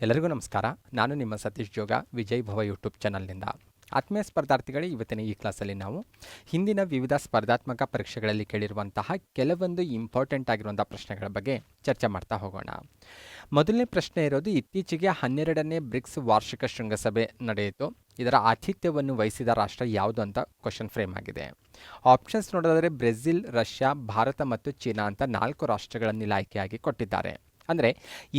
ಎಲ್ಲರಿಗೂ ನಮಸ್ಕಾರ. ನಾನು ನಿಮ್ಮ ಸತೀಶ್ ಜೋಗ ವಿಜಯ್ ಭವ ಯೂಟ್ಯೂಬ್ ಚಾನಲ್ನಿಂದ. ಆತ್ಮೀಯ ಸ್ಪರ್ಧಾರ್ಥಿಗಳೇ, ಇವತ್ತಿನ ಈ ಕ್ಲಾಸಲ್ಲಿ ನಾವು ಹಿಂದಿನ ವಿವಿಧ ಸ್ಪರ್ಧಾತ್ಮಕ ಪರೀಕ್ಷೆಗಳಲ್ಲಿ ಕೇಳಿರುವಂತಹ ಕೆಲವೊಂದು ಇಂಪಾರ್ಟೆಂಟ್ ಆಗಿರುವಂಥ ಪ್ರಶ್ನೆಗಳ ಬಗ್ಗೆ ಚರ್ಚೆ ಮಾಡ್ತಾ ಹೋಗೋಣ. ಮೊದಲನೇ ಪ್ರಶ್ನೆ ಇರೋದು, ಇತ್ತೀಚೆಗೆ 12ನೇ ಬ್ರಿಕ್ಸ್ ವಾರ್ಷಿಕ ಶೃಂಗಸಭೆ ನಡೆಯಿತು. ಇದರ ಆತಿಥ್ಯವನ್ನು ವಹಿಸಿದ ರಾಷ್ಟ್ರ ಯಾವುದು ಅಂತ ಕ್ವಶನ್ ಫ್ರೇಮ್ ಆಗಿದೆ. ಆಪ್ಷನ್ಸ್ ನೋಡೋದಾದರೆ ಬ್ರೆಜಿಲ್, ರಷ್ಯಾ, ಭಾರತ ಮತ್ತು ಚೀನಾ ಅಂತ 4 ರಾಷ್ಟ್ರಗಳನ್ನು ಇಲ್ಲಿ ಆಯ್ಕೆಯಾಗಿ ಕೊಟ್ಟಿದ್ದಾರೆ. ಅಂದರೆ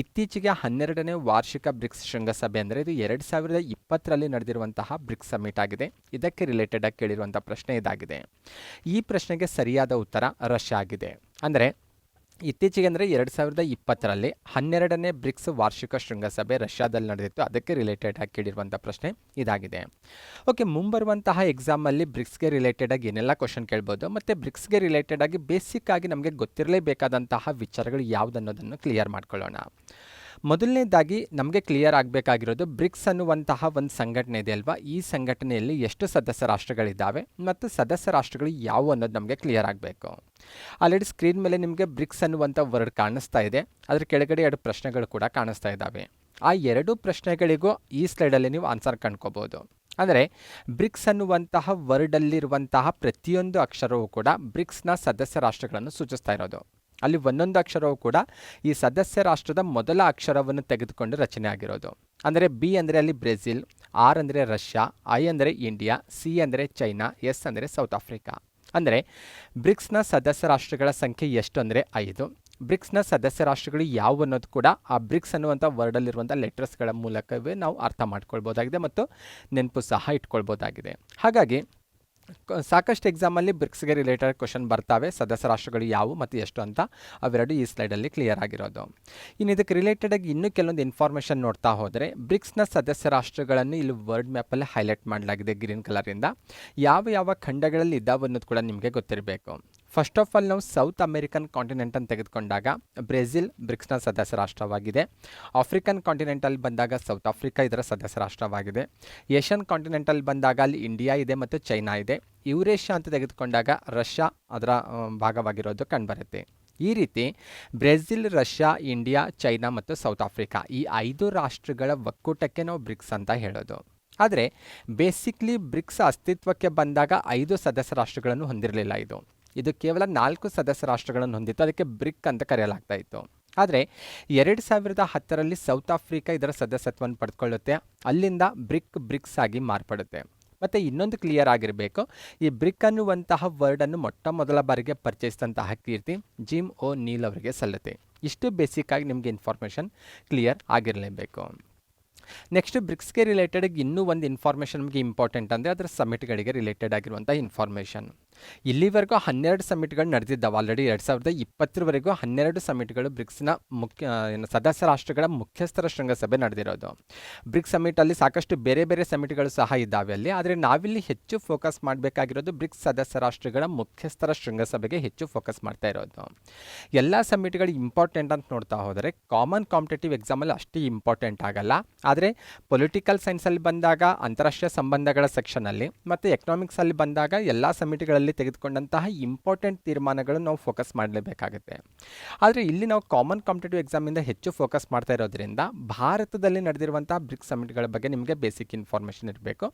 ಇತ್ತೀಚೆಗೆ 12ನೇ ವಾರ್ಷಿಕ ಬ್ರಿಕ್ಸ್ ಶೃಂಗಸಭೆ ಅಂದರೆ ಇದು 2020ರಲ್ಲಿ ನಡೆದಿರುವಂತಹ ಬ್ರಿಕ್ಸ್ ಸಮಿಟ್ ಆಗಿದೆ. ಇದಕ್ಕೆ ರಿಲೇಟೆಡ್ ಆಗಿ ಕೇಳಿರುವಂಥ ಪ್ರಶ್ನೆ ಇದಾಗಿದೆ. ಈ ಪ್ರಶ್ನೆಗೆ ಸರಿಯಾದ ಉತ್ತರ ರಷ್ಯಾ ಆಗಿದೆ. ಅಂದರೆ ಇತ್ತೀಚೆಗೆ ಅಂದರೆ 2020ರಲ್ಲಿ 12ನೇ ಬ್ರಿಕ್ಸ್ ವಾರ್ಷಿಕ ಶೃಂಗಸಭೆ ರಷ್ಯಾದಲ್ಲಿ ನಡೆದಿತ್ತು. ಅದಕ್ಕೆ ರಿಲೇಟೆಡ್ ಆಗಿ ಕೇಳಿರುವಂಥ ಪ್ರಶ್ನೆ ಇದಾಗಿದೆ. ಓಕೆ, ಮುಂಬರುವಂತಹ ಎಕ್ಸಾಮಲ್ಲಿ ಬ್ರಿಕ್ಸ್ಗೆ ರಿಲೇಟೆಡ್ ಆಗಿ ಏನೆಲ್ಲ ಕ್ವಶನ್ ಕೇಳ್ಬೋದು ಮತ್ತು ಬ್ರಿಕ್ಸ್ಗೆ ರಿಲೇಟೆಡ್ ಆಗಿ ಬೇಸಿಕ್ ಆಗಿ ನಮಗೆ ಗೊತ್ತಿರಲೇಬೇಕಾದಂತಹ ವಿಚಾರಗಳು ಯಾವುದನ್ನೋದನ್ನು ಕ್ಲಿಯರ್ ಮಾಡ್ಕೊಳ್ಳೋಣ. ಮೊದಲನೇದಾಗಿ ನಮಗೆ ಕ್ಲಿಯರ್ ಆಗಬೇಕಾಗಿರೋದು, ಬ್ರಿಕ್ಸ್ ಅನ್ನುವಂತಹ ಒಂದು ಸಂಘಟನೆ ಇದೆ ಅಲ್ವಾ, ಈ ಸಂಘಟನೆಯಲ್ಲಿ ಎಷ್ಟು ಸದಸ್ಯ ರಾಷ್ಟ್ರಗಳಿದ್ದಾವೆ ಮತ್ತು ಸದಸ್ಯ ರಾಷ್ಟ್ರಗಳು ಯಾವುವು ಅನ್ನೋದು ನಮಗೆ ಕ್ಲಿಯರ್ ಆಗಬೇಕು. ಆಲ್ರೆಡಿ ಸ್ಕ್ರೀನ್ ಮೇಲೆ ನಿಮಗೆ ಬ್ರಿಕ್ಸ್ ಅನ್ನುವಂಥ ವರ್ಡ್ ಕಾಣಿಸ್ತಾ ಇದೆ. ಅದರ ಕೆಳಗಡೆ 2 ಪ್ರಶ್ನೆಗಳು ಕೂಡ ಕಾಣಿಸ್ತಾ ಇದ್ದಾವೆ. ಆ 2 ಪ್ರಶ್ನೆಗಳಿಗೂ ಈ ಸ್ಲೈಡಲ್ಲಿ ನೀವು ಆನ್ಸರ್ ಕಂಡ್ಕೋಬೋದು. ಅಂದರೆ ಬ್ರಿಕ್ಸ್ ಅನ್ನುವಂತಹ ವರ್ಡಲ್ಲಿರುವಂತಹ ಪ್ರತಿಯೊಂದು ಅಕ್ಷರವೂ ಕೂಡ ಬ್ರಿಕ್ಸ್ನ ಸದಸ್ಯ ರಾಷ್ಟ್ರಗಳನ್ನು ಸೂಚಿಸ್ತಾ ಇರೋದು. ಅಲ್ಲಿ ಒಂದೊಂದು ಅಕ್ಷರವೂ ಕೂಡ ಈ ಸದಸ್ಯ ರಾಷ್ಟ್ರದ ಮೊದಲ ಅಕ್ಷರವನ್ನು ತೆಗೆದುಕೊಂಡು ರಚನೆ ಆಗಿರೋದು. ಅಂದರೆ ಬಿ ಅಂದರೆ ಅಲ್ಲಿ ಬ್ರೆಜಿಲ್, ಆರ್ ಅಂದರೆ ರಷ್ಯಾ, ಐ ಅಂದರೆ ಇಂಡಿಯಾ, ಸಿ ಅಂದರೆ ಚೈನಾ, ಎಸ್ ಅಂದರೆ ಸೌತ್ ಆಫ್ರಿಕಾ. ಅಂದರೆ ಬ್ರಿಕ್ಸ್ನ ಸದಸ್ಯ ರಾಷ್ಟ್ರಗಳ ಸಂಖ್ಯೆ ಎಷ್ಟು ಅಂದರೆ 5. ಬ್ರಿಕ್ಸ್ನ ಸದಸ್ಯ ರಾಷ್ಟ್ರಗಳು ಯಾವುವು ಅನ್ನೋದು ಕೂಡ ಆ ಬ್ರಿಕ್ಸ್ ಅನ್ನುವಂಥ ವರ್ಡಲ್ಲಿರುವಂಥ ಲೆಟರ್ಸ್ಗಳ ಮೂಲಕವೇ ನಾವು ಅರ್ಥ ಮಾಡ್ಕೊಳ್ಬೋದಾಗಿದೆ ಮತ್ತು ನೆನಪು ಸಹ ಇಟ್ಕೊಳ್ಬೋದಾಗಿದೆ. ಹಾಗಾಗಿ ಸಾಕಷ್ಟು ಎಕ್ಸಾಮಲ್ಲಿ ಬ್ರಿಕ್ಸ್ಗೆ ರಿಲೇಟೆಡ್ ಕ್ವಶನ್ ಬರ್ತಾವೆ. ಸದಸ್ಯ ರಾಷ್ಟ್ರಗಳು ಯಾವುವು ಮತ್ತು ಎಷ್ಟು ಅಂತ ಅವೆರಡು ಈ ಸ್ಲೈಡಲ್ಲಿ ಕ್ಲಿಯರ್ ಆಗಿರೋದು. ಇನ್ನು ಇದಕ್ಕೆ ರಿಲೇಟೆಡ್ ಆಗಿ ಇನ್ನೂ ಕೆಲವೊಂದು ಇನ್ಫಾರ್ಮೇಷನ್ ನೋಡ್ತಾ ಹೋದರೆ, ಬ್ರಿಕ್ಸ್ನ ಸದಸ್ಯ ರಾಷ್ಟ್ರಗಳನ್ನು ಇಲ್ಲಿ ವರ್ಡ್ ಮ್ಯಾಪಲ್ಲಿ ಹೈಲೈಟ್ ಮಾಡಲಾಗಿದೆ ಗ್ರೀನ್ ಕಲರಿಂದ. ಯಾವ ಯಾವ ಖಂಡಗಳಲ್ಲಿ ಇದ್ದಾವೆ ಅನ್ನೋದು ಕೂಡ ನಿಮಗೆ ಗೊತ್ತಿರಬೇಕು. ಫಸ್ಟ್ ಆಫ್ ಆಲ್ ನಾವು ಸೌತ್ ಅಮೆರಿಕನ್ ಕಾಂಟಿನೆಂಟನ್ನು ತೆಗೆದುಕೊಂಡಾಗ ಬ್ರೆಜಿಲ್ ಬ್ರಿಕ್ಸ್ನ ಸದಸ್ಯ ರಾಷ್ಟ್ರವಾಗಿದೆ. ಆಫ್ರಿಕನ್ ಕಾಂಟಿನೆಂಟಲ್ಲಿ ಬಂದಾಗ ಸೌತ್ ಆಫ್ರಿಕಾ ಇದರ ಸದಸ್ಯ ರಾಷ್ಟ್ರವಾಗಿದೆ. ಏಷ್ಯನ್ ಕಾಂಟಿನೆಂಟಲ್ಲಿ ಬಂದಾಗ ಅಲ್ಲಿ ಇಂಡಿಯಾ ಇದೆ ಮತ್ತು ಚೈನಾ ಇದೆ. ಯುರೇಷ್ಯಾ ಅಂತ ತೆಗೆದುಕೊಂಡಾಗ ರಷ್ಯಾ ಅದರ ಭಾಗವಾಗಿರೋದು ಕಂಡುಬರುತ್ತೆ. ಈ ರೀತಿ ಬ್ರೆಜಿಲ್, ರಷ್ಯಾ, ಇಂಡಿಯಾ, ಚೈನಾ ಮತ್ತು ಸೌತ್ ಆಫ್ರಿಕಾ ಈ 5 ರಾಷ್ಟ್ರಗಳ ಒಕ್ಕೂಟಕ್ಕೆ ನಾವು ಬ್ರಿಕ್ಸ್ ಅಂತ ಹೇಳೋದು. ಆದರೆ ಬೇಸಿಕ್ಲಿ ಬ್ರಿಕ್ಸ್ ಅಸ್ತಿತ್ವಕ್ಕೆ ಬಂದಾಗ 5 ಸದಸ್ಯ ರಾಷ್ಟ್ರಗಳನ್ನು ಹೊಂದಿರಲಿಲ್ಲ. ಇದು ಕೇವಲ 4 ಸದಸ್ಯ ರಾಷ್ಟ್ರಗಳನ್ನು ಹೊಂದಿತ್ತು. ಅದಕ್ಕೆ ಬ್ರಿಕ್ ಅಂತ ಕರೆಯಲಾಗ್ತಾ ಇತ್ತು. ಆದರೆ 2010ರಲ್ಲಿ ಸೌತ್ ಆಫ್ರಿಕಾ ಇದರ ಸದಸ್ಯತ್ವವನ್ನು ಪಡೆದುಕೊಳ್ಳುತ್ತೆ. ಅಲ್ಲಿಂದ ಬ್ರಿಕ್ಸ್ ಆಗಿ ಮಾರ್ಪಡುತ್ತೆ. ಮತ್ತು ಇನ್ನೊಂದು ಕ್ಲಿಯರ್ ಆಗಿರಬೇಕು, ಈ ಬ್ರಿಕ್ ಅನ್ನುವಂತಹ ವರ್ಡನ್ನು ಮೊಟ್ಟ ಮೊದಲ ಬಾರಿಗೆ ಪರಿಚಯಿಸಿದಂತಹ ಕೀರ್ತಿ ಜಿಮ್ ಓ ನೀಲ್ ಅವರಿಗೆ ಸಲ್ಲುತ್ತೆ. ಇಷ್ಟು ಬೇಸಿಕ್ಕಾಗಿ ನಿಮಗೆ ಇನ್ಫಾರ್ಮೇಷನ್ ಕ್ಲಿಯರ್ ಆಗಿರಲೇಬೇಕು. ನೆಕ್ಸ್ಟ್ ಬ್ರಿಕ್ಸ್ಗೆ ರಿಲೇಟೆಡ್ ಇನ್ನೂ ಒಂದು ಇನ್ಫಾರ್ಮೇಷನ್ ನಮಗೆ ಇಂಪಾರ್ಟೆಂಟ್ ಅಂದರೆ ಅದರ ಸಮಿಟ್ಗಳಿಗೆ ರಿಲೇಟೆಡ್ ಆಗಿರುವಂಥ ಇನ್ಫಾರ್ಮೇಷನ್. ಇಲ್ಲಿವರೆಗೂ 12 ಸಮಿಟ್ಗಳು ನಡೆದಿದ್ದಾವೆ. ಆಲ್ರೆಡಿ 2020ರವರೆಗೂ 12 ಸಮಿಟ್ಗಳು ಬ್ರಿಕ್ಸ್ನ ಸದಸ್ಯ ರಾಷ್ಟ್ರಗಳ ಮುಖ್ಯಸ್ಥರ ಶೃಂಗಸಭೆ ನಡೆದಿರೋದು. ಬ್ರಿಕ್ಸ್ ಸಮಿಟಲ್ಲಿ ಸಾಕಷ್ಟು ಬೇರೆ ಬೇರೆ ಸಮಿಟ್ಗಳು ಸಹ ಇದ್ದಾವೆ ಅಲ್ಲಿ. ಆದರೆ ನಾವಿಲ್ಲಿ ಹೆಚ್ಚು ಫೋಕಸ್ ಮಾಡಬೇಕಾಗಿರೋದು ಬ್ರಿಕ್ಸ್ ಸದಸ್ಯ ರಾಷ್ಟ್ರಗಳ ಮುಖ್ಯಸ್ಥರ ಶೃಂಗಸಭೆಗೆ ಹೆಚ್ಚು ಫೋಕಸ್ ಮಾಡ್ತಾ ಇರೋದು. ಎಲ್ಲ ಸಮಿಟ್ಗಳು ಇಂಪಾರ್ಟೆಂಟ್ ಅಂತ ನೋಡ್ತಾ ಹೋದರೆ ಕಾಮನ್ ಕಾಂಪಿಟೇಟಿವ್ ಎಕ್ಸಾಮಲ್ಲಿ ಅಷ್ಟೇ ಇಂಪಾರ್ಟೆಂಟ್ ಆಗಲ್ಲ. ಆದರೆ ಪೊಲಿಟಿಕಲ್ ಸೈನ್ಸಲ್ಲಿ ಬಂದಾಗ, ಅಂತಾರಾಷ್ಟ್ರೀಯ ಸಂಬಂಧಗಳ ಸೆಕ್ಷನಲ್ಲಿ ಮತ್ತು ಎಕನಾಮಿಕ್ಸಲ್ಲಿ ಬಂದಾಗ ಎಲ್ಲ ಸಮಿಟಿಗಳಲ್ಲಿ ತೆಗೆದುಕೊಂಡಂತಹ ಇಂಪಾರ್ಟೆಂಟ್ ತೀರ್ಮಾನಗಳು ನಾವು ಫೋಕಸ್ ಮಾಡಲೇಬೇಕಾಗುತ್ತೆ. ಆದರೆ ಇಲ್ಲಿ ನಾವು ಕಾಮನ್ ಕಾಂಪಿಟೇಟಿವ್ ಎಕ್ಸಾಮಿಂದ ಹೆಚ್ಚು ಫೋಕಸ್ ಮಾಡ್ತಾ ಇರೋದ್ರಿಂದ ಭಾರತದಲ್ಲಿ ನಡೆದಿರುವಂತಹ ಬ್ರಿಕ್ಸ್ ಸಮಿಟ್ಗಳ ಬಗ್ಗೆ ನಿಮಗೆ ಬೇಸಿಕ್ ಇನ್ಫಾರ್ಮೇಷನ್ ಇರಬೇಕು.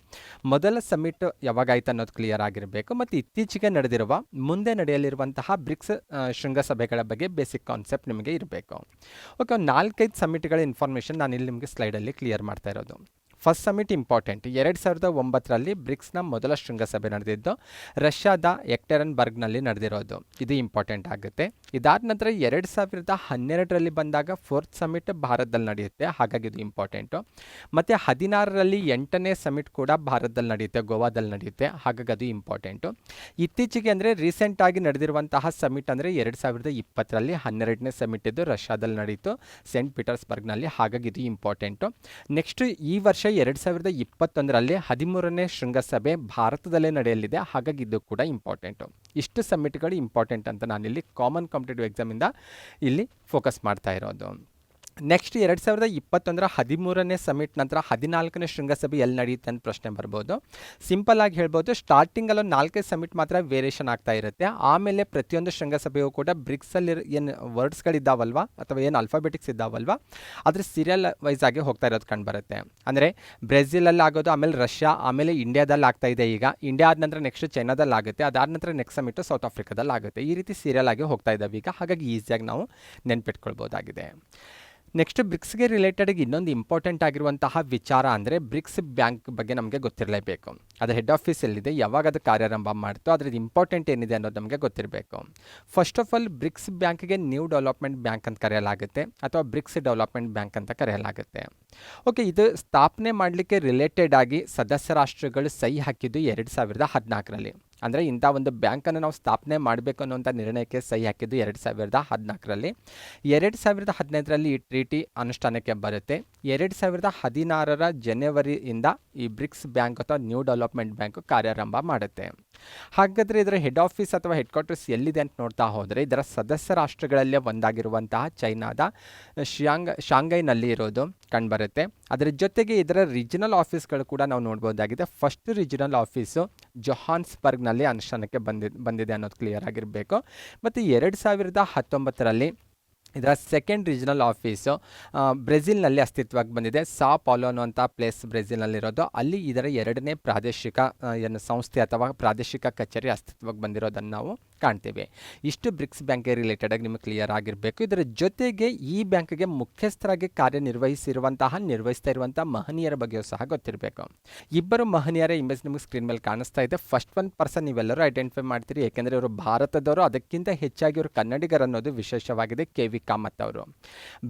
ಮೊದಲ ಸಮಿಟ್ ಯಾವಾಗಾಯ್ತು ಅನ್ನೋದು ಕ್ಲಿಯರ್ ಆಗಿರಬೇಕು ಮತ್ತು ಇತ್ತೀಚೆಗೆ ನಡೆದಿರುವ, ಮುಂದೆ ನಡೆಯಲಿರುವಂತಹ ಬ್ರಿಕ್ಸ್ ಶೃಂಗಸಭೆಗಳ ಬಗ್ಗೆ ಬೇಸಿಕ್ ಕಾನ್ಸೆಪ್ಟ್ ನಿಮಗೆ ಇರಬೇಕು. ಓಕೆ, 4-5 ಸಮಿಟ್ಗಳ ಇನ್ಫಾರ್ಮೇಷನ್ ನಾನು ಇಲ್ಲಿ ನಿಮಗೆ ಸ್ಲೈಡಲ್ಲಿ ಕ್ಲಿಯರ್ ಮಾಡ್ತಾ ಇರೋದು. First summit important. 2009ರಲ್ಲಿ ಬ್ರಿಕ್ಸ್ನ ಮೊದಲ ಶೃಂಗಸಭೆ ನಡೆದಿದ್ದು ರಷ್ಯಾದ ಎಕ್ಟೆರನ್ಬರ್ಗ್ನಲ್ಲಿ ನಡೆದಿರೋದು. ಇದು ಇಂಪಾರ್ಟೆಂಟ್ ಆಗುತ್ತೆ. ಇದಾದ ನಂತರ 2012ರಲ್ಲಿ ಬಂದಾಗ 4th ಸಮಿಟ್ ಭಾರತದಲ್ಲಿ ನಡೆಯುತ್ತೆ. ಹಾಗಾಗಿ ಇದು ಇಂಪಾರ್ಟೆಂಟು. ಮತ್ತು 16ರಲ್ಲಿ 8ನೇ ಸಮಿಟ್ ಕೂಡ ಭಾರತದಲ್ಲಿ ನಡೆಯುತ್ತೆ, ಗೋವಾದಲ್ಲಿ ನಡೆಯುತ್ತೆ. ಹಾಗಾಗಿ ಅದು ಇಂಪಾರ್ಟೆಂಟು. ಇತ್ತೀಚೆಗೆ ಅಂದರೆ ರೀಸೆಂಟಾಗಿ ನಡೆದಿರುವಂತಹ ಸಮಿಟ್ ಅಂದರೆ 2020ರಲ್ಲಿ 12ನೇ ಸಮಿಟ್ ಇದ್ದು ರಷ್ಯಾದಲ್ಲಿ ನಡೆಯಿತು, ಸೇಂಟ್ ಪೀಟರ್ಸ್ಬರ್ಗ್ನಲ್ಲಿ. ಹಾಗಾಗಿ ಇದು ಇಂಪಾರ್ಟೆಂಟು. ನೆಕ್ಸ್ಟ್ ಈ ವರ್ಷ 2021ರಲ್ಲಿ 13ನೇ ಶೃಂಗಸಭೆ ಭಾರತದಲ್ಲೇ ನಡೆಯಲಿದೆ. ಹಾಗಾಗಿ ಇದು ಕೂಡ ಇಂಪಾರ್ಟೆಂಟು. ಇಷ್ಟು ಸಮಿಟ್ಗಳು ಇಂಪಾರ್ಟೆಂಟ್ ಅಂತ ನಾನಿಲ್ಲಿ ಕಾಮನ್ ಕಾಂಪಿಟೇಟಿವ್ ಎಕ್ಸಾಮಿಂದ ಇಲ್ಲಿ ಫೋಕಸ್ ಮಾಡ್ತಾ ಇರೋದು. ನೆಕ್ಸ್ಟ್ 2021 13ನೇ ಸಮಿಟ್ ನಂತರ 14ನೇ ಶೃಂಗಸಭೆ ಎಲ್ಲಿ ನಡೆಯುತ್ತೆ ಅಂತ ಪ್ರಶ್ನೆ ಬರ್ಬೋದು. ಸಿಂಪಲ್ ಆಗಿ ಹೇಳ್ಬೋದು, ಸ್ಟಾರ್ಟಿಂಗಲ್ಲಿ 4 ಸಮಿಟ್ ಮಾತ್ರ ವೇರಿಯೇಷನ್ ಆಗ್ತಾ ಇರುತ್ತೆ. ಆಮೇಲೆ ಪ್ರತಿಯೊಂದು ಶೃಂಗಸಭೆಯೂ ಕೂಡ ಬ್ರಿಕ್ಸಲ್ಲಿ ಏನು ವರ್ಡ್ಸ್ಗಳಿದ್ದಾವಲ್ವಾ ಅಥವಾ ಏನು ಅಲ್ಫಾಬೆಟಿಕ್ಸ್ ಇದ್ದಾವಲ್ವಾ ಅದ್ರ ಸೀರಿಯಲ್ ವೈಸ್ ಆಗಿ ಹೋಗ್ತಾ ಇರೋದು ಕಂಡುಬರುತ್ತೆ. ಅಂದರೆ ಬ್ರೆಜಿಲಲ್ಲಿ ಆಗೋದು, ಆಮೇಲೆ ರಷ್ಯಾ, ಆಮೇಲೆ ಇಂಡಿಯಾದಲ್ಲಿ ಆಗ್ತಾ ಇದೆ. ಈಗ ಇಂಡಿಯಾ ಆದ ನಂತರ ನೆಕ್ಸ್ಟ್ ಚೈನಾದಲ್ಲಿ ಆಗುತ್ತೆ, ಅದಾದ ನಂತರ ನೆಕ್ಸ್ಟ್ ಸಮಿಟು ಸೌತ್ ಆಫ್ರಿಕಾದಲ್ಲಿ ಆಗುತ್ತೆ. ಈ ರೀತಿ ಸೀರಿಯಲ್ ಆಗಿ ಹೋಗ್ತಾ ಇದ್ದಾವೆ ಈಗ. ಹಾಗಾಗಿ ಈಸಿಯಾಗಿ ನಾವು ನೆನ್ಪಿಟ್ಕೊಳ್ಬೋದಾಗಿದೆ. ನೆಕ್ಸ್ಟ್ ಬ್ರಿಕ್ಸ್ಗೆ ರಿಲೇಟೆಡ್ ಇನ್ನೊಂದು ಇಂಪಾರ್ಟೆಂಟ್ ಆಗಿರುವಂತಹ ವಿಚಾರ ಅಂದರೆ ಬ್ರಿಕ್ಸ್ ಬ್ಯಾಂಕ್ ಬಗ್ಗೆ ನಮಗೆ ಗೊತ್ತಿರಲೇಬೇಕು. ಅದರ ಹೆಡ್ ಆಫೀಸ್ ಎಲ್ಲಿದೆ, ಯಾವಾಗ ಅದು ಕಾರ್ಯಾರಂಭ ಮಾಡ್ತೋ, ಅದ್ರದ್ದು ಇಂಪಾರ್ಟೆಂಟ್ ಏನಿದೆ ಅನ್ನೋದು ನಮಗೆ ಗೊತ್ತಿರಬೇಕು. ಫಸ್ಟ್ ಆಫ್ ಆಲ್ ಬ್ರಿಕ್ಸ್ ಬ್ಯಾಂಕ್ಗೆ ನ್ಯೂ ಡೆವಲಪ್ಮೆಂಟ್ ಬ್ಯಾಂಕ್ ಅಂತ ಕರೆಯಲಾಗುತ್ತೆ ಅಥವಾ ಬ್ರಿಕ್ಸ್ ಡೆವಲಪ್ಮೆಂಟ್ ಬ್ಯಾಂಕ್ ಅಂತ ಕರೆಯಲಾಗುತ್ತೆ. ಓಕೆ, ಇದು ಸ್ಥಾಪನೆ ಮಾಡಲಿಕ್ಕೆ ರಿಲೇಟೆಡ್ ಆಗಿ ಸದಸ್ಯ ರಾಷ್ಟ್ರಗಳು ಸಹಿ ಹಾಕಿದ್ದು 2014ರಲ್ಲಿ. ಅಂದರೆ ಇಂಥ ಒಂದು ಬ್ಯಾಂಕನ್ನು ನಾವು ಸ್ಥಾಪನೆ ಮಾಡಬೇಕು ಅನ್ನುವಂಥ ನಿರ್ಣಯಕ್ಕೆ ಸಹಿ ಹಾಕಿದ್ದು 2014ರಲ್ಲಿ. 2015ರಲ್ಲಿ ಈ ಟ್ರೀಟಿ ಅನುಷ್ಠಾನಕ್ಕೆ ಬರುತ್ತೆ. 2016ರ ಜನವರಿಯಿಂದ ಈ ಬ್ರಿಕ್ಸ್ ಬ್ಯಾಂಕ್ ಅಥವಾ ನ್ಯೂ ಡೆವಲಪ್ಮೆಂಟ್ ಬ್ಯಾಂಕ್ ಕಾರ್ಯಾರಂಭ ಮಾಡುತ್ತೆ. ಹಾಗಾದರೆ ಇದರ ಹೆಡ್ ಆಫೀಸ್ ಅಥವಾ ಹೆಡ್ ಕ್ವಾರ್ಟರ್ಸ್ ಎಲ್ಲಿದೆ ಅಂತ ನೋಡ್ತಾ ಹೋದರೆ, ಇದರ ಸದಸ್ಯ ರಾಷ್ಟ್ರಗಳಲ್ಲೇ ಒಂದಾಗಿರುವಂತಹ ಚೈನಾದ ಶಾಂಘೈನಲ್ಲಿ ಇರೋದು ಕಂಡುಬರುತ್ತೆ. ಅದರ ಜೊತೆಗೆ ಇದರ ರೀಜನಲ್ ಆಫೀಸ್ಗಳು ಕೂಡ ನಾವು ನೋಡ್ಬೋದಾಗಿದೆ. ಫಸ್ಟ್ ರೀಜನಲ್ ಆಫೀಸು ಜೊಹಾನ್ಸ್ಬರ್ಗ್ನಲ್ಲಿ ಅನುಷ್ಠಾನಕ್ಕೆ ಬಂದಿದೆ ಅನ್ನೋದು ಕ್ಲಿಯರ್ ಆಗಿರಬೇಕು. ಮತ್ತು 2019ರಲ್ಲಿ ಇದರ ಸೆಕೆಂಡ್ ರೀಜನಲ್ ಆಫೀಸು ಬ್ರೆಜಿಲ್ನಲ್ಲಿ ಅಸ್ತಿತ್ವಕ್ಕೆ ಬಂದಿದೆ. ಸಾ ಪಾಲೋ ಅನ್ನುವಂಥ ಪ್ಲೇಸ್ ಬ್ರೆಜಿಲ್ನಲ್ಲಿರೋದು. ಅಲ್ಲಿ ಇದರ 2ನೇ ಪ್ರಾದೇಶಿಕ ಏನು ಸಂಸ್ಥೆ ಅಥವಾ ಪ್ರಾದೇಶಿಕ ಕಚೇರಿ ಅಸ್ತಿತ್ವಕ್ಕೆ ಬಂದಿರೋದನ್ನು ನಾವು ಕಾಣ್ತೇವೆ. ಇಷ್ಟು ಬ್ರಿಕ್ಸ್ ಬ್ಯಾಂಕ್ಗೆ ರಿಲೇಟೆಡಾಗಿ ನಿಮಗೆ ಕ್ಲಿಯರ್ ಆಗಿರಬೇಕು. ಇದರ ಜೊತೆಗೆ ಈ ಬ್ಯಾಂಕ್ಗೆ ಮುಖ್ಯಸ್ಥರಾಗಿ ನಿರ್ವಹಿಸ್ತಾ ಇರುವಂಥ ಮಹನೀಯರ ಬಗ್ಗೆಯೂ ಸಹ ಗೊತ್ತಿರಬೇಕು. ಇಬ್ಬರು ಮಹನೀಯರ ಇಮೇಜ್ ನಿಮಗೆ ಸ್ಕ್ರೀನ್ ಮೇಲೆ ಕಾಣಿಸ್ತಾ ಇದೆ. ಫಸ್ಟ್ ಒನ್ ಪರ್ಸನ್ ನೀವೆಲ್ಲರೂ ಐಡೆಂಟಿಫೈ ಮಾಡ್ತೀರಿ, ಏಕೆಂದರೆ ಇವರು ಭಾರತದವರು, ಅದಕ್ಕಿಂತ ಹೆಚ್ಚಾಗಿ ಇವರು ಕನ್ನಡಿಗರು ಅನ್ನೋದು ವಿಶೇಷವಾಗಿದೆ. KV ಕಾಮತ್ ಅವರು.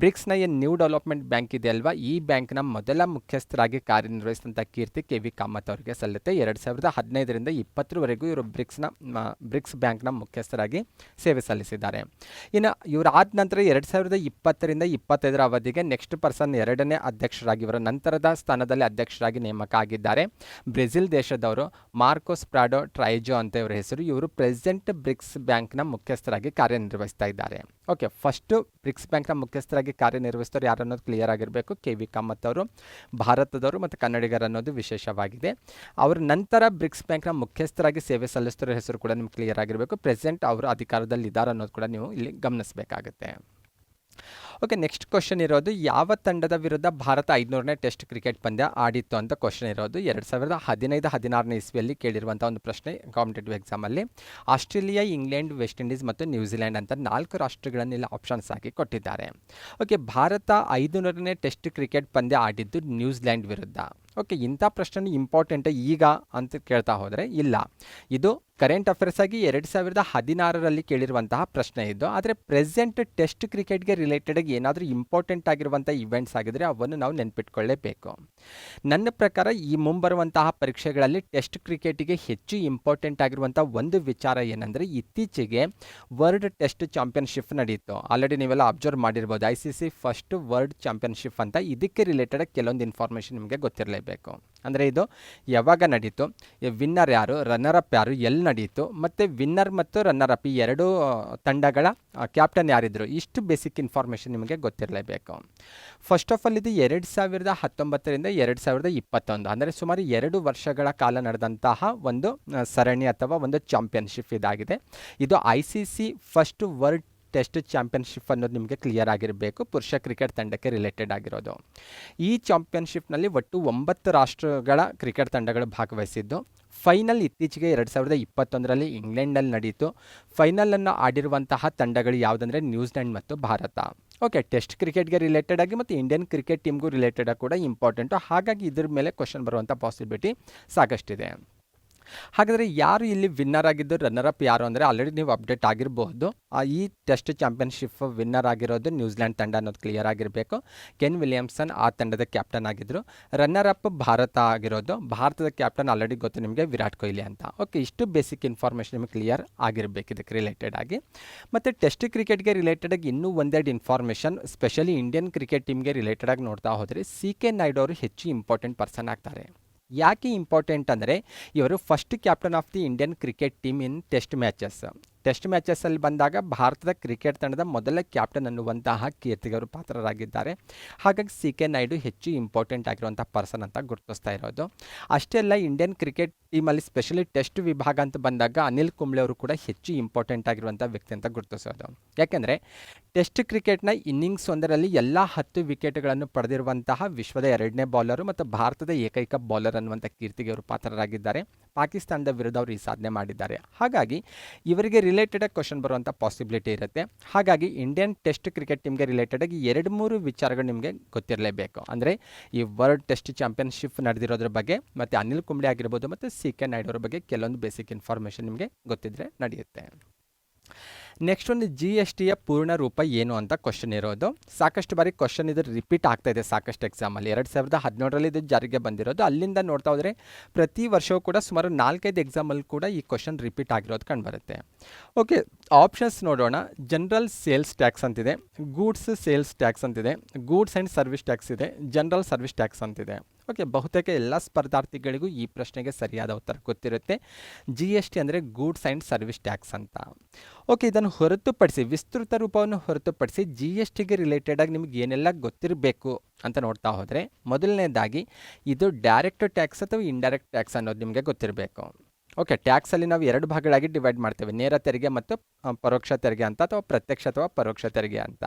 ಬ್ರಿಕ್ಸ್ನ ಏನು ನ್ಯೂ ಡೆವಲಪ್ಮೆಂಟ್ ಬ್ಯಾಂಕ್ ಇದೆ ಅಲ್ವಾ, ಈ ಬ್ಯಾಂಕ್ನ ಮೊದಲ ಮುಖ್ಯಸ್ಥರಾಗಿ ಕಾರ್ಯನಿರ್ವಹಿಸಿದಂಥ ಕೀರ್ತಿ KV ಕಾಮತ್ ಅವರಿಗೆ ಸಲ್ಲುತ್ತೆ. 2015ರಿಂದ 2020ವರೆಗೂ ಇವರು ಬ್ರಿಕ್ಸ್ ಬ್ಯಾಂಕ್ನ ಮುಖ್ಯಸ್ಥರಾಗಿ ಸೇವೆ ಸಲ್ಲಿಸಿದ್ದಾರೆ. ಇನ್ನು ಇವರಾದ ನಂತರ 2020ರಿಂದ 2025ರ ಅವಧಿಗೆ ನೆಕ್ಸ್ಟ್ ಪರ್ಸನ್ 2ನೇ ಅಧ್ಯಕ್ಷರಾಗಿ, ಇವರ ನಂತರದ ಸ್ಥಾನದಲ್ಲಿ ಅಧ್ಯಕ್ಷರಾಗಿ ನೇಮಕ ಆಗಿದ್ದಾರೆ. ಬ್ರೆಜಿಲ್ ದೇಶದವರು ಮಾರ್ಕೋಸ್ ಪ್ರಾಡೋ ಟ್ರೈಜೋ ಅಂತ ಇವರ ಹೆಸರು. ಇವರು ಪ್ರೆಸಿಡೆಂಟ್ ಬ್ರಿಕ್ಸ್ ಬ್ಯಾಂಕ್ನ ಮುಖ್ಯಸ್ಥರಾಗಿ ಕಾರ್ಯನಿರ್ವಹಿಸ್ತಾ ಇದ್ದಾರೆ. ಓಕೆ, ಫಸ್ಟು ಬ್ರಿಕ್ಸ್ ಬ್ಯಾಂಕ್ನ ಮುಖ್ಯಸ್ಥರಾಗಿ ಕಾರ್ಯನಿರ್ವಹಿಸಿದವರು ಯಾರು ಅನ್ನೋದು ಕ್ಲಿಯರ್ ಆಗಿರಬೇಕು. KV ಕಾಮತ್ ಅವರು ಭಾರತದವರು ಮತ್ತು ಕನ್ನಡಿಗರು ಅನ್ನೋದು ವಿಶೇಷವಾಗಿದೆ. ಅವರ ನಂತರ ಬ್ರಿಕ್ಸ್ ಬ್ಯಾಂಕ್ನ ಮುಖ್ಯಸ್ಥರಾಗಿ ಸೇವೆ ಸಲ್ಲಿಸಿದವರ ಹೆಸರು ಕೂಡ ನಿಮ್ಗೆ ಕ್ಲಿಯರ್ ಆಗಿರಬೇಕು. ಪ್ರೆಸೆಂಟ್ ಅವರು ಅಧಿಕಾರದಲ್ಲಿ ಇದ್ದಾರೆ ಅನ್ನೋದು ಕೂಡ ನೀವು ಇಲ್ಲಿ ಗಮನಿಸಬೇಕಾಗುತ್ತೆ. ಓಕೆ, ನೆಕ್ಸ್ಟ್ ಕ್ವಶನ್ ಇರೋದು, ಯಾವ ತಂಡದ ವಿರುದ್ಧ ಭಾರತ 500ನೇ ಟೆಸ್ಟ್ ಕ್ರಿಕೆಟ್ ಪಂದ್ಯ ಆಡಿತ್ತು ಅಂತ ಕ್ವಶನ್ ಇರೋದು. 2015-16ನೇ ಇಸ್ವಿಯಲ್ಲಿ ಕೇಳಿರುವಂಥ ಒಂದು ಪ್ರಶ್ನೆ ಕಾಂಪಿಟೇಟಿವ್ ಎಕ್ಸಾಮಲ್ಲಿ. ಆಸ್ಟ್ರೇಲಿಯಾ, ಇಂಗ್ಲೆಂಡ್, ವೆಸ್ಟ್ ಇಂಡೀಸ್ ಮತ್ತು ನ್ಯೂಜಿಲೆಂಡ್ ಅಂತ 4 ರಾಷ್ಟ್ರಗಳನ್ನು ಇಲ್ಲಿ ಆಪ್ಷನ್ಸ್ ಆಗಿ ಕೊಟ್ಟಿದ್ದಾರೆ. ಓಕೆ, ಭಾರತ 500ನೇ ಟೆಸ್ಟ್ ಕ್ರಿಕೆಟ್ ಪಂದ್ಯ ಆಡಿದ್ದು ನ್ಯೂಜಿಲೆಂಡ್ ವಿರುದ್ಧ. ಓಕೆ, ಇಂಥ ಪ್ರಶ್ನೆ ಇಂಪಾರ್ಟೆಂಟ್ ಈಗ ಅಂತ ಕೇಳ್ತಾ ಹೋದರೆ ಇಲ್ಲ, ಇದು ಕರೆಂಟ್ ಅಫೇರ್ಸ್ ಆಗಿ 2016ರಲ್ಲಿ ಕೇಳಿರುವಂತಹ ಪ್ರಶ್ನೆ ಇದ್ದು. ಆದರೆ ಪ್ರೆಸೆಂಟ್ ಟೆಸ್ಟ್ ಕ್ರಿಕೆಟ್ಗೆ ರಿಲೇಟೆಡ್ ಏನಾದರೂ ಇಂಪಾರ್ಟೆಂಟ್ ಆಗಿರುವಂಥ ಇವೆಂಟ್ಸ್ ಆಗಿದ್ರೆ ಅವನ್ನು ನಾವು ನೆನ್ಪಿಟ್ಕೊಳ್ಳೇಬೇಕು. ನನ್ನ ಪ್ರಕಾರ ಈ ಮುಂಬರುವಂತಹ ಪರೀಕ್ಷೆಗಳಲ್ಲಿ ಟೆಸ್ಟ್ ಕ್ರಿಕೆಟಿಗೆ ಹೆಚ್ಚು ಇಂಪಾರ್ಟೆಂಟ್ ಆಗಿರುವಂಥ ಒಂದು ವಿಚಾರ ಏನಂದರೆ, ಇತ್ತೀಚೆಗೆ ವರ್ಲ್ಡ್ ಟೆಸ್ಟ್ ಚಾಂಪಿಯನ್ಶಿಪ್ ನಡೀತು. ಆಲ್ರೆಡಿ ನೀವೆಲ್ಲ ಅಬ್ಸರ್ವ್ ಮಾಡಿರ್ಬೋದು, ICC ಫಸ್ಟ್ ವರ್ಲ್ಡ್ ಚಾಂಪಿಯನ್ಶಿಪ್ ಅಂತ. ಇದಕ್ಕೆ ರಿಲೇಟೆಡ್ ಕೆಲವೊಂದು ಇನ್ಫಾರ್ಮೇಷನ್ ನಿಮಗೆ ಗೊತ್ತಿರಲೇಬೇಕು. ಅಂದರೆ ಇದು ಯಾವಾಗ ನಡೀತು, ವಿನ್ನರ್ ಯಾರು, ರನ್ನರ್ ಅಪ್ ಯಾರು, ಎಲ್ಲಿ ನಡೀತು, ಮತ್ತು ವಿನ್ನರ್ ಮತ್ತು ರನ್ನರ್ ಅಪ್ ಈ 2 ತಂಡಗಳ ಕ್ಯಾಪ್ಟನ್ ಯಾರಿದ್ರು, ಇಷ್ಟು ಬೇಸಿಕ್ ಇನ್ಫಾರ್ಮೇಷನ್ ನಿಮಗೆ ಗೊತ್ತಿರಲೇಬೇಕು. ಫಸ್ಟ್ ಆಫ್ ಆಲ್ ಇದು 2019ರಿಂದ 2021, ಅಂದರೆ ಸುಮಾರು 2 ವರ್ಷಗಳ ಕಾಲ ನಡೆದಂತಹ ಒಂದು ಸರಣಿ ಅಥವಾ ಒಂದು ಚಾಂಪಿಯನ್ಶಿಪ್ ಇದಾಗಿದೆ. ಇದು ICC first world test championship ಅನ್ನೋದು ನಿಮಗೆ ಕ್ಲಿಯರ್ ಆಗಿರಬೇಕು. ಪುರುಷ ಕ್ರಿಕೆಟ್ ತಂಡಕ್ಕೆ ರಿಲೇಟೆಡ್ ಆಗಿರೋದು. ಈ ಚಾಂಪಿಯನ್ಶಿಪ್ನಲ್ಲಿ ಒಟ್ಟು 9 ರಾಷ್ಟ್ರಗಳ ಕ್ರಿಕೆಟ್ ತಂಡಗಳು ಭಾಗವಹಿಸಿದ್ದು. ಫೈನಲ್ ಇತ್ತೀಚೆಗೆ 2021ರಲ್ಲಿ ಇಂಗ್ಲೆಂಡ್ನಲ್ಲಿ ನಡೀತು. ಫೈನಲನ್ನು ಆಡಿರುವಂತಹ ತಂಡಗಳು ಯಾವುದಂದರೆ ನ್ಯೂಜಿಲೆಂಡ್ ಮತ್ತು ಭಾರತ. ಓಕೆ, ಟೆಸ್ಟ್ ಕ್ರಿಕೆಟ್ಗೆ ರಿಲೇಟೆಡ್ ಆಗಿ ಮತ್ತು ಇಂಡಿಯನ್ ಕ್ರಿಕೆಟ್ ಟೀಮ್ಗೂ ರಿಲೇಟೆಡ್ ಆಗಿ ಕೂಡ ಇಂಪಾರ್ಟೆಂಟು. ಹಾಗಾಗಿ ಇದ್ರ ಮೇಲೆ ಕ್ವಶನ್ ಬರುವಂಥ ಪಾಸಿಬಿಲಿಟಿ ಸಾಕಷ್ಟಿದೆ. ಹಾಗಾದರೆ ಯಾರು ಇಲ್ಲಿ ವಿನ್ನರ್ ಆಗಿದ್ದು, ರನ್ನರ್ ಅಪ್ ಯಾರು ಅಂದರೆ ಆಲ್ರೆಡಿ ನೀವು ಅಪ್ಡೇಟ್ ಆಗಿರಬಹುದು. ಈ ಟೆಸ್ಟ್ ಚಾಂಪಿಯನ್ಶಿಪ್ ವಿನ್ನರ್ ಆಗಿರೋದು ನ್ಯೂಜಿಲೆಂಡ್ ತಂಡ ಅನ್ನೋದು ಕ್ಲಿಯರ್ ಆಗಿರಬೇಕು. ಕೆನ್ ವಿಲಿಯಮ್ಸನ್ ಆ ತಂಡದ ಕ್ಯಾಪ್ಟನ್ ಆಗಿದ್ದರು. ರನ್ನರ್ ಅಪ್ ಭಾರತ ಆಗಿರೋದು. ಭಾರತದ ಕ್ಯಾಪ್ಟನ್ ಆಲ್ರೆಡಿ ಗೊತ್ತು ನಿಮಗೆ, ವಿರಾಟ್ ಕೊಹ್ಲಿ ಅಂತ. ಓಕೆ, ಇಷ್ಟು ಬೇಸಿಕ್ ಇನ್ಫಾರ್ಮೇಷನ್ ನಿಮಗೆ ಕ್ಲಿಯರ್ ಆಗಿರಬೇಕು ಇದಕ್ಕೆ ರಿಲೇಟೆಡ್ ಆಗಿ. ಮತ್ತು ಟೆಸ್ಟ್ ಕ್ರಿಕೆಟ್ಗೆ ರಿಲೇಟೆಡ್ ಆಗಿ ಇನ್ನೂ ಒಂದೆರಡು ಇನ್ಫಾರ್ಮೇಷನ್, ಸ್ಪೆಷಲಿ ಇಂಡಿಯನ್ ಕ್ರಿಕೆಟ್ ಟೀಮ್ಗೆ ರಿಲೇಟೆಡ್ ಆಗಿ ನೋಡ್ತಾ ಹೋದರೆ CK ನಾಯ್ಡು ಅವರು ಹೆಚ್ಚು ಇಂಪಾರ್ಟೆಂಟ್ ಪರ್ಸನ್ ಆಗ್ತಾರೆ. ಯಾಕೆ ಇಂಪಾರ್ಟೆಂಟ್ ಅಂದರೆ, ಇವರು first captain of the Indian cricket team in test matches. Test ಮ್ಯಾಚಸ್ಸಲ್ಲಿ ಬಂದಾಗ ಭಾರತದ ಕ್ರಿಕೆಟ್ ತಂಡದ ಮೊದಲ ಕ್ಯಾಪ್ಟನ್ ಅನ್ನುವಂತಹ ಕೀರ್ತಿಗೆ ಅವರು ಪಾತ್ರರಾಗಿದ್ದಾರೆ. ಹಾಗಾಗಿ ಸಿ ಕೆ ನಾಯ್ಡು ಹೆಚ್ಚು ಇಂಪಾರ್ಟೆಂಟ್ ಆಗಿರುವಂಥ ಪರ್ಸನ್ ಅಂತ ಗುರುತಿಸ್ತಾ ಇರೋದು. ಅಷ್ಟೇ ಅಲ್ಲ, ಇಂಡಿಯನ್ ಕ್ರಿಕೆಟ್ ಟೀಮಲ್ಲಿ ಸ್ಪೆಷಲಿ ಟೆಸ್ಟ್ ವಿಭಾಗ ಅಂತ ಬಂದಾಗ ಅನಿಲ್ ಕುಂಬ್ಳೆ ಅವರು ಕೂಡ ಹೆಚ್ಚು ಇಂಪಾರ್ಟೆಂಟ್ ಆಗಿರುವಂಥ ವ್ಯಕ್ತಿ ಅಂತ ಗುರುತಿಸೋದು. ಯಾಕೆಂದರೆ ಟೆಸ್ಟ್ ಕ್ರಿಕೆಟ್ನ ಇನ್ನಿಂಗ್ಸ್ ಒಂದರಲ್ಲಿ ಎಲ್ಲ 10 ವಿಕೆಟ್ಗಳನ್ನು ಪಡೆದಿರುವಂತಹ ವಿಶ್ವದ 2ನೇ ಬೌಲರು ಮತ್ತು ಭಾರತದ ಏಕೈಕ ಬೌಲರ್ ಅನ್ನುವಂಥ ಕೀರ್ತಿಗೆ ಅವರು ಪಾತ್ರರಾಗಿದ್ದಾರೆ. ಪಾಕಿಸ್ತಾನದ ವಿರುದ್ಧ ಅವರು ಈ ಸಾಧನೆ ಮಾಡಿದ್ದಾರೆ. ಹಾಗಾಗಿ ಇವರಿಗೆ ರಿಲೇಟೆಡ್ ಕ್ವಶನ್ ಬರುವಂಥ ಪಾಸಿಬಿಲಿಟಿ ಇರುತ್ತೆ. ಹಾಗಾಗಿ ಇಂಡಿಯನ್ ಟೆಸ್ಟ್ ಕ್ರಿಕೆಟ್ ಟೀಮ್ಗೆ ರಿಲೇಟೆಡ್ ಆಗಿ 2-3 ವಿಚಾರಗಳು ನಿಮಗೆ ಗೊತ್ತಿರಲೇಬೇಕು. ಅಂದರೆ ಈ ವರ್ಲ್ಡ್ ಟೆಸ್ಟ್ ಚಾಂಪಿಯನ್ಶಿಪ್ ನಡೆದಿರೋದ್ರ ಬಗ್ಗೆ ಮತ್ತು ಅನಿಲ್ ಕುಂಬ್ಳೆ ಆಗಿರ್ಬೋದು ಮತ್ತು ಸಿ ಕೆ ನಾಯ್ಡು ಅವರ ಬಗ್ಗೆ ಕೆಲವೊಂದು ಬೇಸಿಕ್ ಇನ್ಫಾರ್ಮೇಷನ್ ನಿಮಗೆ ಗೊತ್ತಿದ್ರೆ ನಡೆಯುತ್ತೆ. ನೆಕ್ಸ್ಟ್ ಒಂದು ಜಿ ಎಸ್ ಟಿಯ ಪೂರ್ಣ ರೂಪ ಏನು ಅಂತ ಕ್ವಶನ್ ಇರೋದು. ಸಾಕಷ್ಟು ಬಾರಿ ಕ್ವಶನ್ ಇದು ರಿಪೀಟ್ ಆಗ್ತಾ ಇದೆ ಸಾಕಷ್ಟು ಎಕ್ಸಾಮಲ್ಲಿ. 2017ರಲ್ಲಿ ಇದು ಜಾರಿಗೆ ಬಂದಿರೋದು. ಅಲ್ಲಿಂದ ನೋಡ್ತಾ ಹೋದರೆ ಪ್ರತಿ ವರ್ಷವೂ ಕೂಡ ಸುಮಾರು 4-5 ಎಕ್ಸಾಮಲ್ಲಿ ಕೂಡ ಈ ಕ್ವಶನ್ ರಿಪೀಟ್ ಆಗಿರೋದು ಕಂಡುಬರುತ್ತೆ. ಓಕೆ, ಆಪ್ಷನ್ಸ್ ನೋಡೋಣ. ಜನರಲ್ ಸೇಲ್ಸ್ ಟ್ಯಾಕ್ಸ್ ಅಂತಿದೆ, ಗೂಡ್ಸ್ ಸೇಲ್ಸ್ ಟ್ಯಾಕ್ಸ್ ಅಂತಿದೆ, ಗೂಡ್ಸ್ ಆ್ಯಂಡ್ ಸರ್ವಿಸ್ ಟ್ಯಾಕ್ಸ್ ಇದೆ, ಜನರಲ್ ಸರ್ವಿಸ್ ಟ್ಯಾಕ್ಸ್ ಅಂತಿದೆ. ಓಕೆ, ಬಹುತೇಕ ಎಲ್ಲ ಸ್ಪರ್ಧಾರ್ಥಿಗಳಿಗೂ ಈ ಪ್ರಶ್ನೆಗೆ ಸರಿಯಾದ ಉತ್ತರ ಗೊತ್ತಿರುತ್ತೆ. ಜಿ ಎಸ್ ಟಿ ಅಂದರೆ ಗೂಡ್ಸ್ ಆ್ಯಂಡ್ ಸರ್ವಿಸ್ ಟ್ಯಾಕ್ಸ್ ಅಂತ. ಓಕೆ, ಇದನ್ನು ಹೊರತುಪಡಿಸಿ ವಿಸ್ತೃತ ರೂಪವನ್ನು ಹೊರತುಪಡಿಸಿ ಜಿ ಎಸ್ ಟಿಗೆ ರಿಲೇಟೆಡ್ ಆಗಿ ನಿಮ್ಗೆ ಏನೆಲ್ಲ ಗೊತ್ತಿರಬೇಕು ಅಂತ ನೋಡ್ತಾ ಹೋದರೆ, ಮೊದಲನೇದಾಗಿ ಇದು ಡೈರೆಕ್ಟ್ ಟ್ಯಾಕ್ಸ್ ಅಥವಾ ಇಂಡೈರೆಕ್ಟ್ ಟ್ಯಾಕ್ಸ್ ಅನ್ನೋದು ನಿಮಗೆ ಗೊತ್ತಿರಬೇಕು. ಓಕೆ, ಟ್ಯಾಕ್ಸಲ್ಲಿ ನಾವು 2 ಭಾಗಗಳಾಗಿ ಡಿವೈಡ್ ಮಾಡ್ತೇವೆ, ನೇರ ತೆರಿಗೆ ಮತ್ತು ಪರೋಕ್ಷ ತೆರಿಗೆ ಅಂತ, ಅಥವಾ ಪ್ರತ್ಯಕ್ಷ ಅಥವಾ ಪರೋಕ್ಷ ತೆರಿಗೆ ಅಂತ.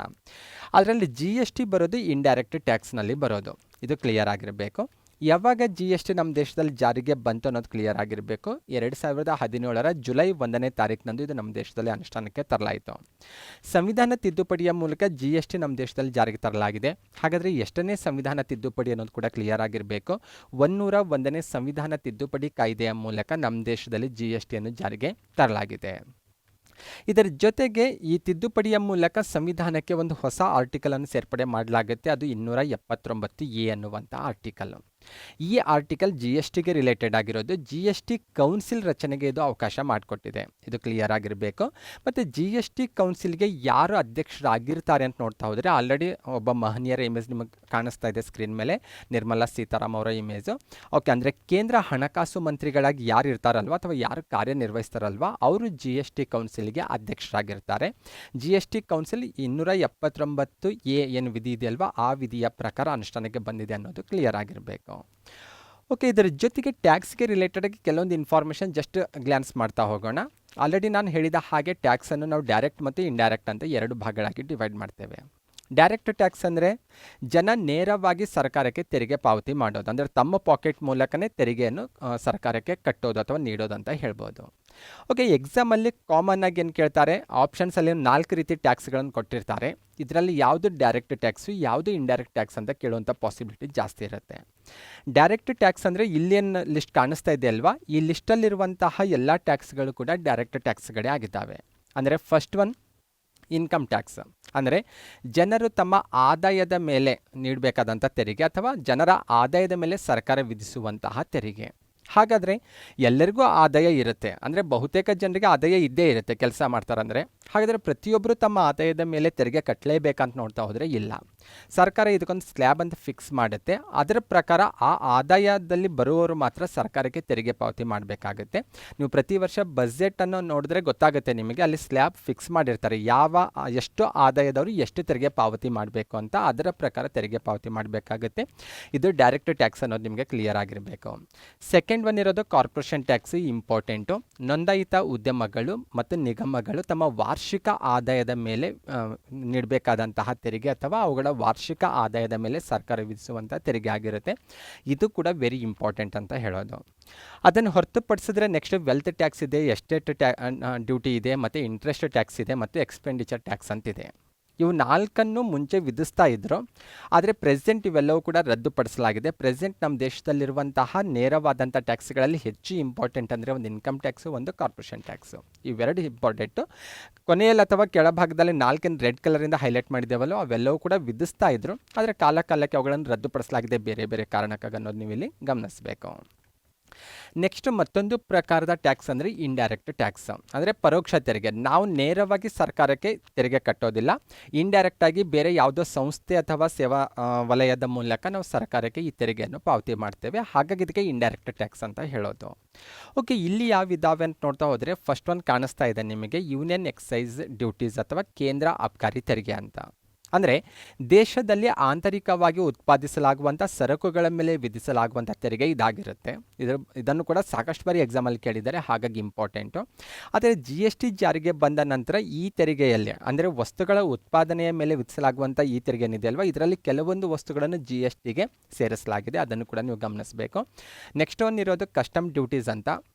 ಅದರಲ್ಲಿ ಜಿ ಎಸ್ ಟಿ ಬರೋದು ಇಂಡೈರೆಕ್ಟ್ ಟ್ಯಾಕ್ಸ್ನಲ್ಲಿ ಬರೋದು. ಇದು ಕ್ಲಿಯರ್ ಆಗಿರಬೇಕು. ಯಾವಾಗ ಜಿ ಎಸ್ ಟಿ ನಮ್ಮ ದೇಶದಲ್ಲಿ ಜಾರಿಗೆ ಬಂತು ಅನ್ನೋದು ಕ್ಲಿಯರ್ ಆಗಿರಬೇಕು. 2017ರ ಜುಲೈ 1ನೇ ತಾರೀಕಿನಂದು ಇದು ನಮ್ಮ ದೇಶದಲ್ಲಿ ಅನುಷ್ಠಾನಕ್ಕೆ ತರಲಾಯಿತು. ಸಂವಿಧಾನ ತಿದ್ದುಪಡಿಯ ಮೂಲಕ ಜಿ ಎಸ್ ಟಿ ನಮ್ಮ ದೇಶದಲ್ಲಿ ಜಾರಿಗೆ ತರಲಾಗಿದೆ. ಹಾಗಾದರೆ ಎಷ್ಟನೇ ಸಂವಿಧಾನ ತಿದ್ದುಪಡಿ ಅನ್ನೋದು ಕೂಡ ಕ್ಲಿಯರ್ ಆಗಿರಬೇಕು. 101ನೇ ಸಂವಿಧಾನ ತಿದ್ದುಪಡಿ ಕಾಯ್ದೆಯ ಮೂಲಕ ನಮ್ಮ ದೇಶದಲ್ಲಿ ಜಿ ಎಸ್ ಟಿಯನ್ನು ಜಾರಿಗೆ ತರಲಾಗಿದೆ. ಇದರ ಜೊತೆಗೆ ಈ ತಿದ್ದುಪಡಿಯ ಮೂಲಕ ಸಂವಿಧಾನಕ್ಕೆ ಒಂದು ಹೊಸ ಆರ್ಟಿಕಲನ್ನು ಸೇರ್ಪಡೆ ಮಾಡಲಾಗುತ್ತೆ. ಅದು 279A ಅನ್ನುವಂಥ ಆರ್ಟಿಕಲ್. ಈ ಆರ್ಟಿಕಲ್ ಜಿ ಎಸ್ ಟಿಗೆ ರಿಲೇಟೆಡ್ ಆಗಿರೋದು. ಜಿ ಎಸ್ ಟಿ ಕೌನ್ಸಿಲ್ ರಚನೆಗೆ ಇದು ಅವಕಾಶ ಮಾಡಿಕೊಟ್ಟಿದೆ. ಇದು ಕ್ಲಿಯರ್ ಆಗಿರಬೇಕು. ಮತ್ತು ಜಿ ಎಸ್ ಟಿ ಕೌನ್ಸಿಲ್ಗೆ ಯಾರು ಅಧ್ಯಕ್ಷರಾಗಿರ್ತಾರೆ ಅಂತ ನೋಡ್ತಾ ಹೋದರೆ, ಆಲ್ರೆಡಿ ಒಬ್ಬ ಮಹನೀಯರ ಇಮೇಜ್ ನಿಮಗೆ ಕಾಣಿಸ್ತಾ ಇದೆ ಸ್ಕ್ರೀನ್ ಮೇಲೆ, ನಿರ್ಮಲಾ ಸೀತಾರಾಮ್ ಅವರ ಇಮೇಜು. ಓಕೆ, ಅಂದರೆ ಕೇಂದ್ರ ಹಣಕಾಸು ಮಂತ್ರಿಗಳಾಗಿ ಯಾರು ಇರ್ತಾರಲ್ವ ಅಥವಾ ಯಾರು ಕಾರ್ಯನಿರ್ವಹಿಸ್ತಾರಲ್ವ ಅವರು ಜಿ ಎಸ್ ಟಿ ಕೌನ್ಸಿಲ್ಗೆ ಅಧ್ಯಕ್ಷರಾಗಿರ್ತಾರೆ. G S T council 279A ಏನು ವಿಧಿ ಇದೆಯಲ್ವ ಆ ವಿಧಿಯ ಪ್ರಕಾರ ಅನುಷ್ಠಾನಕ್ಕೆ ಬಂದಿದೆ ಅನ್ನೋದು ಕ್ಲಿಯರ್ ಆಗಿರಬೇಕು. ಓಕೆ, ಇದರ ಜೊತೆಗೆ ಟ್ಯಾಕ್ಸ್ಗೆ ರಿಲೇಟೆಡ್ ಆಗಿ ಕೆಲವೊಂದು ಇನ್ಫಾರ್ಮೇಷನ್ ಜಸ್ಟ್ ಗ್ಲಾನ್ಸ್ ಮಾಡ್ತಾ ಹೋಗೋಣ. ಆಲ್ರೆಡಿ ನಾನು ಹೇಳಿದ ಹಾಗೆ ಟ್ಯಾಕ್ಸನ್ನು ನಾವು ಡೈರೆಕ್ಟ್ ಮತ್ತು ಇಂಡೈರೆಕ್ಟ್ ಅಂತ 2 ಭಾಗಗಳಾಗಿ ಡಿವೈಡ್ ಮಾಡ್ತೇವೆ. ಡೈರೆಕ್ಟ್ ಟ್ಯಾಕ್ಸ್ ಅಂದರೆ ಜನ ನೇರವಾಗಿ ಸರ್ಕಾರಕ್ಕೆ ತೆರಿಗೆ ಪಾವತಿ ಮಾಡೋದು, ಅಂದರೆ ತಮ್ಮ ಪಾಕೆಟ್ ಮೂಲಕನೇ ತೆರಿಗೆಯನ್ನು ಸರ್ಕಾರಕ್ಕೆ ಕಟ್ಟೋದು ಅಥವಾ ನೀಡೋದು ಅಂತ ಹೇಳ್ಬೋದು. ಓಕೆ, ಎಕ್ಸಾಮಲ್ಲಿ ಕಾಮನ್ ಆಗಿ ಏನು ಕೇಳ್ತಾರೆ, ಆಪ್ಷನ್ಸಲ್ಲಿ 4 ರೀತಿ ಟ್ಯಾಕ್ಸ್ಗಳನ್ನು ಕೊಟ್ಟಿರ್ತಾರೆ. ಇದರಲ್ಲಿ ಯಾವುದು ಡೈರೆಕ್ಟ್ ಟ್ಯಾಕ್ಸು, ಯಾವುದು ಇಂಡೈರೆಕ್ಟ್ ಟ್ಯಾಕ್ಸ್ ಅಂತ ಕೇಳುವಂಥ ಪಾಸಿಬಿಲಿಟಿ ಜಾಸ್ತಿ ಇರುತ್ತೆ. ಡೈರೆಕ್ಟ್ ಟ್ಯಾಕ್ಸ್ ಅಂದರೆ ಇಲ್ಲೇನು ಲಿಸ್ಟ್ ಕಾಣಿಸ್ತಾ ಇದೆ ಅಲ್ವಾ, ಈ ಲಿಸ್ಟಲ್ಲಿರುವಂತಹ ಎಲ್ಲ ಟ್ಯಾಕ್ಸ್ಗಳು ಕೂಡ ಡೈರೆಕ್ಟ್ ಟ್ಯಾಕ್ಸ್ಗಳೇ ಆಗಿದ್ದಾವೆ. ಅಂದರೆ ಫಸ್ಟ್ ಒನ್ ಇನ್ಕಮ್ ಟ್ಯಾಕ್ಸ್, ಅಂದರೆ ಜನರು ತಮ್ಮ ಆದಾಯದ ಮೇಲೆ ನೀಡಬೇಕಾದಂಥ ತೆರಿಗೆ ಅಥವಾ ಜನರ ಆದಾಯದ ಮೇಲೆ ಸರ್ಕಾರ ವಿಧಿಸುವಂತಹ ತೆರಿಗೆ. ಹಾಗಾದರೆ ಎಲ್ಲರಿಗೂ ಆದಾಯ ಇರುತ್ತೆ, ಅಂದರೆ ಬಹುತೇಕ ಜನರಿಗೆ ಆದಾಯ ಇದ್ದೇ ಇರುತ್ತೆ ಕೆಲಸ ಮಾಡ್ತಾರಂದರೆ. ಹಾಗಾದರೆ ಪ್ರತಿಯೊಬ್ಬರು ತಮ್ಮ ಆದಾಯದ ಮೇಲೆ ತೆರಿಗೆ ಕಟ್ಟಲೇಬೇಕಂತ ನೋಡ್ತಾ ಹೋದರೆ ಇಲ್ಲ. ಸರ್ಕಾರ ಇದಕ್ಕೊಂದು ಸ್ಲ್ಯಾಬ್ ಅಂತ ಫಿಕ್ಸ್ ಮಾಡುತ್ತೆ. ಅದರ ಪ್ರಕಾರ ಆ ಆದಾಯದಲ್ಲಿ ಬರುವವರು ಮಾತ್ರ ಸರ್ಕಾರಕ್ಕೆ ತೆರಿಗೆ ಪಾವತಿ ಮಾಡಬೇಕಾಗುತ್ತೆ. ನೀವು ಪ್ರತಿ ವರ್ಷ ಬಜೆಟನ್ನು ನೋಡಿದ್ರೆ ಗೊತ್ತಾಗುತ್ತೆ ನಿಮಗೆ, ಅಲ್ಲಿ ಸ್ಲ್ಯಾಬ್ ಫಿಕ್ಸ್ ಮಾಡಿರ್ತಾರೆ, ಎಷ್ಟು ಆದಾಯದವರು ಎಷ್ಟು ತೆರಿಗೆ ಪಾವತಿ ಮಾಡಬೇಕು ಅಂತ. ಅದರ ಪ್ರಕಾರ ತೆರಿಗೆ ಪಾವತಿ ಮಾಡಬೇಕಾಗುತ್ತೆ. ಇದು ಡೈರೆಕ್ಟ್ ಟ್ಯಾಕ್ಸ್ ಅನ್ನೋದು ನಿಮಗೆ ಕ್ಲಿಯರ್ ಆಗಿರಬೇಕು. ಸೆಕೆಂಡ್ ಒನ್ ಇರೋದು ಕಾರ್ಪೊರೇಷನ್ ಟ್ಯಾಕ್ಸ್, ಇಂಪಾರ್ಟೆಂಟು. ನೋಂದಾಯಿತ ಉದ್ಯಮಗಳು ಮತ್ತು ನಿಗಮಗಳು ತಮ್ಮ ವಾರ್ಷಿಕ ಆದಾಯದ ಮೇಲೆ ನೀಡಬೇಕಾದಂತಹ ತೆರಿಗೆ ಅಥವಾ ಅವುಗಳ ವಾರ್ಷಿಕ ಆದಾಯದ ಮೇಲೆ ಸರ್ಕಾರ ವಿಧಿಸುವಂಥ ತೆರಿಗೆ ಆಗಿರುತ್ತೆ. ಇದು ಕೂಡ ವೆರಿ ಇಂಪಾರ್ಟೆಂಟ್ ಅಂತ ಹೇಳೋದು. ಅದನ್ನು ಹೊರತುಪಡಿಸಿದ್ರೆ ನೆಕ್ಸ್ಟ್ ವೆಲ್ತ್ ಟ್ಯಾಕ್ಸ್ ಇದೆ, ಎಸ್ಟೇಟ್ ಡ್ಯೂಟಿ ಇದೆ, ಮತ್ತು ಇಂಟ್ರೆಸ್ಟ್ ಟ್ಯಾಕ್ಸ್ ಇದೆ, ಮತ್ತು ಎಕ್ಸ್ಪೆಂಡಿಚರ್ ಟ್ಯಾಕ್ಸ್ ಅಂತಿದೆ. ಇವು 4 ಮುಂಚೆ ವಿಧಿಸ್ತಾ ಇದ್ದರು, ಆದರೆ ಪ್ರೆಸೆಂಟ್ ಇವೆಲ್ಲವೂ ಕೂಡ ರದ್ದುಪಡಿಸಲಾಗಿದೆ. ಪ್ರೆಸೆಂಟ್ ನಮ್ಮ ದೇಶದಲ್ಲಿರುವಂತಹ ನೇರವಾದಂಥ ಟ್ಯಾಕ್ಸ್ಗಳಲ್ಲಿ ಹೆಚ್ಚು ಇಂಪಾರ್ಟೆಂಟ್ ಅಂದರೆ ಒಂದು ಇನ್ಕಮ್ ಟ್ಯಾಕ್ಸು, ಒಂದು ಕಾರ್ಪೊರೇಷನ್ ಟ್ಯಾಕ್ಸು. ಇವೆರಡು ಇಂಪಾರ್ಟೆಂಟು. ಕೊನೆಯಲ್ಲಿ ಅಥವಾ ಕೆಳಭಾಗದಲ್ಲಿ 4 ರೆಡ್ ಕಲರಿಂದ ಹೈಲೈಟ್ ಮಾಡಿದ್ದೇವಲ್ಲೋ ಅವೆಲ್ಲವೂ ಕೂಡ ವಿಧಿಸ್ತಾ ಇದ್ದರು, ಆದರೆ ಕಾಲಕ್ಕೆ ಅವುಗಳನ್ನು ರದ್ದುಪಡಿಸಲಾಗಿದೆ ಬೇರೆ ಬೇರೆ ಕಾರಣಕ್ಕಾಗಿ ಅನ್ನೋದು ನೀವು ಇಲ್ಲಿ ಗಮನಿಸಬೇಕು. ನೆಕ್ಸ್ಟ್ ಮತ್ತೊಂದು ಪ್ರಕಾರದ ಟ್ಯಾಕ್ಸ್ ಅಂದರೆ ಇಂಡೈರೆಕ್ಟ್ ಟ್ಯಾಕ್ಸ್, ಅಂದರೆ ಪರೋಕ್ಷ ತೆರಿಗೆ. ನಾವು ನೇರವಾಗಿ ಸರ್ಕಾರಕ್ಕೆ ತೆರಿಗೆ ಕಟ್ಟೋದಿಲ್ಲ, ಇಂಡೈರೆಕ್ಟಾಗಿ ಬೇರೆ ಯಾವುದೋ ಸಂಸ್ಥೆ ಅಥವಾ ಸೇವಾ ವಲಯದ ಮೂಲಕ ನಾವು ಸರ್ಕಾರಕ್ಕೆ ಈ ತೆರಿಗೆಯನ್ನು ಪಾವತಿ ಮಾಡ್ತೇವೆ. ಹಾಗಾಗಿ ಇದಕ್ಕೆ ಇಂಡೈರೆಕ್ಟ್ ಟ್ಯಾಕ್ಸ್ ಅಂತ ಹೇಳೋದು. ಓಕೆ, ಇಲ್ಲಿ ಯಾವ ಇದಾವೆ ಅಂತ ನೋಡ್ತಾ ಹೋದರೆ ಫಸ್ಟ್ ಒಂದು ಕಾಣಿಸ್ತಾ ಇದೆ ನಿಮಗೆ, ಯೂನಿಯನ್ ಎಕ್ಸೈಸ್ ಡ್ಯೂಟೀಸ್ ಅಥವಾ ಕೇಂದ್ರ ಅಬ್ಕಾರಿ ತೆರಿಗೆ ಅಂತ. ಅಂದರೆ ದೇಶದಲ್ಲಿ ಆಂತರಿಕವಾಗಿ ಉತ್ಪಾದಿಸಲಾಗುವಂಥ ಸರಕುಗಳ ಮೇಲೆ ವಿಧಿಸಲಾಗುವಂಥ ತೆರಿಗೆ ಇದಾಗಿರುತ್ತೆ. ಇದನ್ನು ಕೂಡ ಸಾಕಷ್ಟು ಬಾರಿ ಎಕ್ಸಾಮಲ್ಲಿ ಕೇಳಿದ್ದಾರೆ, ಹಾಗಾಗಿ ಇಂಪಾರ್ಟೆಂಟು. ಆದರೆ GST ಜಾರಿಗೆ ಬಂದ ನಂತರ ಈ ತೆರಿಗೆಯಲ್ಲಿ ಅಂದರೆ ವಸ್ತುಗಳ ಉತ್ಪಾದನೆಯ ಮೇಲೆ ವಿಧಿಸಲಾಗುವಂಥ ಈ ತೆರಿಗೆ ಏನಿದೆ ಅಲ್ವಾ, ಇದರಲ್ಲಿ ಕೆಲವೊಂದು ವಸ್ತುಗಳನ್ನು GSTಗೆ ಸೇರಿಸಲಾಗಿದೆ, ಅದನ್ನು ಕೂಡ ನೀವು ಗಮನಿಸಬೇಕು. ನೆಕ್ಸ್ಟ್ ಒನ್ ಇರೋದು ಕಸ್ಟಮ್ ಡ್ಯೂಟೀಸ್ ಅಂತ,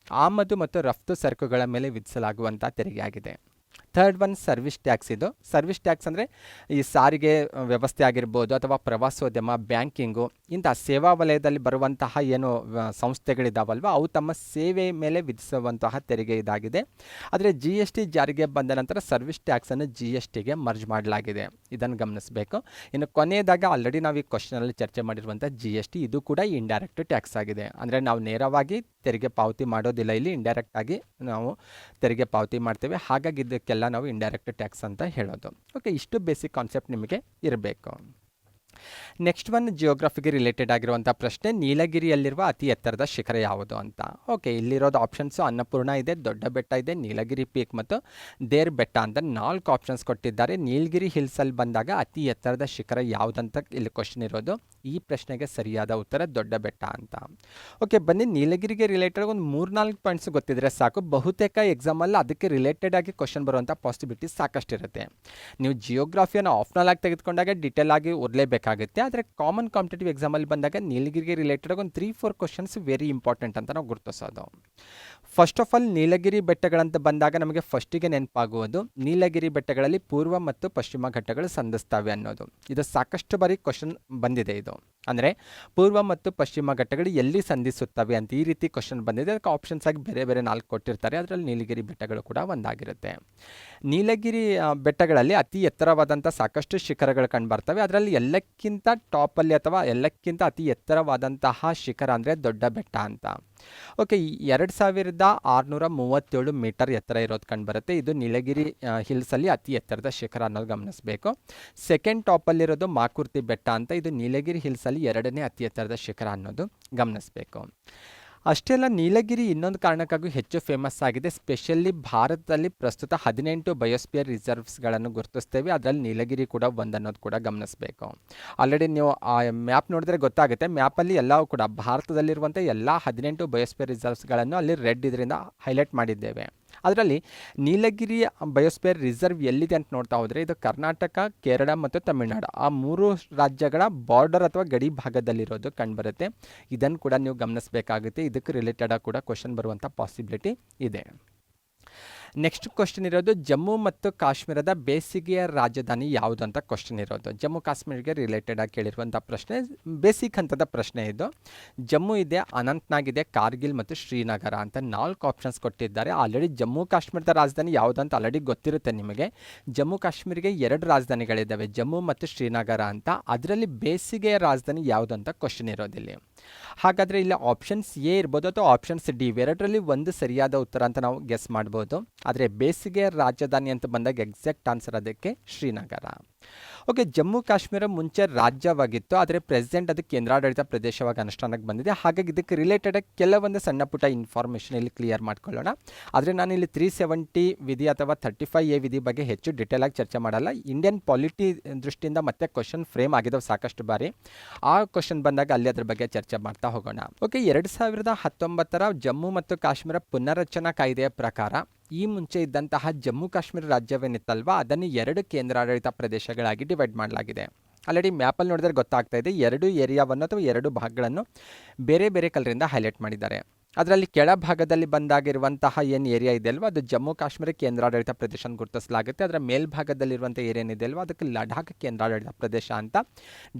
ಆಮದು ಮತ್ತು ರಫ್ತು ಸರಕುಗಳ ಮೇಲೆ ವಿಧಿಸಲಾಗುವಂಥ ತೆರಿಗೆ ಆಗಿದೆ. Third one service tax. ಇದು ಸರ್ವಿಸ್ ಟ್ಯಾಕ್ಸ್ ಅಂದರೆ ಈ ಸಾರಿಗೆ ವ್ಯವಸ್ಥೆ ಆಗಿರ್ಬೋದು ಅಥವಾ ಪ್ರವಾಸೋದ್ಯಮ, ಬ್ಯಾಂಕಿಂಗು, ಇಂಥ ಸೇವಾ ವಲಯದಲ್ಲಿ ಬರುವಂತಹ ಏನು ಸಂಸ್ಥೆಗಳಿದ್ದಾವಲ್ವ ಅವು ತಮ್ಮ ಸೇವೆ ಮೇಲೆ ವಿಧಿಸುವಂತಹ ತೆರಿಗೆ ಇದಾಗಿದೆ. ಆದರೆ GST ಜಾರಿಗೆ ಬಂದ ನಂತರ ಸರ್ವಿಸ್ ಟ್ಯಾಕ್ಸನ್ನು GSTಗೆ ಮರ್ಜ್ ಮಾಡಲಾಗಿದೆ, ಇದನ್ನು ಗಮನಿಸಬೇಕು. ಇನ್ನು ಕೊನೆಯದಾಗ ಆಲ್ರೆಡಿ ನಾವು ಈ ಕ್ವಶನಲ್ಲಿ ಚರ್ಚೆ ಮಾಡಿರುವಂಥ GST, ಇದು ಕೂಡ ಇಂಡೈರೆಕ್ಟ್ ಟ್ಯಾಕ್ಸ್ ಆಗಿದೆ. ಅಂದರೆ ನಾವು ನೇರವಾಗಿ ತೆರಿಗೆ ಪಾವತಿ ಮಾಡೋದಿಲ್ಲ, ಇಲ್ಲಿ ಇಂಡೈರೆಕ್ಟ್ ಆಗಿ ನಾವು ತೆರಿಗೆ ಪಾವತಿ ಮಾಡ್ತೇವೆ, ಹಾಗಾಗಿ ಇದಕ್ಕೆಲ್ಲ ನಾವು ಇಂಡೈರೆಕ್ಟ್ ಟ್ಯಾಕ್ಸ್ ಅಂತ ಹೇಳೋದು. ಓಕೆ, ಇಷ್ಟು ಬೇಸಿಕ್ ಕಾನ್ಸೆಪ್ಟ್ ನಿಮಗೆ ಇರಬೇಕು. ನೆಕ್ಸ್ಟ್ ಒನ್ ಜಿಯೋಗ್ರಫಿಗೆ ರಿಲೇಟೆಡ್ ಆಗಿರುವಂಥ ಪ್ರಶ್ನೆ, ನೀಲಗಿರಿಯಲ್ಲಿರುವ ಅತಿ ಎತ್ತರದ ಶಿಖರ ಯಾವುದು ಅಂತ. ಓಕೆ, ಇಲ್ಲಿರೋದು ಆಪ್ಷನ್ಸು ಅನ್ನಪೂರ್ಣ ಇದೆ, ದೊಡ್ಡ ಬೆಟ್ಟ ಇದೆ, ನೀಲಗಿರಿ ಪೀಕ್ ಮತ್ತು ದೇರ್ ಬೆಟ್ಟ ಅಂತ 4 ಆಪ್ಷನ್ಸ್ ಕೊಟ್ಟಿದ್ದಾರೆ. ನೀಲಗಿರಿ ಹಿಲ್ಸಲ್ಲಿ ಬಂದಾಗ ಅತಿ ಎತ್ತರದ ಶಿಖರ ಯಾವುದಂತ ಇಲ್ಲಿ ಕ್ವಶನ್ ಇರೋದು. ಈ ಪ್ರಶ್ನೆಗೆ ಸರಿಯಾದ ಉತ್ತರ ದೊಡ್ಡ ಬೆಟ್ಟ ಅಂತ. ಓಕೆ, ಬನ್ನಿ ನೀಲಗಿರಿಗೆ ರಿಲೇಟೆಡ್ ಒಂದು 3-4 ಪಾಯಿಂಟ್ಸ್ ಗೊತ್ತಿದ್ರೆ ಸಾಕು, ಬಹುತೇಕ ಎಕ್ಸಾಮಲ್ಲಿ ಅದಕ್ಕೆ ರಿಲೇಟೆಡ್ ಆಗಿ ಕ್ವಶನ್ ಬರುವಂಥ ಪಾಸಿಬಿಲಿಟಿ ಸಾಕಷ್ಟಿರುತ್ತೆ. ನೀವು ಜಿಯೋಗ್ರಫಿಯನ್ನು ಆಫ್ನಲ್ ಆಗಿ ತೆಗೆದುಕೊಂಡಾಗ ಡೀಟೇಲ್ ಆಗಿ ಓದಲೇಬೇಕಾಗುತ್ತೆ. ಆದರೆ ಕಾಮನ್ ಕಾಂಪಿಟೇಟಿವ್ ಎಕ್ಸಾಮಲ್ಲಿ ಬಂದಾಗ ನೀಲಗಿರಿಗೆ ರಿಲೇಟೆಡ್ ಒಂದು 3-4 ಕ್ವಶನ್ಸ್ ವೆರಿ ಇಂಪಾರ್ಟೆಂಟ್ ಅಂತ ನಾವು ಗುರುತಿಸೋದು. ಫಸ್ಟ್ ಆಫ್ ಆಲ್ ನೀಲಗಿರಿ ಬೆಟ್ಟಗಳಂತ ಬಂದಾಗ ನಮಗೆ ಫಸ್ಟಿಗೆ ನೆನಪಾಗುವುದು ನೀಲಗಿರಿ ಬೆಟ್ಟಗಳಲ್ಲಿ ಪೂರ್ವ ಮತ್ತು ಪಶ್ಚಿಮ ಘಟ್ಟಗಳು ಸಂಧಿಸ್ತವೆ ಅನ್ನೋದು. ಇದು ಸಾಕಷ್ಟು ಬಾರಿ ಕ್ವಶನ್ ಬಂದಿದೆ. ಇದು ಅಂದರೆ ಪೂರ್ವ ಮತ್ತು ಪಶ್ಚಿಮ ಘಟ್ಟಗಳು ಎಲ್ಲಿ ಸಂಧಿಸುತ್ತವೆ ಅಂತ ಈ ರೀತಿ ಕ್ವಶನ್ ಬಂದಿದೆ. ಅದಕ್ಕೆ ಆಪ್ಷನ್ಸ್ ಆಗಿ ಬೇರೆ ಬೇರೆ 4 ಕೊಟ್ಟಿರ್ತಾರೆ, ಅದರಲ್ಲಿ ನೀಲಗಿರಿ ಬೆಟ್ಟಗಳು ಕೂಡ ಒಂದಾಗಿರುತ್ತೆ. ನೀಲಗಿರಿ ಬೆಟ್ಟಗಳಲ್ಲಿ ಅತಿ ಎತ್ತರವಾದಂಥ ಸಾಕಷ್ಟು ಶಿಖರಗಳು ಕಂಡುಬರ್ತವೆ. ಅದರಲ್ಲಿ ಎಲ್ಲಕ್ಕಿಂತ ಟಾಪಲ್ಲಿ ಅಥವಾ ಎಲ್ಲಕ್ಕಿಂತ ಅತಿ ಎತ್ತರವಾದಂತಹ ಶಿಖರ ಅಂದರೆ ದೊಡ್ಡ ಬೆಟ್ಟ ಅಂತ. ಓಕೆ, 2637 ಮೀಟರ್ ಎತ್ತರ ಇರೋದು ಕಂಡುಬರುತ್ತೆ. ಇದು ನೀಲಗಿರಿ ಹಿಲ್ಸಲ್ಲಿ ಅತಿ ಎತ್ತರದ ಶಿಖರ ಅನ್ನೋದು ಗಮನಿಸಬೇಕು. ಸೆಕೆಂಡ್ ಟಾಪಲ್ಲಿರೋದು ಮಾಕುರ್ತಿ ಬೆಟ್ಟ ಅಂತ, ಇದು ನೀಲಗಿರಿ ಹಿಲ್ಸಲ್ಲಿ 2ನೇ ಅತಿ ಎತ್ತರದ ಶಿಖರ ಅನ್ನೋದು ಗಮನಿಸಬೇಕು. ಅಷ್ಟೇ ಅಲ್ಲ, ನೀಲಗಿರಿ ಇನ್ನೊಂದು ಕಾರಣಕ್ಕಾಗಿ ಹೆಚ್ಚು ಫೇಮಸ್ ಆಗಿದೆ. ಸ್ಪೆಷಲಿ ಭಾರತದಲ್ಲಿ ಪ್ರಸ್ತುತ 18 ಬಯೋಸ್ಪಿಯರ್ ರಿಸರ್ವ್ಸ್ಗಳನ್ನು ಗುರುತಿಸ್ತೇವೆ, ಅದರಲ್ಲಿ ನೀಲಗಿರಿ ಕೂಡ ಒಂದು ಅನ್ನೋದು ಕೂಡ ಗಮನಿಸಬೇಕು. ಆಲ್ರೆಡಿ ನೀವು ಆ ಮ್ಯಾಪ್ ನೋಡಿದ್ರೆ ಗೊತ್ತಾಗುತ್ತೆ, ಮ್ಯಾಪಲ್ಲಿ ಎಲ್ಲವೂ ಕೂಡ ಭಾರತದಲ್ಲಿರುವಂಥ ಎಲ್ಲ 18 ಬಯೋಸ್ಪಿಯರ್ ರಿಸರ್ವ್ಸ್ಗಳನ್ನು ಅಲ್ಲಿ ರೆಡ್ ಇದರಿಂದ ಹೈಲೈಟ್ ಮಾಡಿದ್ದೇವೆ. ಅದರಲ್ಲಿ ನೀಲಗಿರಿ ಬಯೋಸ್ಪಿಯರ್ ರಿಸರ್ವ್ ಎಲ್ಲಿದೆ ಅಂತ ನೋಡ್ತಾ ಹೋದರೆ ಇದು ಕರ್ನಾಟಕ, ಕೇರಳ ಮತ್ತು ತಮಿಳುನಾಡು ಆ 3 ರಾಜ್ಯಗಳ ಬಾರ್ಡರ್ ಅಥವಾ ಗಡಿ ಭಾಗದಲ್ಲಿರೋದು ಕಂಡುಬರುತ್ತೆ. ಇದನ್ನು ಕೂಡ ನೀವು ಗಮನಿಸಬೇಕಾಗುತ್ತೆ. ಇದಕ್ಕೆ ರಿಲೇಟೆಡ್ ಆಗಿ ಕೂಡ ಕ್ವಶನ್ ಬರುವಂಥ ಪಾಸಿಬಿಲಿಟಿ ಇದೆ. ನೆಕ್ಸ್ಟ್ ಕ್ವಶನ್ ಇರೋದು ಜಮ್ಮು ಮತ್ತು ಕಾಶ್ಮೀರದ ಬೇಸಿಗೆಯ ರಾಜಧಾನಿ ಯಾವುದು ಅಂತ ಕ್ವಶನ್ ಇರೋದು. ಜಮ್ಮು ಕಾಶ್ಮೀರಿಗೆ ರಿಲೇಟೆಡ್ ಆಗಿ ಕೇಳಿರುವಂಥ ಪ್ರಶ್ನೆ, ಬೇಸಿಕ್ ಹಂತದ ಪ್ರಶ್ನೆ ಇದು. ಜಮ್ಮು ಇದೆ, ಅನಂತ್ನಾಗ್ ಇದೆ, ಕಾರ್ಗಿಲ್ ಮತ್ತು ಶ್ರೀನಗರ ಅಂತ 4 ಆಪ್ಷನ್ಸ್ ಕೊಟ್ಟಿದ್ದಾರೆ. ಆಲ್ರೆಡಿ ಜಮ್ಮು ಕಾಶ್ಮೀರದ ರಾಜಧಾನಿ ಯಾವುದಂತ ಆಲ್ರೆಡಿ ಗೊತ್ತಿರುತ್ತೆ ನಿಮಗೆ. ಜಮ್ಮು ಕಾಶ್ಮೀರಿಗೆ 2 ರಾಜಧಾನಿಗಳಿದ್ದಾವೆ, ಜಮ್ಮು ಮತ್ತು ಶ್ರೀನಗರ ಅಂತ. ಅದರಲ್ಲಿ ಬೇಸಿಗೆಯ ರಾಜಧಾನಿ ಯಾವುದು ಅಂತ ಕ್ವಶನ್ ಇರೋದಿಲ್ಲ. ಹಾಗಾದರೆ ಇಲ್ಲಿ ಆಪ್ಷನ್ಸ್ ಎ ಇರ್ಬೋದು ಅಥವಾ ಆಪ್ಷನ್ಸ್ ಡಿ, ಇವೆರಡರಲ್ಲಿ ಒಂದು ಸರಿಯಾದ ಉತ್ತರ ಅಂತ ನಾವು ಗೆಸ್ ಮಾಡ್ಬೋದು. ಆದರೆ ಬೇಸಿಗೆಯ ರಾಜಧಾನಿ ಅಂತ ಬಂದಾಗ ಎಕ್ಸಾಕ್ಟ್ ಆನ್ಸರ್ ಅದಕ್ಕೆ ಶ್ರೀನಗರ. ಓಕೆ, ಜಮ್ಮು ಕಾಶ್ಮೀರ ಮುಂಚೆ ರಾಜ್ಯವಾಗಿತ್ತು, ಆದರೆ ಪ್ರೆಸೆಂಟ್ ಅದು ಕೇಂದ್ರಾಡಳಿತ ಪ್ರದೇಶವಾಗಿ ಅನುಷ್ಠಾನಕ್ಕೆ ಬಂದಿದೆ. ಹಾಗಾಗಿ ಇದಕ್ಕೆ ರಿಲೇಟೆಡ್ ಕೆಲವೊಂದು ಸಣ್ಣ ಪುಟ್ಟ ಇನ್ಫಾರ್ಮೇಷನ್ ಇಲ್ಲಿ ಕ್ಲಿಯರ್ ಮಾಡ್ಕೊಳ್ಳೋಣ. ಆದರೆ ನಾನು ಇಲ್ಲಿ 370 ವಿಧಿ ಅಥವಾ 35A ವಿಧಿ ಬಗ್ಗೆ ಹೆಚ್ಚು ಡೀಟೇಲ್ ಆಗಿ ಚರ್ಚೆ ಮಾಡಲ್ಲ. ಇಂಡಿಯನ್ ಪಾಲಿಟಿ ದೃಷ್ಟಿಯಿಂದ ಮತ್ತೆ ಕ್ವಶನ್ ಫ್ರೇಮ್ ಆಗಿದ್ದಾವೆ ಸಾಕಷ್ಟು ಬಾರಿ. ಆ ಕ್ವಶನ್ ಬಂದಾಗ ಅಲ್ಲಿ ಅದ್ರ ಬಗ್ಗೆ ಚರ್ಚೆ ಮಾಡ್ತಾ ಹೋಗೋಣ. ಓಕೆ, 2019 ಜಮ್ಮು ಮತ್ತು ಕಾಶ್ಮೀರ ಪುನರ್ರಚನಾ ಕಾಯ್ದೆಯ ಪ್ರಕಾರ ಈ ಮುಂಚೆ ಇದ್ದಂತಹ ಜಮ್ಮು ಕಾಶ್ಮೀರ ರಾಜ್ಯವೇನಿತ್ತಲ್ವಾ ಅದನ್ನು 2 ಕೇಂದ್ರಾಡಳಿತ ಪ್ರದೇಶಗಳಾಗಿ ಡಿವೈಡ್ ಮಾಡಲಾಗಿದೆ. ಆಲ್ರೆಡಿ ಮ್ಯಾಪಲ್ಲಿ ನೋಡಿದ್ರೆ ಗೊತ್ತಾಗ್ತಾ ಇದೆ, 2 ಏರಿಯಾವನ್ನು ಅಥವಾ 2 ಭಾಗಗಳನ್ನು ಬೇರೆ ಬೇರೆ ಕಲರಿಂದ ಹೈಲೈಟ್ ಮಾಡಿದ್ದಾರೆ. ಅದರಲ್ಲಿ ಕೆಳಭಾಗದಲ್ಲಿ ಬಂದಾಗಿರುವಂತಹ ಏನು ಏರಿಯಾ ಇದೆ ಅಲ್ವಾ ಅದು ಜಮ್ಮು ಕಾಶ್ಮೀರ ಕೇಂದ್ರಾಡಳಿತ ಪ್ರದೇಶ ಅಂತ ಗುರುತಿಸಲಾಗುತ್ತೆ. ಅದರ ಮೇಲ್ಭಾಗದಲ್ಲಿರುವಂಥ ಏರಿಯಾ ಏನಿದೆ ಅಲ್ವಾ ಅದಕ್ಕೆ ಲಡಾಖ್ ಕೇಂದ್ರಾಡಳಿತ ಪ್ರದೇಶ ಅಂತ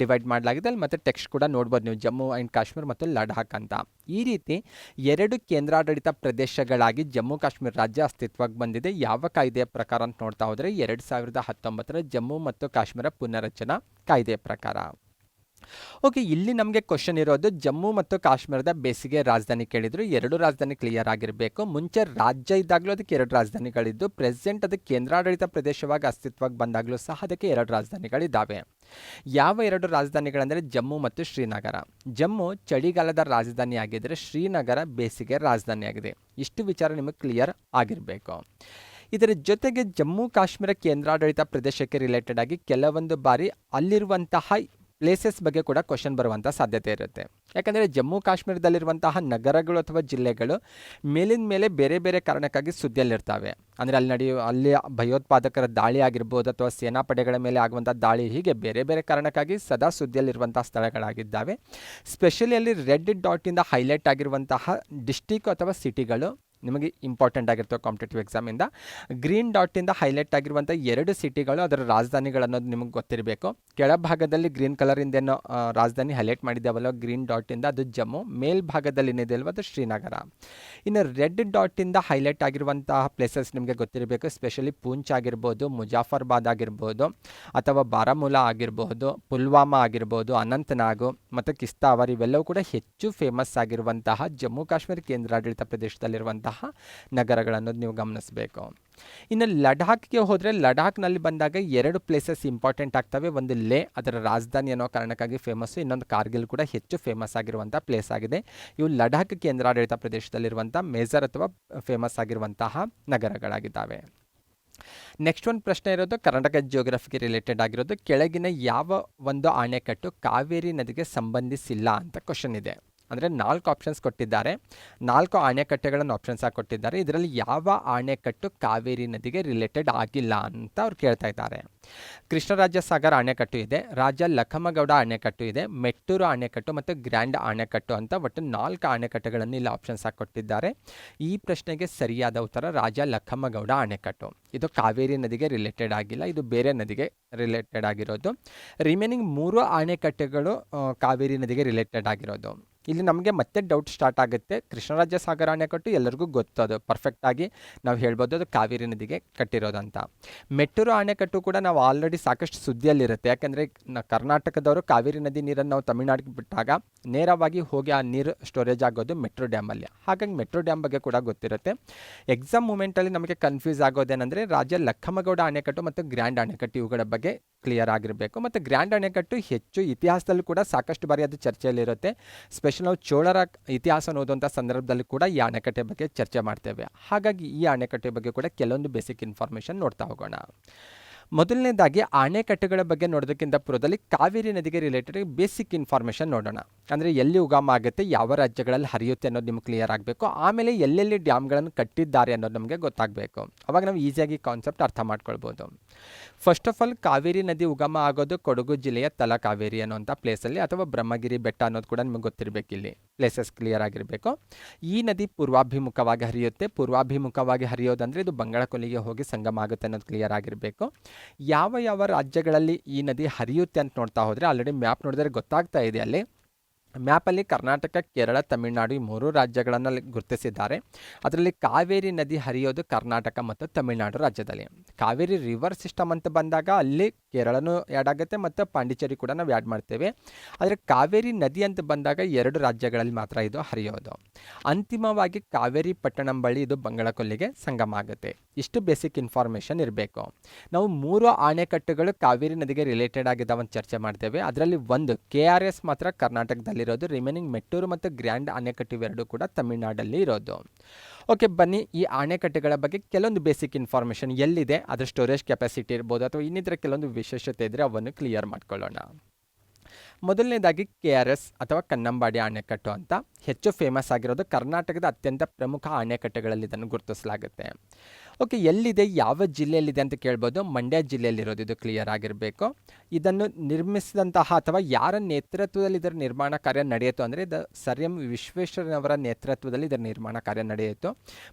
ಡಿವೈಡ್ ಮಾಡಲಾಗಿದೆ. ಅಲ್ಲಿ ಮತ್ತೆ ಟೆಕ್ಸ್ಟ್ ಕೂಡ ನೋಡ್ಬೋದು ನೀವು, ಜಮ್ಮು ಆ್ಯಂಡ್ ಕಾಶ್ಮೀರ ಮತ್ತು ಲಡಾಖ್ ಅಂತ. ಈ ರೀತಿ 2 ಕೇಂದ್ರಾಡಳಿತ ಪ್ರದೇಶಗಳಾಗಿ ಜಮ್ಮು ಕಾಶ್ಮೀರ ರಾಜ್ಯ ಅಸ್ತಿತ್ವಕ್ಕೆ ಬಂದಿದೆ. ಯಾವ ಕಾಯ್ದೆಯ ಪ್ರಕಾರ ಅಂತ ನೋಡ್ತಾ ಹೋದರೆ 2019 ಜಮ್ಮು ಮತ್ತು ಕಾಶ್ಮೀರ ಪುನರ್ರಚನಾ ಕಾಯ್ದೆಯ ಪ್ರಕಾರ. ಓಕೆ, ಇಲ್ಲಿ ನಮಗೆ ಕ್ವಶನ್ ಇರೋದು ಜಮ್ಮು ಮತ್ತು ಕಾಶ್ಮೀರದ ಬೇಸಿಗೆ ರಾಜಧಾನಿ ಕೇಳಿದ್ರು. 2 ರಾಜಧಾನಿ ಕ್ಲಿಯರ್ ಆಗಿರಬೇಕು. ಮುಂಚೆ ರಾಜ್ಯ ಇದ್ದಾಗಲೂ ಅದಕ್ಕೆ 2 ರಾಜಧಾನಿಗಳಿದ್ದು, ಪ್ರೆಸೆಂಟ್ ಅದು ಕೇಂದ್ರಾಡಳಿತ ಪ್ರದೇಶವಾಗಿ ಅಸ್ತಿತ್ವಕ್ಕೆ ಬಂದಾಗಲೂ ಸಹ ಅದಕ್ಕೆ 2 ರಾಜಧಾನಿಗಳಿದ್ದಾವೆ. ಯಾವ 2 ರಾಜಧಾನಿಗಳಂದರೆ ಜಮ್ಮು ಮತ್ತು ಶ್ರೀನಗರ. ಜಮ್ಮು ಚಳಿಗಾಲದ ರಾಜಧಾನಿ ಆಗಿದ್ದರೆ ಶ್ರೀನಗರ ಬೇಸಿಗೆ ರಾಜಧಾನಿಯಾಗಿದೆ. ಇಷ್ಟು ವಿಚಾರ ನಿಮಗೆ ಕ್ಲಿಯರ್ ಆಗಿರಬೇಕು. ಇದರ ಜೊತೆಗೆ ಜಮ್ಮು ಕಾಶ್ಮೀರ ಕೇಂದ್ರಾಡಳಿತ ಪ್ರದೇಶಕ್ಕೆ ರಿಲೇಟೆಡ್ ಆಗಿ ಕೆಲವೊಂದು ಬಾರಿ ಅಲ್ಲಿರುವಂತಹ ಪ್ಲೇಸಸ್ ಬಗ್ಗೆ ಕೂಡ ಕ್ವಶನ್ ಬರುವಂಥ ಸಾಧ್ಯತೆ ಇರುತ್ತೆ. ಯಾಕಂದರೆ ಜಮ್ಮು ಕಾಶ್ಮೀರದಲ್ಲಿರುವಂತಹ ನಗರಗಳು ಅಥವಾ ಜಿಲ್ಲೆಗಳು ಮೇಲಿನ ಮೇಲೆ ಬೇರೆ ಬೇರೆ ಕಾರಣಕ್ಕಾಗಿ ಸುದ್ದಿಯಲ್ಲಿರ್ತವೆ. ಅಂದರೆ ಅಲ್ಲಿ ಭಯೋತ್ಪಾದಕರ ದಾಳಿ ಆಗಿರ್ಬೋದು ಅಥವಾ ಸೇನಾಪಡೆಗಳ ಮೇಲೆ ಆಗುವಂಥ ದಾಳಿ, ಹೀಗೆ ಬೇರೆ ಬೇರೆ ಕಾರಣಕ್ಕಾಗಿ ಸದಾ ಸುದ್ದಿಯಲ್ಲಿರುವಂಥ ಸ್ಥಳಗಳಾಗಿದ್ದಾವೆ. ಸ್ಪೆಷಲಿ ಅಲ್ಲಿ ರೆಡ್ ಡಾಟಿಂದ ಹೈಲೈಟ್ ಆಗಿರುವಂತಹ ಡಿಸ್ಟಿಕ್ ಅಥವಾ ಸಿಟಿಗಳು ನಿಮಗೆ ಇಂಪಾರ್ಟೆಂಟ್ ಆಗಿರ್ತವೆ ಕಾಂಪಿಟೇಟಿವ್ ಎಕ್ಸಾಮಿಂದ. ಗ್ರೀನ್ ಡಾಟಿಂದ ಹೈಲೈಟ್ ಆಗಿರುವಂಥ 2 ಸಿಟಿಗಳು ಅದರ ರಾಜಧಾನಿಗಳು ಅನ್ನೋದು ನಿಮಗೆ ಗೊತ್ತಿರಬೇಕು. ಕೆಳಭಾಗದಲ್ಲಿ ಗ್ರೀನ್ ಕಲರಿಂದ ಏನೋ ರಾಜಧಾನಿ ಹೈಲೈಟ್ ಮಾಡಿದ್ದಾವಲ್ಲ ಗ್ರೀನ್ ಡಾಟಿಂದ, ಅದು ಜಮ್ಮು. ಮೇಲ್ಭಾಗದಲ್ಲಿ ಏನಿದೆ ಅಲ್ವ ಅದು ಶ್ರೀನಗರ. ಇನ್ನು ರೆಡ್ ಡಾಟಿಂದ ಹೈಲೈಟ್ ಆಗಿರುವಂತಹ ಪ್ಲೇಸಸ್ ನಿಮಗೆ ಗೊತ್ತಿರಬೇಕು. ಸ್ಪೆಷಲಿ ಪೂಂಚ್ ಆಗಿರ್ಬೋದು, ಮುಜಾಫರ್ಬಾದ್ ಆಗಿರ್ಬೋದು, ಅಥವಾ ಬಾರಾಮುಲಾ ಆಗಿರ್ಬೋದು, ಪುಲ್ವಾಮಾ ಆಗಿರ್ಬೋದು, ಅನಂತನಾಗು ಮತ್ತು ಕಿಸ್ತಾವರ್, ಇವೆಲ್ಲವೂ ಕೂಡ ಹೆಚ್ಚು ಫೇಮಸ್ ಆಗಿರುವಂತಹ ಜಮ್ಮು ಕಾಶ್ಮೀರ ಕೇಂದ್ರಾಡಳಿತ ಪ್ರದೇಶದಲ್ಲಿರುವಂತಹ ನಗರಗಳನ್ನೋದು ನೀವು ಗಮನಿಸಬೇಕು. ಇನ್ನು ಲಡಾಖ್ಗೆ ಹೋದರೆ, ಲಡಾಖ್ನಲ್ಲಿ ಬಂದಾಗ 2 ಪ್ಲೇಸಸ್ ಇಂಪಾರ್ಟೆಂಟ್ ಆಗ್ತವೆ. ಒಂದು ಲೇ, ಅದರ ರಾಜಧಾನಿ ಅನ್ನೋ ಕಾರಣಕ್ಕಾಗಿ ಫೇಮಸ್ಸು. ಇನ್ನೊಂದು ಕಾರ್ಗಿಲ್ ಕೂಡ ಹೆಚ್ಚು ಫೇಮಸ್ ಆಗಿರುವಂಥ ಪ್ಲೇಸ್ ಆಗಿದೆ. ಇವು ಲಡಾಖ್ ಕೇಂದ್ರಾಡಳಿತ ಪ್ರದೇಶದಲ್ಲಿರುವಂಥ ಮೇಜರ್ ಅಥವಾ ಫೇಮಸ್ ಆಗಿರುವಂತಹ ನಗರಗಳಾಗಿದ್ದಾವೆ. ನೆಕ್ಸ್ಟ್ ಒಂದು ಪ್ರಶ್ನೆ ಇರೋದು ಕರ್ನಾಟಕ ಜಿಯೋಗ್ರಫಿಗೆ ರಿಲೇಟೆಡ್ ಆಗಿರೋದು. ಕೆಳಗಿನ ಯಾವ ಒಂದು ಅಣೆಕಟ್ಟು ಕಾವೇರಿ ನದಿಗೆ ಸಂಬಂಧಿಸಿಲ್ಲ ಅಂತ ಕ್ವಶನ್ ಇದೆ. ಅಂದರೆ 4 ಆಪ್ಷನ್ಸ್ ಕೊಟ್ಟಿದ್ದಾರೆ. 4 ಅಣೆಕಟ್ಟೆಗಳನ್ನು ಆಪ್ಷನ್ಸ್ ಆಗಿ ಕೊಟ್ಟಿದ್ದಾರೆ. ಇದರಲ್ಲಿ ಯಾವ ಅಣೆಕಟ್ಟು ಕಾವೇರಿ ನದಿಗೆ ರಿಲೇಟೆಡ್ ಆಗಿಲ್ಲ ಅಂತ ಅವ್ರು ಕೇಳ್ತಾ ಇದ್ದಾರೆ. ಕೃಷ್ಣರಾಜ ಸಾಗರ ಅಣೆಕಟ್ಟು ಇದೆ, ರಾಜ ಲಖಮಗೌಡ ಅಣೆಕಟ್ಟು ಇದೆ, ಮೆಟ್ಟೂರು ಅಣೆಕಟ್ಟು ಮತ್ತು ಗ್ರ್ಯಾಂಡ್ ಅಣೆಕಟ್ಟು ಅಂತ ಒಟ್ಟು 4 ಅಣೆಕಟ್ಟುಗಳನ್ನು ಇಲ್ಲಿ ಆಪ್ಷನ್ಸ್ ಆಗಿ ಕೊಟ್ಟಿದ್ದಾರೆ. ಈ ಪ್ರಶ್ನೆಗೆ ಸರಿಯಾದ ಉತ್ತರ ರಾಜ ಲಖಮಗೌಡ ಅಣೆಕಟ್ಟು. ಇದು ಕಾವೇರಿ ನದಿಗೆ ರಿಲೇಟೆಡ್ ಆಗಿಲ್ಲ, ಇದು ಬೇರೆ ನದಿಗೆ ರಿಲೇಟೆಡ್ ಆಗಿರೋದು. ರಿಮೈನಿಂಗ್ 3 ಅಣೆಕಟ್ಟೆಗಳು ಕಾವೇರಿ ನದಿಗೆ ರಿಲೇಟೆಡ್ ಆಗಿರೋದು. ಇಲ್ಲಿ ನಮಗೆ ಮತ್ತೆ ಡೌಟ್ ಸ್ಟಾರ್ಟ್ ಆಗುತ್ತೆ. ಕೃಷ್ಣರಾಜ ಸಾಗರ ಅಣೆಕಟ್ಟು ಎಲ್ಲರಿಗೂ ಗೊತ್ತದು, ಪರ್ಫೆಕ್ಟಾಗಿ ನಾವು ಹೇಳ್ಬೋದು ಅದು ಕಾವೇರಿ ನದಿಗೆ ಕಟ್ಟಿರೋದಂತ. ಮೆಟ್ಟೂರು ಅಣೆಕಟ್ಟು ಕೂಡ ನಾವು ಆಲ್ರೆಡಿ ಸಾಕಷ್ಟು ಸುದ್ದಿಯಲ್ಲಿರುತ್ತೆ. ಯಾಕೆಂದರೆ ಕರ್ನಾಟಕದವರು ಕಾವೇರಿ ನದಿ ನೀರನ್ನು ನಾವು ತಮಿಳುನಾಡಿಗೆ ಬಿಟ್ಟಾಗ ನೇರವಾಗಿ ಹೋಗಿ ಆ ನೀರು ಸ್ಟೋರೇಜ್ ಆಗೋದು ಮೆಟ್ರೋ ಡ್ಯಾಮಲ್ಲಿ. ಹಾಗಾಗಿ ಮೆಟ್ರೋ ಡ್ಯಾಮ್ ಬಗ್ಗೆ ಕೂಡ ಗೊತ್ತಿರುತ್ತೆ. ಎಕ್ಸಾಮ್ ಮೂಮೆಂಟಲ್ಲಿ ನಮಗೆ ಕನ್ಫ್ಯೂಸ್ ಆಗೋದೇನೆಂದರೆ ರಾಜ ಲಖಮಗೌಡ ಅಣೆಕಟ್ಟು ಮತ್ತು ಗ್ರ್ಯಾಂಡ್ ಅಣೆಕಟ್ಟು ಇವುಗಳ ಬಗ್ಗೆ ಕ್ಲಿಯರ್ ಆಗಿರಬೇಕು. ಮತ್ತು ಗ್ರ್ಯಾಂಡ್ ಅಣೆಕಟ್ಟು ಹೆಚ್ಚು ಇತಿಹಾಸದಲ್ಲೂ ಕೂಡ ಸಾಕಷ್ಟು ಬಾರಿ ಅದು ಚರ್ಚೆಯಲ್ಲಿರುತ್ತೆ. ನಾವು ಚೋಳರ ಇತಿಹಾಸ ಓದುವಂಥ ಸಂದರ್ಭದಲ್ಲಿ ಕೂಡ ಈ ಅಣೆಕಟ್ಟೆ ಬಗ್ಗೆ ಚರ್ಚೆ ಮಾಡ್ತೇವೆ. ಹಾಗಾಗಿ ಈ ಅಣೆಕಟ್ಟೆ ಬಗ್ಗೆ ಕೂಡ ಕೆಲವೊಂದು ಬೇಸಿಕ್ ಇನ್ಫಾರ್ಮೇಷನ್ ನೋಡ್ತಾ ಹೋಗೋಣ. ಮೊದಲನೇದಾಗಿ ಅಣೆಕಟ್ಟೆಗಳ ಬಗ್ಗೆ ನೋಡೋದಕ್ಕಿಂತ ಪೂರ್ವದಲ್ಲಿ ಕಾವೇರಿ ನದಿಗೆ ರಿಲೇಟೆಡ್ ಬೇಸಿಕ್ ಇನ್ಫಾರ್ಮೇಷನ್ ನೋಡೋಣ. ಅಂದರೆ ಎಲ್ಲಿ ಉಗಮ ಆಗುತ್ತೆ, ಯಾವ ರಾಜ್ಯಗಳಲ್ಲಿ ಹರಿಯುತ್ತೆ ಅನ್ನೋದು ನಿಮ್ಗೆ ಕ್ಲಿಯರ್ ಆಗಬೇಕು. ಆಮೇಲೆ ಎಲ್ಲೆಲ್ಲಿ ಡ್ಯಾಮ್ಗಳನ್ನು ಕಟ್ಟಿದ್ದಾರೆ ಅನ್ನೋದು ನಮಗೆ ಗೊತ್ತಾಗಬೇಕು. ಅವಾಗ ನಾವು ಈಸಿಯಾಗಿ ಕಾನ್ಸೆಪ್ಟ್ ಅರ್ಥ ಮಾಡ್ಕೊಳ್ಬೋದು. ಫಸ್ಟ್ ಆಫ್ ಆಲ್ ಕಾವೇರಿ ನದಿ ಉಗಮ ಆಗೋದು ಕೊಡಗು ಜಿಲ್ಲೆಯ ತಲಕಾವೇರಿ ಅನ್ನೋಂಥ ಪ್ಲೇಸಲ್ಲಿ, ಅಥವಾ ಬ್ರಹ್ಮಗಿರಿ ಬೆಟ್ಟ ಅನ್ನೋದು ಕೂಡ ನಿಮಗೆ ಗೊತ್ತಿರಬೇಕು. ಇಲ್ಲಿ ಪ್ಲೇಸಸ್ ಕ್ಲಿಯರ್ ಆಗಿರಬೇಕು. ಈ ನದಿ ಪೂರ್ವಾಭಿಮುಖವಾಗಿ ಹರಿಯುತ್ತೆ. ಪೂರ್ವಾಭಿಮುಖವಾಗಿ ಹರಿಯೋದಂದರೆ ಇದು ಬಂಗಾಳಕೊಲ್ಲಿಗೆ ಹೋಗಿ ಸಂಗಮ ಆಗುತ್ತೆ ಅನ್ನೋದು ಕ್ಲಿಯರ್ ಆಗಿರಬೇಕು. ಯಾವ ಯಾವ ರಾಜ್ಯಗಳಲ್ಲಿ ಈ ನದಿ ಹರಿಯುತ್ತೆ ಅಂತ ನೋಡ್ತಾ ಹೋದರೆ, ಆಲ್ರೆಡಿ ಮ್ಯಾಪ್ ನೋಡಿದ್ರೆ ಗೊತ್ತಾಗ್ತಾ ಇದೆ. ಅಲ್ಲಿ ಮ್ಯಾಪಲ್ಲಿ ಕರ್ನಾಟಕ, ಕೇರಳ, ತಮಿಳುನಾಡು ಈ 3 ರಾಜ್ಯಗಳನ್ನು ಗುರುತಿಸಿದ್ದಾರೆ. ಅದರಲ್ಲಿ ಕಾವೇರಿ ನದಿ ಹರಿಯೋದು ಕರ್ನಾಟಕ ಮತ್ತು ತಮಿಳುನಾಡು ರಾಜ್ಯದಲ್ಲಿ. ಕಾವೇರಿ ರಿವರ್ ಸಿಸ್ಟಮ್ ಅಂತ ಬಂದಾಗ ಅಲ್ಲಿ ಕೇರಳನೂ ಆ್ಯಡ್ ಆಗುತ್ತೆ ಮತ್ತು ಪಾಂಡಿಚೇರಿ ಕೂಡ ನಾವು ಆ್ಯಡ್ ಮಾಡ್ತೇವೆ. ಆದರೆ ಕಾವೇರಿ ನದಿ ಅಂತ ಬಂದಾಗ 2 ರಾಜ್ಯಗಳಲ್ಲಿ ಮಾತ್ರ ಇದು ಹರಿಯೋದು. ಅಂತಿಮವಾಗಿ ಕಾವೇರಿ ಪಟ್ಟಣಂ ಬಳಿ ಇದು ಬಂಗಾಳಕೊಲ್ಲಿಗೆ ಸಂಗಮ ಆಗುತ್ತೆ. ಇಷ್ಟು ಬೇಸಿಕ್ ಇನ್ಫಾರ್ಮೇಷನ್ ಇರಬೇಕು. ನಾವು 3 ಅಣೆಕಟ್ಟುಗಳು ಕಾವೇರಿ ನದಿಗೆ ರಿಲೇಟೆಡ್ ಆಗಿದ್ದಾವಂತ ಚರ್ಚೆ ಮಾಡ್ತೇವೆ. ಅದರಲ್ಲಿ ಒಂದು KRS ಮಾತ್ರ ಕರ್ನಾಟಕದಲ್ಲಿ ಇರೋದು. ರಿಮೈನಿಂಗ್ ಮೆಟ್ಟೂರು ಮತ್ತು ಗ್ರ್ಯಾಂಡ್ ಅಣೆಕಟ್ಟು ಇವೆರಡು ಕೂಡ ತಮಿಳುನಾಡಲ್ಲಿ ಇರೋದು. ಓಕೆ, ಬನ್ನಿ ಈ ಅಣೆಕಟ್ಟೆಗಳ ಬಗ್ಗೆ ಕೆಲವೊಂದು ಬೇಸಿಕ್ ಇನ್ಫಾರ್ಮೇಷನ್ ಎಲ್ಲಿದೆ, ಅದರ ಸ್ಟೋರೇಜ್ ಕೆಪಾಸಿಟಿ ಇರ್ಬೋದು ಅಥವಾ ಇನ್ನಿತರ ಕೆಲವೊಂದು ವಿಶೇಷತೆ ಇದ್ದರೆ ಅವನ್ನು ಕ್ಲಿಯರ್ ಮಾಡ್ಕೊಳ್ಳೋಣ. ಮೊದಲನೇದಾಗಿ KRS ಅಥವಾ ಕನ್ನಂಬಾಡಿ ಅಣೆಕಟ್ಟು ಅಂತ ಹೆಚ್ಚು ಫೇಮಸ್ ಆಗಿರೋದು. ಕರ್ನಾಟಕದ ಅತ್ಯಂತ ಪ್ರಮುಖ ಅಣೆಕಟ್ಟೆಗಳಲ್ಲಿ ಇದನ್ನು ಗುರುತಿಸಲಾಗುತ್ತೆ. ಓಕೆ, ಎಲ್ಲಿದೆ, ಯಾವ ಜಿಲ್ಲೆಯಲ್ಲಿದೆ ಅಂತ ಕೇಳ್ಬೋದು. ಮಂಡ್ಯ ಜಿಲ್ಲೆಯಲ್ಲಿರೋದು, ಇದು ಕ್ಲಿಯರ್ ಆಗಿರಬೇಕು. ಇದನ್ನು ನಿರ್ಮಿಸಿದಂತಹ ಅಥವಾ ಯಾರ ನೇತೃತ್ವದಲ್ಲಿ ಇದರ ನಿರ್ಮಾಣ ಕಾರ್ಯ ನಡೆಯಿತು ಅಂದರೆ ಇದು ಸರ್ ಎಂ ವಿಶ್ವೇಶ್ವರಯ್ಯನವರ ನೇತೃತ್ವದಲ್ಲಿ ಇದರ ನಿರ್ಮಾಣ ಕಾರ್ಯ ನಡೆಯಿತು.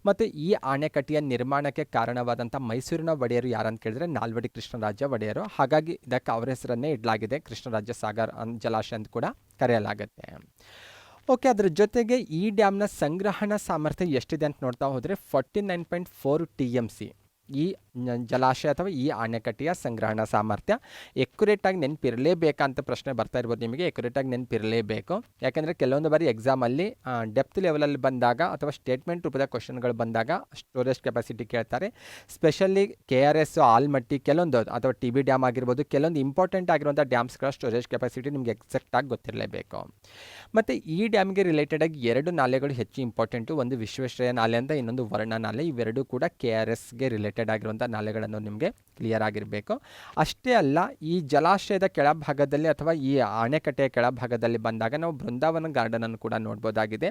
ಮತ್ತು ಈ ಅಣೆಕಟ್ಟೆಯ ನಿರ್ಮಾಣಕ್ಕೆ ಕಾರಣವಾದಂಥ ಮೈಸೂರಿನ ಒಡೆಯರು ಯಾರಂತ ಕೇಳಿದ್ರೆ ನಾಲ್ವಡಿ ಕೃಷ್ಣರಾಜ ಒಡೆಯರು. ಹಾಗಾಗಿ ಇದಕ್ಕೆ ಅವರ ಹೆಸರನ್ನೇ ಇಡಲಾಗಿದೆ. ಕೃಷ್ಣರಾಜ ಸಾಗರ್ ಜಲಾಶಯ ಅಂತ ಕೂಡ ಕರೆಯಲಾಗುತ್ತೆ. ಓಕೆ, ಅದರ ಜೊತೆಗೆ ಈ ಡ್ಯಾಮ್ನ ಸಂಗ್ರಹಣಾ ಸಾಮರ್ಥ್ಯ ಎಷ್ಟಿದೆ ಅಂತ ನೋಡ್ತಾ ಹೋದರೆ 49.4 TMC ಈ ಜಲಾಶಯ ಅಥವಾ ಈ ಅಣೆಕಟ್ಟೆಯ ಸಂಗ್ರಹಣಾ ಸಾಮರ್ಥ್ಯ. ಎಕ್ಯುರೇಟಾಗಿ ನೆನಪಿರಲೇಬೇಕಂತ ಪ್ರಶ್ನೆ ಬರ್ತಾ ಇರ್ಬೋದು ನಿಮಗೆ. ಎಕ್ಯುರೇಟಾಗಿ ನೆನಪಿರಲೇಬೇಕು, ಯಾಕೆಂದರೆ ಕೆಲವೊಂದು ಬಾರಿ ಎಕ್ಸಾಮಲ್ಲಿ ಡೆಪ್ತ್ ಲೆವೆಲಲ್ಲಿ ಬಂದಾಗ ಅಥವಾ ಸ್ಟೇಟ್ಮೆಂಟ್ ರೂಪದ ಕ್ವಶನ್ಗಳು ಬಂದಾಗ ಸ್ಟೋರೇಜ್ ಕೆಪಾಸಿಟಿ ಕೇಳ್ತಾರೆ. ಸ್ಪೆಷಲಿ KRS, ಆಲ್ಮಟ್ಟಿ, ಕೆಲವೊಂದು ಅಥವಾ TB ಡ್ಯಾಮ್ ಆಗಿರ್ಬೋದು, ಕೆಲವೊಂದು ಇಂಪಾರ್ಟೆಂಟ್ ಆಗಿರುವಂಥ ಡ್ಯಾಮ್ಸ್ಗಳ ಸ್ಟೋರೇಜ್ ಕೆಪಾಸಿಟಿ ನಿಮಗೆ ಎಕ್ಸಾಕ್ಟಾಗಿ ಗೊತ್ತಿರಲೇಬೇಕು. ಮತ್ತು ಈ ಡ್ಯಾಮ್ಗೆ ರಿಲೇಟೆಡಾಗಿ 2 ನಾಲೆಗಳು ಹೆಚ್ಚು ಇಂಪಾರ್ಟೆಂಟು. ಒಂದು ವಿಶ್ವೇಶ್ವರಯ್ಯ ನಾಲೆ ಅಂತ, ಇನ್ನೊಂದು ವರುಣಾ ನಾಲೆ. ಇವೆರಡೂ ಕೂಡ KRSಗೆ ರಿಲೇಟೆಡ್ ಆಗಿರುವಂಥ ನಾಲೆಗಳನ್ನು ನಿಮಗೆ ಕ್ಲಿಯರ್ ಆಗಿರಬೇಕು. ಅಷ್ಟೇ ಅಲ್ಲ, ಈ ಜಲಾಶಯದ ಕೆಳಭಾಗದಲ್ಲಿ ಅಥವಾ ಈ ಅಣೆಕಟ್ಟೆಯ ಕೆಳಭಾಗದಲ್ಲಿ ಬಂದಾಗ ನಾವು ಬೃಂದಾವನ ಗಾರ್ಡನನ್ನು ಕೂಡ ನೋಡ್ಬೋದಾಗಿದೆ.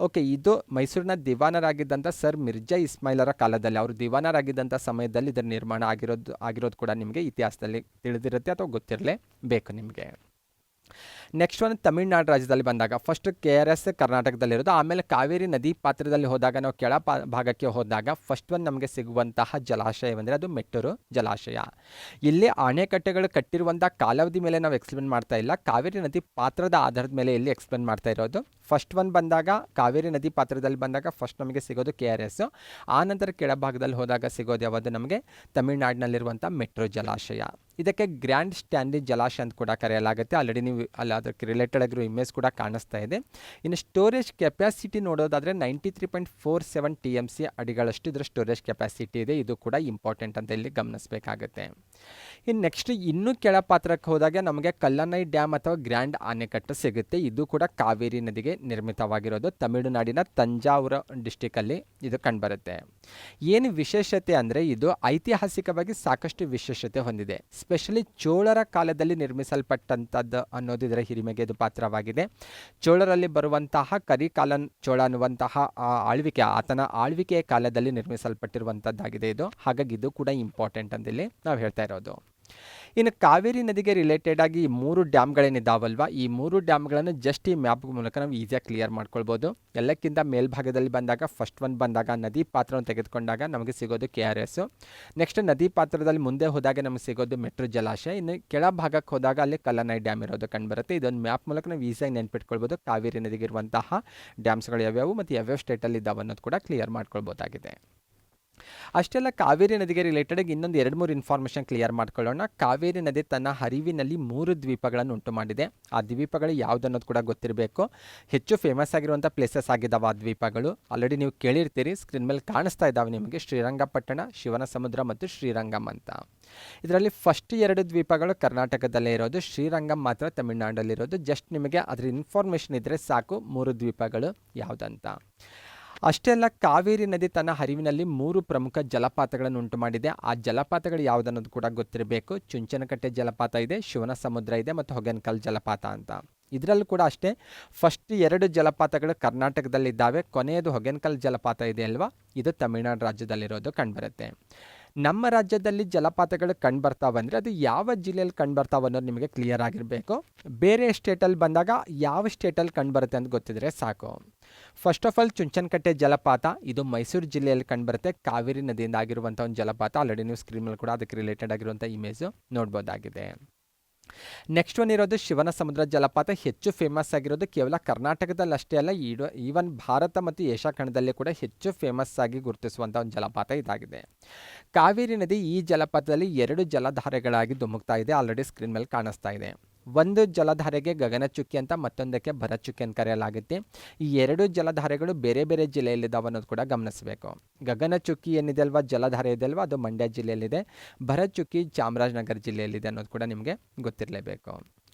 ಓಕೆ, ಇದು ಮೈಸೂರಿನ ದಿವಾನರಾಗಿದ್ದಂಥ ಸರ್ ಮಿರ್ಜಾ ಇಸ್ಮಾಯಿಲರ ಕಾಲದಲ್ಲಿ, ಅವರು ದಿವಾನರಾಗಿದ್ದಂಥ ಸಮಯದಲ್ಲಿ ಇದರ ನಿರ್ಮಾಣ ಆಗಿರೋದು ಕೂಡ ನಿಮಗೆ ಇತಿಹಾಸದಲ್ಲಿ ತಿಳಿದಿರುತ್ತೆ ಅಥವಾ ಗೊತ್ತಿರಲೇಬೇಕು ನಿಮಗೆ. ನೆಕ್ಸ್ಟ್ ಒಂದು ತಮಿಳುನಾಡು ರಾಜ್ಯದಲ್ಲಿ ಬಂದಾಗ ಫಸ್ಟ್ KRS ಕರ್ನಾಟಕದಲ್ಲಿರೋದು, ಆಮೇಲೆ ಕಾವೇರಿ ನದಿ ಪಾತ್ರದಲ್ಲಿ ಹೋದಾಗ ನಾವು ಕೆಳ ಭಾಗಕ್ಕೆ ಹೋದಾಗ ಫಸ್ಟ್ ಒಂದು ನಮಗೆ ಸಿಗುವಂತಹ ಜಲಾಶಯವೆಂದರೆ ಅದು ಮೆಟ್ಟೂರು ಜಲಾಶಯ. ಇಲ್ಲಿ ಅಣೆಕಟ್ಟೆಗಳು ಕಟ್ಟಿರುವಂಥ ಕಾಲಾವಧಿ ಮೇಲೆ ನಾವು ಎಕ್ಸ್ಪ್ಲೇನ್ ಮಾಡ್ತಾ ಇಲ್ಲ, ಕಾವೇರಿ ನದಿ ಪಾತ್ರದ ಆಧಾರದ ಮೇಲೆ ಇಲ್ಲಿ ಎಕ್ಸ್ಪ್ಲೇನ್ ಮಾಡ್ತಾ ಇರೋದು. ಫಸ್ಟ್ ಒಂದು ಬಂದಾಗ ಕಾವೇರಿ ನದಿ ಪಾತ್ರದಲ್ಲಿ ಬಂದಾಗ ಫಸ್ಟ್ ನಮಗೆ ಸಿಗೋದು KRS, ಆನಂತರ ಕೆಳಭಾಗದಲ್ಲಿ ಹೋದಾಗ ಸಿಗೋದು ಯಾವುದು ನಮಗೆ ತಮಿಳುನಾಡಿನಲ್ಲಿರುವಂಥ ಮೆಟ್ರೋ ಜಲಾಶಯ. ಇದಕ್ಕೆ ಗ್ರ್ಯಾಂಡ್ ಸ್ಟ್ಯಾನ್ಲಿ ಜಲಾಶಯ ಅಂತ ಕೂಡ ಕರೆಯಲಾಗುತ್ತೆ. ಆಲ್ರೆಡಿ ನೀವು ಅಲ್ಲಿ ಅದಕ್ಕೆ ರಿಲೇಟೆಡ್ ಆಗಿರೋ ಇಮೇಜ್ ಕೂಡ ಕಾಣಿಸ್ತಾ ಇದೆ. ಇನ್ನು ಸ್ಟೋರೇಜ್ ಕೆಪಾಸಿಟಿ ನೋಡೋದಾದರೆ 93.47 TMC ಅಡಿಗಳಷ್ಟು ಇದರ ಸ್ಟೋರೇಜ್ ಕೆಪಾಸಿಟಿ ಇದೆ. ಇದು ಕೂಡ ಇಂಪಾರ್ಟೆಂಟ್ ಅಂತ ಇಲ್ಲಿ ಗಮನಿಸಬೇಕಾಗುತ್ತೆ. ಇನ್ನು ನೆಕ್ಸ್ಟ್ ಇನ್ನೂ ಕೆಳ ಪಾತ್ರಕ್ಕೆ ಹೋದಾಗ ನಮಗೆ ಕಲ್ಲನೈ ಡ್ಯಾಮ್ ಅಥವಾ ಗ್ರ್ಯಾಂಡ್ ಆನೆಕಟ್ಟು ಸಿಗುತ್ತೆ. ಇದು ಕೂಡ ಕಾವೇರಿ ನದಿಗೆ ನಿರ್ಮಿತವಾಗಿರೋದು. ತಮಿಳುನಾಡಿನ ತಂಜಾವೂರು ಡಿಸ್ಟಿಕಲ್ಲಿ ಇದು ಕಂಡುಬರುತ್ತೆ. ಏನು ವಿಶೇಷತೆ ಅಂದರೆ ಇದು ಐತಿಹಾಸಿಕವಾಗಿ ಸಾಕಷ್ಟು ವಿಶೇಷತೆ ಹೊಂದಿದೆ. ಸ್ಪೆಷಲಿ ಚೋಳರ ಕಾಲದಲ್ಲಿ ನಿರ್ಮಿಸಲ್ಪಟ್ಟಂಥದ್ದು ಅನ್ನೋದು ಇದರ ಹಿರಿಮೆಗೆ ಇದು ಪಾತ್ರವಾಗಿದೆ. ಚೋಳರಲ್ಲಿ ಬರುವಂತಹ ಕರಿಕಾಲನ್ ಚೋಳ ಅನ್ನುವಂತಹ ಆಳ್ವಿಕೆ, ಆತನ ಆಳ್ವಿಕೆಯ ಕಾಲದಲ್ಲಿ ನಿರ್ಮಿಸಲ್ಪಟ್ಟಿರುವಂಥದ್ದಾಗಿದೆ ಇದು. ಹಾಗಾಗಿ ಇದು ಕೂಡ ಇಂಪಾರ್ಟೆಂಟ್ ಅಂತ ಇಲ್ಲಿ ನಾವು ಹೇಳ್ತಾ ಇರೋದು. ಇನ್ನು ಕಾವೇರಿ ನದಿಗೆ ರಿಲೇಟೆಡ್ ಆಗಿ ಈ 3 ಡ್ಯಾಮ್ಗಳೇನಿದ್ದಾವಲ್ವ, ಈ 3 ಡ್ಯಾಮ್ಗಳನ್ನು ಜಸ್ಟ್ ಈ ಮ್ಯಾಪ್ ಮೂಲಕ ನಾವು ಈಸಿಯಾಗಿ ಕ್ಲಿಯರ್ ಮಾಡ್ಕೊಳ್ಬೋದು. ಎಲ್ಲಕ್ಕಿಂತ ಮೇಲ್ಭಾಗದಲ್ಲಿ ಬಂದಾಗ ಫಸ್ಟ್ ಒಂದು ಬಂದಾಗ ನದಿ ಪಾತ್ರವನ್ನು ತೆಗೆದುಕೊಂಡಾಗ ನಮಗೆ ಸಿಗೋದು KRS. ನೆಕ್ಸ್ಟ್ ನದಿ ಪಾತ್ರದಲ್ಲಿ ಮುಂದೆ ಹೋದಾಗ ನಮಗೆ ಸಿಗೋದು ಮೆಟ್ರೋ ಜಲಾಶಯ. ಇನ್ನು ಕೆಳಭಾಗಕ್ಕೆ ಹೋದಾಗ ಅಲ್ಲಿ ಕಲ್ಲನೈ ಡ್ಯಾಮ್ ಇರೋದು ಕಂಡುಬರುತ್ತೆ. ಇದೊಂದು ಮ್ಯಾಪ್ ಮೂಲಕ ನಾವು ಈಸಿಯಾಗಿ ನೆನ್ಪಿಟ್ಕೊಳ್ಬೋದು ಕಾವೇರಿ ನದಿಗೆ ಇರುವಂತಹ ಡ್ಯಾಮ್ಸ್ಗಳು ಯಾವ್ಯಾವು ಮತ್ತು ಯಾವ್ಯಾವ ಸ್ಟೇಟಲ್ಲಿ ಇದ್ದಾವೆ ಅನ್ನೋದು ಕೂಡ ಕ್ಲಿಯರ್ ಮಾಡ್ಕೊಳ್ಬೋದಾಗಿದೆ. ಅಷ್ಟೆಲ್ಲ ಕಾವೇರಿ ನದಿಗೆ ರಿಲೇಟೆಡ್ ಇನ್ನೊಂದು 2-3 ಇನ್ಫಾರ್ಮೇಷನ್ ಕ್ಲಿಯರ್ ಮಾಡ್ಕೊಳ್ಳೋಣ. ಕಾವೇರಿ ನದಿ ತನ್ನ ಹರಿವಿನಲ್ಲಿ 3 ದ್ವೀಪಗಳನ್ನು ಉಂಟು ಮಾಡಿದೆ. ಆ ದ್ವೀಪಗಳು ಯಾವುದನ್ನೋದು ಕೂಡ ಗೊತ್ತಿರಬೇಕು. ಹೆಚ್ಚು ಫೇಮಸ್ ಆಗಿರುವಂಥ ಪ್ಲೇಸಸ್ ಆಗಿದ್ದಾವೆ ಆ ದ್ವೀಪಗಳು. ಆಲ್ರೆಡಿ ನೀವು ಕೇಳಿರ್ತೀರಿ, ಸ್ಕ್ರೀನ್ ಮೇಲೆ ಕಾಣಿಸ್ತಾ ಇದ್ದಾವೆ ನಿಮಗೆ. ಶ್ರೀರಂಗಪಟ್ಟಣ, ಶಿವನ ಸಮುದ್ರ ಮತ್ತು ಶ್ರೀರಂಗಂ ಅಂತ. ಇದರಲ್ಲಿ ಫಸ್ಟ್ 2 ದ್ವೀಪಗಳು ಕರ್ನಾಟಕದಲ್ಲೇ ಇರೋದು, ಶ್ರೀರಂಗಂ ಮಾತ್ರ ತಮಿಳುನಾಡಲ್ಲಿರೋದು. ಜಸ್ಟ್ ನಿಮಗೆ ಅದರ ಇನ್ಫಾರ್ಮೇಷನ್ ಇದ್ದರೆ ಸಾಕು 3 ದ್ವೀಪಗಳು ಯಾವುದಂತ. ಅಷ್ಟೇ ಅಲ್ಲ, ಕಾವೇರಿ ನದಿ ತನ್ನ ಹರಿವಿನಲ್ಲಿ 3 ಪ್ರಮುಖ ಜಲಪಾತಗಳನ್ನು ಉಂಟು ಮಾಡಿದೆ. ಆ ಜಲಪಾತಗಳು ಯಾವುದನ್ನೋದು ಕೂಡ ಗೊತ್ತಿರಬೇಕು. ಚುಂಚನಕಟ್ಟೆ ಜಲಪಾತ ಇದೆ, ಶಿವನ ಸಮುದ್ರ ಇದೆ ಮತ್ತು ಹೊಗೇನಕಲ್ ಜಲಪಾತ ಅಂತ. ಇದರಲ್ಲೂ ಕೂಡ ಅಷ್ಟೇ, ಫಸ್ಟ್ 2 ಜಲಪಾತಗಳು ಕರ್ನಾಟಕದಲ್ಲಿದ್ದಾವೆ. ಕೊನೆಯದು ಹೊಗೇನಕಲ್ ಜಲಪಾತ ಇದೆ ಅಲ್ವಾ, ಇದು ತಮಿಳುನಾಡು ರಾಜ್ಯದಲ್ಲಿರೋದು ಕಂಡುಬರುತ್ತೆ. ನಮ್ಮ ರಾಜ್ಯದಲ್ಲಿ ಜಲಪಾತಗಳು ಕಂಡುಬರ್ತಾವೆ ಅಂದರೆ ಅದು ಯಾವ ಜಿಲ್ಲೆಯಲ್ಲಿ ಕಂಡುಬರ್ತಾವೆ ಅನ್ನೋದು ನಿಮಗೆ ಕ್ಲಿಯರ್ ಆಗಿರಬೇಕು. ಬೇರೆ ಸ್ಟೇಟಲ್ಲಿ ಬಂದಾಗ ಯಾವ ಸ್ಟೇಟಲ್ಲಿ ಕಂಡುಬರುತ್ತೆ ಅಂತ ಗೊತ್ತಿದ್ರೆ ಸಾಕು. ಫಸ್ಟ್ ಆಫ್ ಆಲ್ ಚುಂಚನಕಟ್ಟೆ ಜಲಪಾತ ಇದು ಮೈಸೂರು ಜಿಲ್ಲೆಯಲ್ಲಿ ಕಂಡುಬರುತ್ತೆ. ಕಾವೇರಿ ನದಿಯಿಂದ ಆಗಿರುವಂಥ ಒಂದು ಜಲಪಾತ. ಆಲ್ರೆಡಿ ನೀವು ಸ್ಕ್ರೀನ್ ಮೇಲೆ ಕೂಡ ಅದಕ್ಕೆ ರಿಲೇಟೆಡ್ ಆಗಿರುವಂಥ ಇಮೇಜು ನೋಡ್ಬೋದಾಗಿದೆ. ನೆಕ್ಸ್ಟ್ ಒನ್ ಇರೋದು ಶಿವನ ಸಮುದ್ರ ಜಲಪಾತ. ಹೆಚ್ಚು ಫೇಮಸ್ ಆಗಿರೋದು ಕೇವಲ ಕರ್ನಾಟಕದಲ್ಲಿ ಅಷ್ಟೇ ಅಲ್ಲ, ಈವನ್ ಭಾರತ ಮತ್ತು ಏಷ್ಯಾ ಖಂಡದಲ್ಲಿ ಕೂಡ ಹೆಚ್ಚು ಫೇಮಸ್ ಆಗಿ ಗುರುತಿಸುವಂಥ ಒಂದು ಜಲಪಾತ ಇದಾಗಿದೆ. ಕಾವೇರಿ ನದಿ ಈ ಜಲಪಾತದಲ್ಲಿ 2 ಜಲಧಾರೆಗಳಾಗಿ ಧುಮುಕ್ತಾ ಇದೆ. ಆಲ್ರೆಡಿ ಸ್ಕ್ರೀನ್ ಮೇಲೆ ಕಾಣಿಸ್ತಾ ಇದೆ. ಒಂದು ಜಲಧಾರೆಗೆ ಗಗನಚುಕ್ಕಿ ಅಂತ, ಮತ್ತೊಂದಕ್ಕೆ ಭರಚುಕ್ಕಿ ಅಂತ ಕರೆಯಲಾಗುತ್ತೆ. ಈ 2 ಜಲಧಾರೆಗಳು ಬೇರೆ ಬೇರೆ ಜಿಲ್ಲೆಯಲ್ಲಿದ್ದಾವೆ ಅನ್ನೋದು ಕೂಡ ಗಮನಿಸಬೇಕು. ಗಗನಚುಕ್ಕಿ ಏನಿದೆ ಅಲ್ವಾ, ಜಲಧಾರೆ ಇದೆ ಅಲ್ವಾ, ಅದು ಮಂಡ್ಯ ಜಿಲ್ಲೆಯಲ್ಲಿದೆ. ಭರಚುಕ್ಕಿ ಚಾಮರಾಜನಗರ ಜಿಲ್ಲೆಯಲ್ಲಿದೆ ಅನ್ನೋದು ಕೂಡ ನಿಮಗೆ ಗೊತ್ತಿರಲೇಬೇಕು.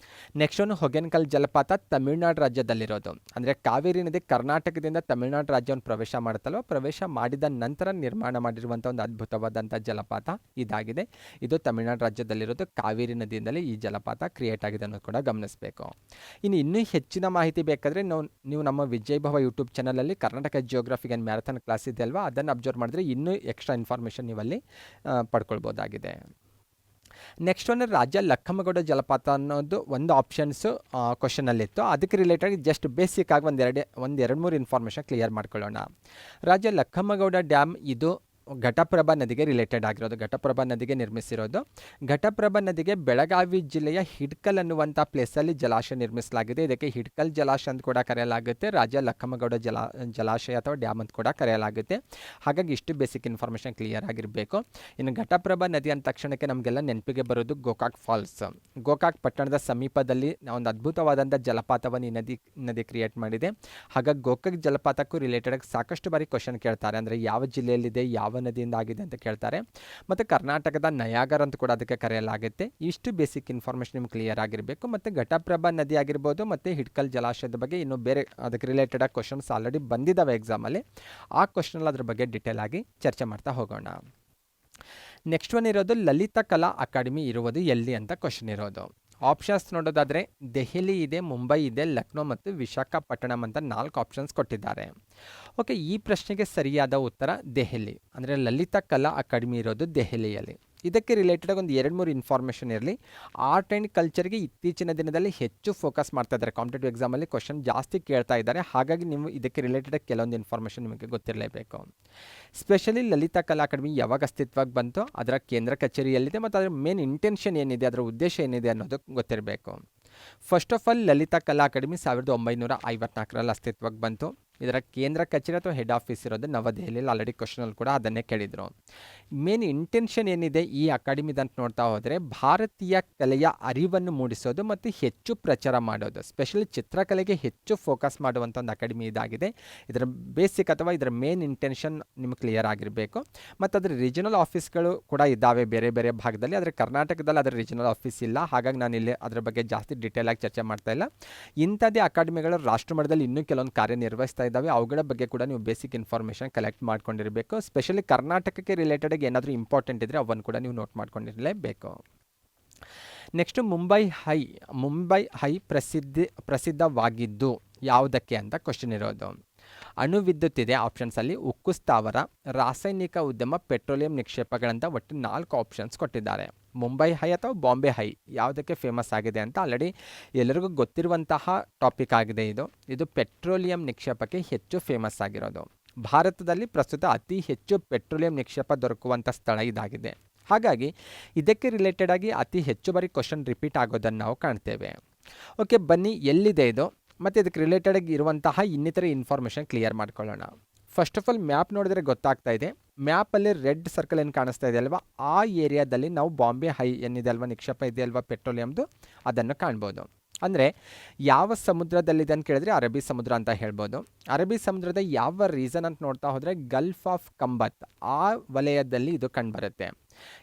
ನೆಕ್ಸ್ಟ್ ಒಂದು ಹೊಗೇನಕಲ್ ಜಲಪಾತ ತಮಿಳುನಾಡು ರಾಜ್ಯದಲ್ಲಿರೋದು. ಅಂದರೆ ಕಾವೇರಿ ನದಿ ಕರ್ನಾಟಕದಿಂದ ತಮಿಳುನಾಡು ರಾಜ್ಯವನ್ನು ಪ್ರವೇಶ ಮಾಡುತ್ತಲ್ವ, ಪ್ರವೇಶ ಮಾಡಿದ ನಂತರ ನಿರ್ಮಾಣ ಮಾಡಿರುವಂಥ ಒಂದು ಅದ್ಭುತವಾದಂಥ ಜಲಪಾತ ಇದಾಗಿದೆ. ಇದು ತಮಿಳುನಾಡು ರಾಜ್ಯದಲ್ಲಿರೋದು. ಕಾವೇರಿ ನದಿಯಿಂದಲೇ ಈ ಜಲಪಾತ ಕ್ರಿಯೇಟ್ ಆಗಿದೆ ಅನ್ನೋದು ಕೂಡ ಗಮನಿಸಬೇಕು. ಇನ್ನೂ ಹೆಚ್ಚಿನ ಮಾಹಿತಿ ಬೇಕಾದರೆ ನೀವು ನಮ್ಮ ವಿಜಯ್ ಭವ ಯೂಟ್ಯೂಬ್ ಚಾನಲಲ್ಲಿ ಕರ್ನಾಟಕ ಜಿಯೋಗ್ರಫಿಗೆ ಏನು ಮ್ಯಾರಥಾನ್ ಕ್ಲಾಸ್ ಇದೆ ಅಲ್ವಾ, ಅದನ್ನು ಅಬ್ಸರ್ವ್ ಮಾಡಿದ್ರೆ ಇನ್ನೂ ಎಕ್ಸ್ಟ್ರಾ ಇನ್ಫಾರ್ಮೇಷನ್ ನೀವಲ್ಲಿ ಪಡ್ಕೊಳ್ಬೋದಾಗಿದೆ. ನೆಕ್ಸ್ಟ್ ಒಂದು ರಾಜ ಲಕ್ಕಮ್ಮಗೌಡ ಜಲಪಾತ ಅನ್ನೋದು ಒಂದು ಆಪ್ಷನ್ಸು ಕ್ವಶನಲ್ಲಿತ್ತು. ಅದಕ್ಕೆ ರಿಲೇಟೆಡ್ ಜಸ್ಟ್ ಬೇಸಿಕ್ ಆಗಿ ಒಂದು 2-3 ಇನ್ಫಾರ್ಮೇಷನ್ ಕ್ಲಿಯರ್ ಮಾಡ್ಕೊಳ್ಳೋಣ. ರಾಜ ಲಕ್ಕಮ್ಮಗೌಡ ಡ್ಯಾಮ್ ಇದು ಘಟಪ್ರಭಾ ನದಿಗೆ ರಿಲೇಟೆಡ್ ಆಗಿರೋದು, ಘಟಪ್ರಭಾ ನದಿಗೆ ನಿರ್ಮಿಸಿರೋದು. ಘಟಪ್ರಭಾ ನದಿಗೆ ಬೆಳಗಾವಿ ಜಿಲ್ಲೆಯ ಹಿಡ್ಕಲ್ ಅನ್ನುವಂಥ ಪ್ಲೇಸಲ್ಲಿ ಜಲಾಶಯ ನಿರ್ಮಿಸಲಾಗಿದೆ. ಇದಕ್ಕೆ ಹಿಡ್ಕಲ್ ಜಲಾಶಯ ಅಂತ ಕೂಡ ಕರೆಯಲಾಗುತ್ತೆ, ರಾಜ ಲಖಮಗೌಡ ಜಲಾಶಯ ಅಥವಾ ಡ್ಯಾಮ್ ಅಂತ ಕೂಡ ಕರೆಯಲಾಗುತ್ತೆ. ಹಾಗಾಗಿ ಇಷ್ಟು ಬೇಸಿಕ್ ಇನ್ಫಾರ್ಮೇಷನ್ ಕ್ಲಿಯರ್ ಆಗಿರಬೇಕು. ಇನ್ನು ಘಟಪ್ರಭಾ ನದಿ ಅಂದ ತಕ್ಷಣಕ್ಕೆ ನಮಗೆಲ್ಲ ನೆನಪಿಗೆ ಬರೋದು ಗೋಕಾಕ್ ಫಾಲ್ಸ್. ಗೋಕಾಕ್ ಪಟ್ಟಣದ ಸಮೀಪದಲ್ಲಿ ಒಂದು ಅದ್ಭುತವಾದಂಥ ಜಲಪಾತವನ್ನು ಈ ನದಿ ಕ್ರಿಯೇಟ್ ಮಾಡಿದೆ. ಹಾಗಾಗಿ ಗೋಕಾಕ್ ಜಲಪಾತಕ್ಕೂ ರಿಲೇಟೆಡ್ ಆಗಿ ಸಾಕಷ್ಟು ಬಾರಿ ಕ್ವಶನ್ ಕೇಳ್ತಾರೆ. ಅಂದರೆ ಯಾವ ಜಿಲ್ಲೆಯಲ್ಲಿದೆ, ಯಾವ ನದಿಯಿಂದ ಆಗಿದೆ ಅಂತ ಕೇಳ್ತಾರೆ. ಮತ್ತು ಕರ್ನಾಟಕದ ನಯಾಗರ್ ಅಂತ ಕೂಡ ಅದಕ್ಕೆ ಕರೆಯಲಾಗುತ್ತೆ. ಇಷ್ಟು ಬೇಸಿಕ್ ಇನ್ಫಾರ್ಮೇಷನ್ ನಿಮ್ಗೆ ಕ್ಲಿಯರ್ ಆಗಿರಬೇಕು. ಮತ್ತು ಘಟಪ್ರಭಾ ನದಿ ಆಗಿರ್ಬೋದು ಮತ್ತು ಹಿಡ್ಕಲ್ ಜಲಾಶಯದ ಬಗ್ಗೆ ಇನ್ನೂ ಬೇರೆ ಅದಕ್ಕೆ ರಿಲೇಟೆಡ್ ಆಗಿ ಕ್ವಶನ್ಸ್ ಆಲ್ರೆಡಿ ಬಂದಿದ್ದಾವೆ ಎಕ್ಸಾಮಲ್ಲಿ. ಆ ಕ್ವಶನಲ್ಲಿ ಅದ್ರ ಬಗ್ಗೆ ಡಿಟೇಲ್ ಆಗಿ ಚರ್ಚೆ ಮಾಡ್ತಾ ಹೋಗೋಣ. ನೆಕ್ಸ್ಟ್ ಒನ್ ಇರೋದು ಲಲಿತ ಕಲಾ ಅಕಾಡೆಮಿ ಇರುವುದು ಎಲ್ಲಿ ಅಂತ ಕ್ವಶನ್ ಇರೋದು. ಆಪ್ಷನ್ಸ್ ನೋಡೋದಾದರೆ ದೆಹಲಿ ಇದೆ, ಮುಂಬೈ ಇದೆ, ಲಕ್ನೋ ಮತ್ತು ವಿಶಾಖಪಟ್ಟಣಂ ಅಂತ 4 ಆಪ್ಷನ್ಸ್ ಕೊಟ್ಟಿದ್ದಾರೆ. ಓಕೆ, ಈ ಪ್ರಶ್ನೆಗೆ ಸರಿಯಾದ ಉತ್ತರ ದೆಹಲಿ. ಅಂದರೆ ಲಲಿತ ಕಲಾ ಅಕಾಡೆಮಿ ಇರೋದು ದೆಹಲಿಯಲ್ಲಿ. ಇದಕ್ಕೆ ರಿಲೇಟೆಡ್ ಒಂದು 2-3 ಇನ್ಫಾರ್ಮೇಷನ್ ಇರಲಿ. ಆರ್ಟ್ ಆ್ಯಂಡ್ ಕಲ್ಚರ್ಗೆ ಇತ್ತೀಚಿನ ದಿನದಲ್ಲಿ ಹೆಚ್ಚು ಫೋಕಸ್ ಮಾಡ್ತಾ ಇದ್ದಾರೆ. ಕಾಂಪಿಟೇಟಿವ್ ಎಕ್ಸಾಮಲ್ಲಿ ಕ್ವಶನ್ ಜಾಸ್ತಿ ಕೇಳ್ತಾ ಇದ್ದಾರೆ. ಹಾಗಾಗಿ ನೀವು ಇದಕ್ಕೆ ರಿಲೇಟೆಡ್ ಕೆಲವೊಂದು ಇನ್ಫಾರ್ಮೇಷನ್ ನಿಮಗೆ ಗೊತ್ತಿರಲೇಬೇಕು. ಸ್ಪೆಷಲಿ ಲಲಿತ ಕಲಾ ಅಕಾಡೆಮಿ ಯಾವಾಗ ಅಸ್ತಿತ್ವಕ್ಕೆ ಬಂತು, ಅದರ ಕೇಂದ್ರ ಕಚೇರಿಯಲ್ಲಿದೆ ಮತ್ತು ಅದರ ಮೇನ್ ಇಂಟೆನ್ಷನ್ ಏನಿದೆ, ಅದರ ಉದ್ದೇಶ ಏನಿದೆ ಅನ್ನೋದು ಗೊತ್ತಿರಬೇಕು. ಫಸ್ಟ್ ಆಫ್ ಆಲ್ ಲಲಿತ ಕಲಾ ಅಕಾಡೆಮಿ 1954ರಲ್ಲಿ ಅಸ್ತಿತ್ವಕ್ಕೆ ಬಂತು. ಇದರ ಕೇಂದ್ರ ಕಚೇರಿ ಅಥವಾ ಹೆಡ್ ಆಫೀಸ್ ಇರೋದು ನವದೆಹಲಿಯಲ್ಲಿ. ಆಲ್ರೆಡಿ ಕ್ವಶನಲ್ಲಿ ಕೂಡ ಅದನ್ನೇ ಕೇಳಿದರು. ಮೇನ್ ಇಂಟೆನ್ಷನ್ ಏನಿದೆ ಈ ಅಕಾಡೆಮಿದು ಅಂತ ನೋಡ್ತಾ ಹೋದರೆ, ಭಾರತೀಯ ಕಲೆಯ ಅರಿವನ್ನು ಮೂಡಿಸೋದು ಮತ್ತು ಹೆಚ್ಚು ಪ್ರಚಾರ ಮಾಡೋದು. ಸ್ಪೆಷಲಿ ಚಿತ್ರಕಲೆಗೆ ಹೆಚ್ಚು ಫೋಕಸ್ ಮಾಡುವಂಥ ಒಂದು ಅಕಾಡೆಮಿ ಇದಾಗಿದೆ. ಇದರ ಬೇಸಿಕ್ ಅಥವಾ ಇದರ ಮೇನ್ ಇಂಟೆನ್ಷನ್ ನಿಮ್ಗೆ ಕ್ಲಿಯರ್ ಆಗಿರಬೇಕು. ಮತ್ತು ಅದರ ರೀಜನಲ್ ಆಫೀಸ್ಗಳು ಕೂಡ ಇದ್ದಾವೆ ಬೇರೆ ಬೇರೆ ಭಾಗದಲ್ಲಿ. ಆದರೆ ಕರ್ನಾಟಕದಲ್ಲಿ ಅದರ ರೀಜನಲ್ ಆಫೀಸ್ ಇಲ್ಲ. ಹಾಗಾಗಿ ನಾನು ಇಲ್ಲಿ ಅದರ ಬಗ್ಗೆ ಜಾಸ್ತಿ ಡೀಟೇಲ್ ಆಗಿ ಚರ್ಚೆ ಮಾಡ್ತಾ ಇಲ್ಲ. ಇಂಥದ್ದೇ ಅಕಾಡೆಮಿಗಳು ರಾಷ್ಟ್ರಮಟ್ಟದಲ್ಲಿ ಇನ್ನೂ ಕೆಲವೊಂದು ಕಾರ್ಯನಿರ್ವಹಿಸ್ತಾ ಇದ್ದಾವೆ. ಅವುಗಳ ಬಗ್ಗೆ ಕೂಡ ನೀವು ಬೇಸಿಕ್ ಇನ್ಫಾರ್ಮೇಷನ್ ಕಲೆಕ್ಟ್ ಮಾಡ್ಕೊಂಡಿರಬೇಕು. ಸ್ಪೆಷಲಿ ಕರ್ನಾಟಕಕ್ಕೆ ರಿಲೇಟೆಡ್ ಆಗಿ ಏನಾದರೂ ಇಂಪಾರ್ಟೆಂಟ್ ಇದ್ದರೆ ಅವನ್ನು ಕೂಡ ನೀವು ನೋಟ್ ಮಾಡ್ಕೊಂಡಿರಲೇಬೇಕು. ನೆಕ್ಸ್ಟ್ ಮುಂಬೈ ಹೈ ಪ್ರಸಿದ್ಧವಾಗಿದ್ದು ಯಾವುದಕ್ಕೆ ಅಂತ ಕ್ವಶನ್ ಇರೋದು. ಅಣು ವಿದ್ಯುತ್ ಇದೆ ಆಪ್ಷನ್ಸಲ್ಲಿ, ಉಕ್ಕು ಸ್ಥಾವರ, ರಾಸಾಯನಿಕ ಉದ್ಯಮ, ಪೆಟ್ರೋಲಿಯಂ ನಿಕ್ಷೇಪಗಳಂತ ಒಟ್ಟು 4 ಆಪ್ಷನ್ಸ್ ಕೊಟ್ಟಿದ್ದಾರೆ. ಮುಂಬೈ ಹೈ ಅಥವಾ ಬಾಂಬೆ ಹೈ ಯಾವುದಕ್ಕೆ ಫೇಮಸ್ ಆಗಿದೆ ಅಂತ ಆಲ್ರೆಡಿ ಎಲ್ಲರಿಗೂ ಗೊತ್ತಿರುವಂತಹ ಟಾಪಿಕ್ ಆಗಿದೆ. ಇದು ಪೆಟ್ರೋಲಿಯಂ ನಿಕ್ಷೇಪಕ್ಕೆ ಹೆಚ್ಚು ಫೇಮಸ್ ಆಗಿರೋದು. ಭಾರತದಲ್ಲಿ ಪ್ರಸ್ತುತ ಅತಿ ಹೆಚ್ಚು ಪೆಟ್ರೋಲಿಯಂ ನಿಕ್ಷೇಪ ದೊರಕುವಂಥ ಸ್ಥಳ ಇದಾಗಿದೆ. ಹಾಗಾಗಿ ಇದಕ್ಕೆ ರಿಲೇಟೆಡ್ ಆಗಿ ಅತಿ ಹೆಚ್ಚು ಬಾರಿ ಕ್ವಶನ್ ರಿಪೀಟ್ ಆಗೋದನ್ನು ನಾವು ಕಾಣ್ತೇವೆ. ಓಕೆ, ಬನ್ನಿ ಎಲ್ಲಿದೆ ಇದು ಮತ್ತು ಇದಕ್ಕೆ ರಿಲೇಟೆಡ್ ಆಗಿ ಇರುವಂತಹ ಇನ್ನಿತರ ಇನ್ಫಾರ್ಮೇಷನ್ ಕ್ಲಿಯರ್ ಮಾಡ್ಕೊಳ್ಳೋಣ. ಫಸ್ಟ್ ಆಫ್ ಆಲ್ ಮ್ಯಾಪ್ ನೋಡಿದ್ರೆ ಗೊತ್ತಾಗ್ತಾ ಇದೆ. ಮ್ಯಾಪಲ್ಲಿ ರೆಡ್ ಸರ್ಕಲ್ ಏನು ಕಾಣಿಸ್ತಾ ಇದೆ ಅಲ್ವಾ, ಆ ಏರಿಯಾದಲ್ಲಿ ನಾವು ಬಾಂಬೆ ಹೈ ಏನಿದೆ ಅಲ್ವಾ, ನಿಕ್ಷೇಪ ಇದೆ ಅಲ್ವಾ ಪೆಟ್ರೋಲಿಯಮ್ದು, ಅದನ್ನು ಕಾಣ್ಬೋದು. ಅಂದರೆ ಯಾವ ಸಮುದ್ರದಲ್ಲಿದೆ ಅಂತ ಕೇಳಿದ್ರೆ ಅರಬ್ಬಿ ಸಮುದ್ರ ಅಂತ ಹೇಳ್ಬೋದು. ಅರಬ್ಬಿ ಸಮುದ್ರದ ಯಾವ ರೀಸನ್ ಅಂತ ನೋಡ್ತಾ ಹೋದರೆ ಗಲ್ಫ್ ಆಫ್ ಕಂಬತ್ ಆ ವಲಯದಲ್ಲಿ ಇದು ಕಂಡುಬರುತ್ತೆ.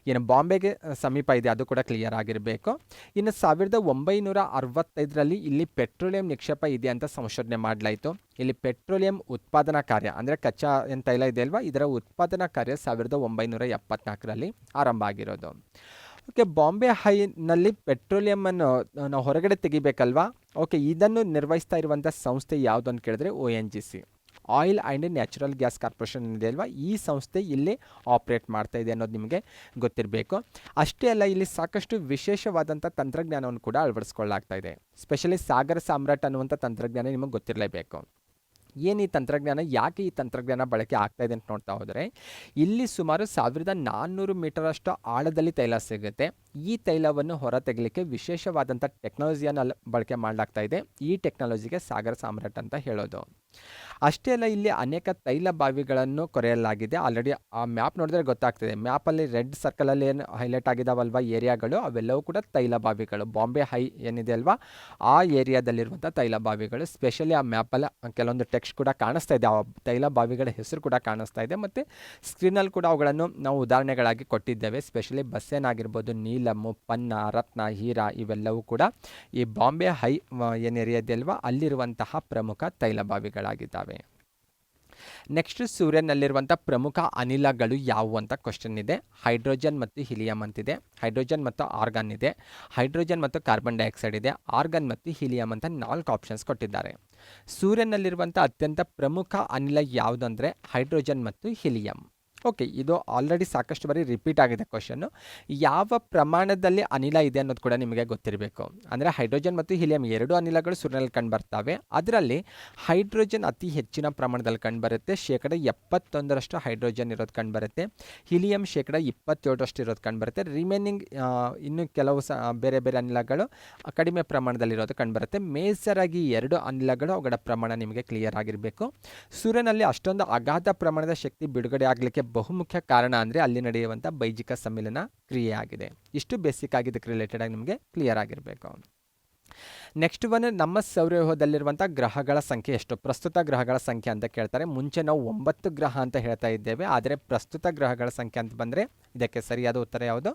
ಏನು ಬಾಂಬೆಗೆ ಸಮೀಪ ಇದೆ ಅದು ಕೂಡ ಕ್ಲಿಯರ್ ಆಗಿರಬೇಕು. ಇನ್ನು 1965ರಲ್ಲಿ ಇಲ್ಲಿ ಪೆಟ್ರೋಲಿಯಂ ನಿಕ್ಷೇಪ ಇದೆ ಅಂತ ಸಂಶೋಧನೆ ಮಾಡಲಾಯಿತು. ಇಲ್ಲಿ ಪೆಟ್ರೋಲಿಯಂ ಉತ್ಪಾದನಾ ಕಾರ್ಯ ಅಂದರೆ ಕಚ್ಚಾ ಏನು ತೈಲ ಇದೆ ಅಲ್ವಾ, ಇದರ ಉತ್ಪಾದನಾ ಕಾರ್ಯ 1974ರಲ್ಲಿ ಆರಂಭ ಆಗಿರೋದು. ಓಕೆ, ಬಾಂಬೆ ಹೈನಲ್ಲಿ ಪೆಟ್ರೋಲಿಯಮನ್ನು ನಾವು ಹೊರಗಡೆ ತೆಗಿಬೇಕಲ್ವಾ. ಓಕೆ, ಇದನ್ನು ನಿರ್ವಹಿಸ್ತಾ ಇರುವಂಥ ಸಂಸ್ಥೆ ಯಾವುದು ಅಂತ ಕೇಳಿದ್ರೆ ONGC, oil and natural gas corporation ಇದೆ ಅಲ್ವಾ, ಈ ಸಂಸ್ಥೆ ಇಲ್ಲಿ ಆಪ್ರೇಟ್ ಮಾಡ್ತಾ ಇದೆ ಅನ್ನೋದು ನಿಮಗೆ ಗೊತ್ತಿರಬೇಕು. ಅಷ್ಟೇ ಅಲ್ಲ, ಇಲ್ಲಿ ಸಾಕಷ್ಟು ವಿಶೇಷವಾದಂಥ ತಂತ್ರಜ್ಞಾನವನ್ನು ಕೂಡ ಅಳವಡಿಸ್ಕೊಳ್ಳಾಗ್ತಾ ಇದೆ. ಸ್ಪೆಷಲಿ ಸಾಗರ ಸಾಮ್ರಾಟ್ ಅನ್ನುವಂಥ ತಂತ್ರಜ್ಞಾನ ನಿಮಗೆ ಗೊತ್ತಿರಲೇಬೇಕು. ಏನು ಈ ತಂತ್ರಜ್ಞಾನ, ಯಾಕೆ ಈ ತಂತ್ರಜ್ಞಾನ ಬಳಕೆ ಆಗ್ತಾ ಇದೆ ಅಂತ ನೋಡ್ತಾ ಹೋದರೆ, ಇಲ್ಲಿ ಸುಮಾರು 1400 ಮೀಟರಷ್ಟು ಆಳದಲ್ಲಿ ತೈಲ ಸಿಗುತ್ತೆ. ಈ ತೈಲವನ್ನು ಹೊರ ತೆಗಲಿಕ್ಕೆ ವಿಶೇಷವಾದಂಥ ಟೆಕ್ನಾಲಜಿಯನ್ನು ಬಳಕೆ ಮಾಡಲಾಗ್ತಾ ಇದೆ. ಈ ಟೆಕ್ನಾಲಜಿಗೆ ಸಾಗರ ಸಾಮ್ರಾಟ್ ಅಂತ ಹೇಳೋದು. ಅಷ್ಟೇ ಅಲ್ಲ, ಇಲ್ಲಿ ಅನೇಕ ತೈಲ ಬಾವಿಗಳನ್ನು ಕೊರೆಯಲಾಗಿದೆ. ಆಲ್ರೆಡಿ ಆ ಮ್ಯಾಪ್ ನೋಡಿದ್ರೆ ಗೊತ್ತಾಗ್ತದೆ. ಮ್ಯಾಪಲ್ಲಿ ರೆಡ್ ಸರ್ಕಲಲ್ಲಿ ಏನು ಹೈಲೈಟ್ ಆಗಿದಾವಲ್ವ ಏರಿಯಾಗಳು, ಅವೆಲ್ಲವೂ ಕೂಡ ತೈಲ ಬಾವಿಗಳು. ಬಾಂಬೆ ಹೈ ಏನಿದೆ ಅಲ್ವಾ, ಆ ಏರಿಯಾದಲ್ಲಿರುವಂಥ ತೈಲ ಬಾವಿಗಳು. ಸ್ಪೆಷಲಿ ಆ ಮ್ಯಾಪಲ್ಲಿ ಕೆಲವೊಂದು ಟೆಕ್ಸ್ಟ್ ಕೂಡ ಕಾಣಿಸ್ತಾ ಇದೆ, ಆ ತೈಲ ಬಾವಿಗಳ ಹೆಸರು ಕೂಡ ಕಾಣಿಸ್ತಾ ಇದೆ. ಮತ್ತು ಸ್ಕ್ರೀನಲ್ಲಿ ಕೂಡ ಅವುಗಳನ್ನು ನಾವು ಉದಾಹರಣೆಗಳಾಗಿ ಕೊಟ್ಟಿದ್ದೇವೆ. ಸ್ಪೆಷಲಿ ಬಸ್ಸೇನ್ ಆಗಿರ್ಬೋದು, ನೀಲಮ್ಮು, ಪನ್ನ, ರತ್ನ, ಹೀರಾ ಇವೆಲ್ಲವೂ ಕೂಡ ಈ ಬಾಂಬೆ ಹೈ ಏನು ಏರಿಯಾ ಇದೆ ಅಲ್ವಾ, ಅಲ್ಲಿರುವಂತಹ ಪ್ರಮುಖ ತೈಲ ಬಾವಿಗಳಾಗಿದ್ದಾವೆ. ನೆಕ್ಸ್ಟ್, ಸೂರ್ಯನಲ್ಲಿರುವಂಥ ಪ್ರಮುಖ ಅನಿಲಗಳು ಯಾವುವು ಅಂತ ಕ್ವಶನ್ ಇದೆ. ಹೈಡ್ರೋಜನ್ ಮತ್ತು ಹೀಲಿಯಂ ಅಂತಿದೆ, ಹೈಡ್ರೋಜನ್ ಮತ್ತು ಆರ್ಗಾನ್ ಇದೆ, ಹೈಡ್ರೋಜನ್ ಮತ್ತು ಕಾರ್ಬನ್ ಡೈಆಕ್ಸೈಡ್ ಇದೆ, ಆರ್ಗಾನ್ ಮತ್ತು ಹೀಲಿಯಂ ಅಂತ 4 ಆಪ್ಷನ್ಸ್ ಕೊಟ್ಟಿದ್ದಾರೆ. ಸೂರ್ಯನಲ್ಲಿರುವಂಥ ಅತ್ಯಂತ ಪ್ರಮುಖ ಅನಿಲ ಯಾವುದಂದರೆ ಹೈಡ್ರೋಜನ್ ಮತ್ತು ಹೀಲಿಯಂ. ಓಕೆ, ಇದು ಆಲ್ರೆಡಿ ಸಾಕಷ್ಟು ಬಾರಿ ರಿಪೀಟ್ ಆಗಿದೆ ಕ್ವಶನ್ನು. ಯಾವ ಪ್ರಮಾಣದಲ್ಲಿ ಅನಿಲ ಇದೆ ಅನ್ನೋದು ಕೂಡ ನಿಮಗೆ ಗೊತ್ತಿರಬೇಕು. ಅಂದರೆ ಹೈಡ್ರೋಜನ್ ಮತ್ತು ಹೀಲಿಯಂ ಎರಡು ಅನಿಲಗಳು ಸೂರ್ಯನಲ್ಲಿ ಕಂಡುಬರ್ತವೆ. ಅದರಲ್ಲಿ ಹೈಡ್ರೋಜನ್ ಅತಿ ಹೆಚ್ಚಿನ ಪ್ರಮಾಣದಲ್ಲಿ ಕಂಡುಬರುತ್ತೆ, ಶೇಕಡ 71ರಷ್ಟು ಹೈಡ್ರೋಜನ್ ಇರೋದು ಕಂಡುಬರುತ್ತೆ. ಹೀಲಿಯಂ ಶೇಕಡ 27ರಷ್ಟು ಇರೋದು ಕಂಡುಬರುತ್ತೆ. ರಿಮೈನಿಂಗ್ ಇನ್ನು ಕೆಲವು ಬೇರೆ ಬೇರೆ ಅನಿಲಗಳು ಕಡಿಮೆ ಪ್ರಮಾಣದಲ್ಲಿರೋದು ಕಂಡುಬರುತ್ತೆ. ಮೇಜರ್ ಆಗಿ ಎರಡು ಅನಿಲಗಳು ಅವುಗಳ ಪ್ರಮಾಣ ನಿಮಗೆ ಕ್ಲಿಯರ್ ಆಗಿರಬೇಕು. ಸೂರ್ಯನಲ್ಲಿ ಅಷ್ಟೊಂದು ಅಗಾಧ ಪ್ರಮಾಣದ ಶಕ್ತಿ ಬಿಡುಗಡೆ ಆಗಲಿಕ್ಕೆ ಬಹುಮುಖ್ಯ ಕಾರಣ ಅಂದರೆ ಅಲ್ಲಿ ನಡೆಯುವಂಥ ಬೈಜಿಕ ಸಮ್ಮಿಲನ ಕ್ರಿಯೆ ಆಗಿದೆ. ಇಷ್ಟು ಬೇಸಿಕ್ ಆಗಿ ಇದಕ್ಕೆ ರಿಲೇಟೆಡ್ ಆಗಿ ನಿಮಗೆ ಕ್ಲಿಯರ್ ಆಗಿರಬೇಕು. ನೆಕ್ಸ್ಟ್ ಒನ್, ನಮ್ಮ ಸೌರವ್ಯೂಹದಲ್ಲಿರುವಂಥ ಗ್ರಹಗಳ ಸಂಖ್ಯೆ ಎಷ್ಟು? ಪ್ರಸ್ತುತ ಗ್ರಹಗಳ ಸಂಖ್ಯೆ ಅಂತ ಕೇಳ್ತಾರೆ. ಮುಂಚೆ ನಾವು 9 ಗ್ರಹ ಅಂತ ಹೇಳ್ತಾ ಇದ್ದೇವೆ, ಆದರೆ ಪ್ರಸ್ತುತ ಗ್ರಹಗಳ ಸಂಖ್ಯೆ ಅಂತ ಬಂದರೆ ಇದಕ್ಕೆ ಸರಿಯಾದ ಉತ್ತರ ಯಾವುದು?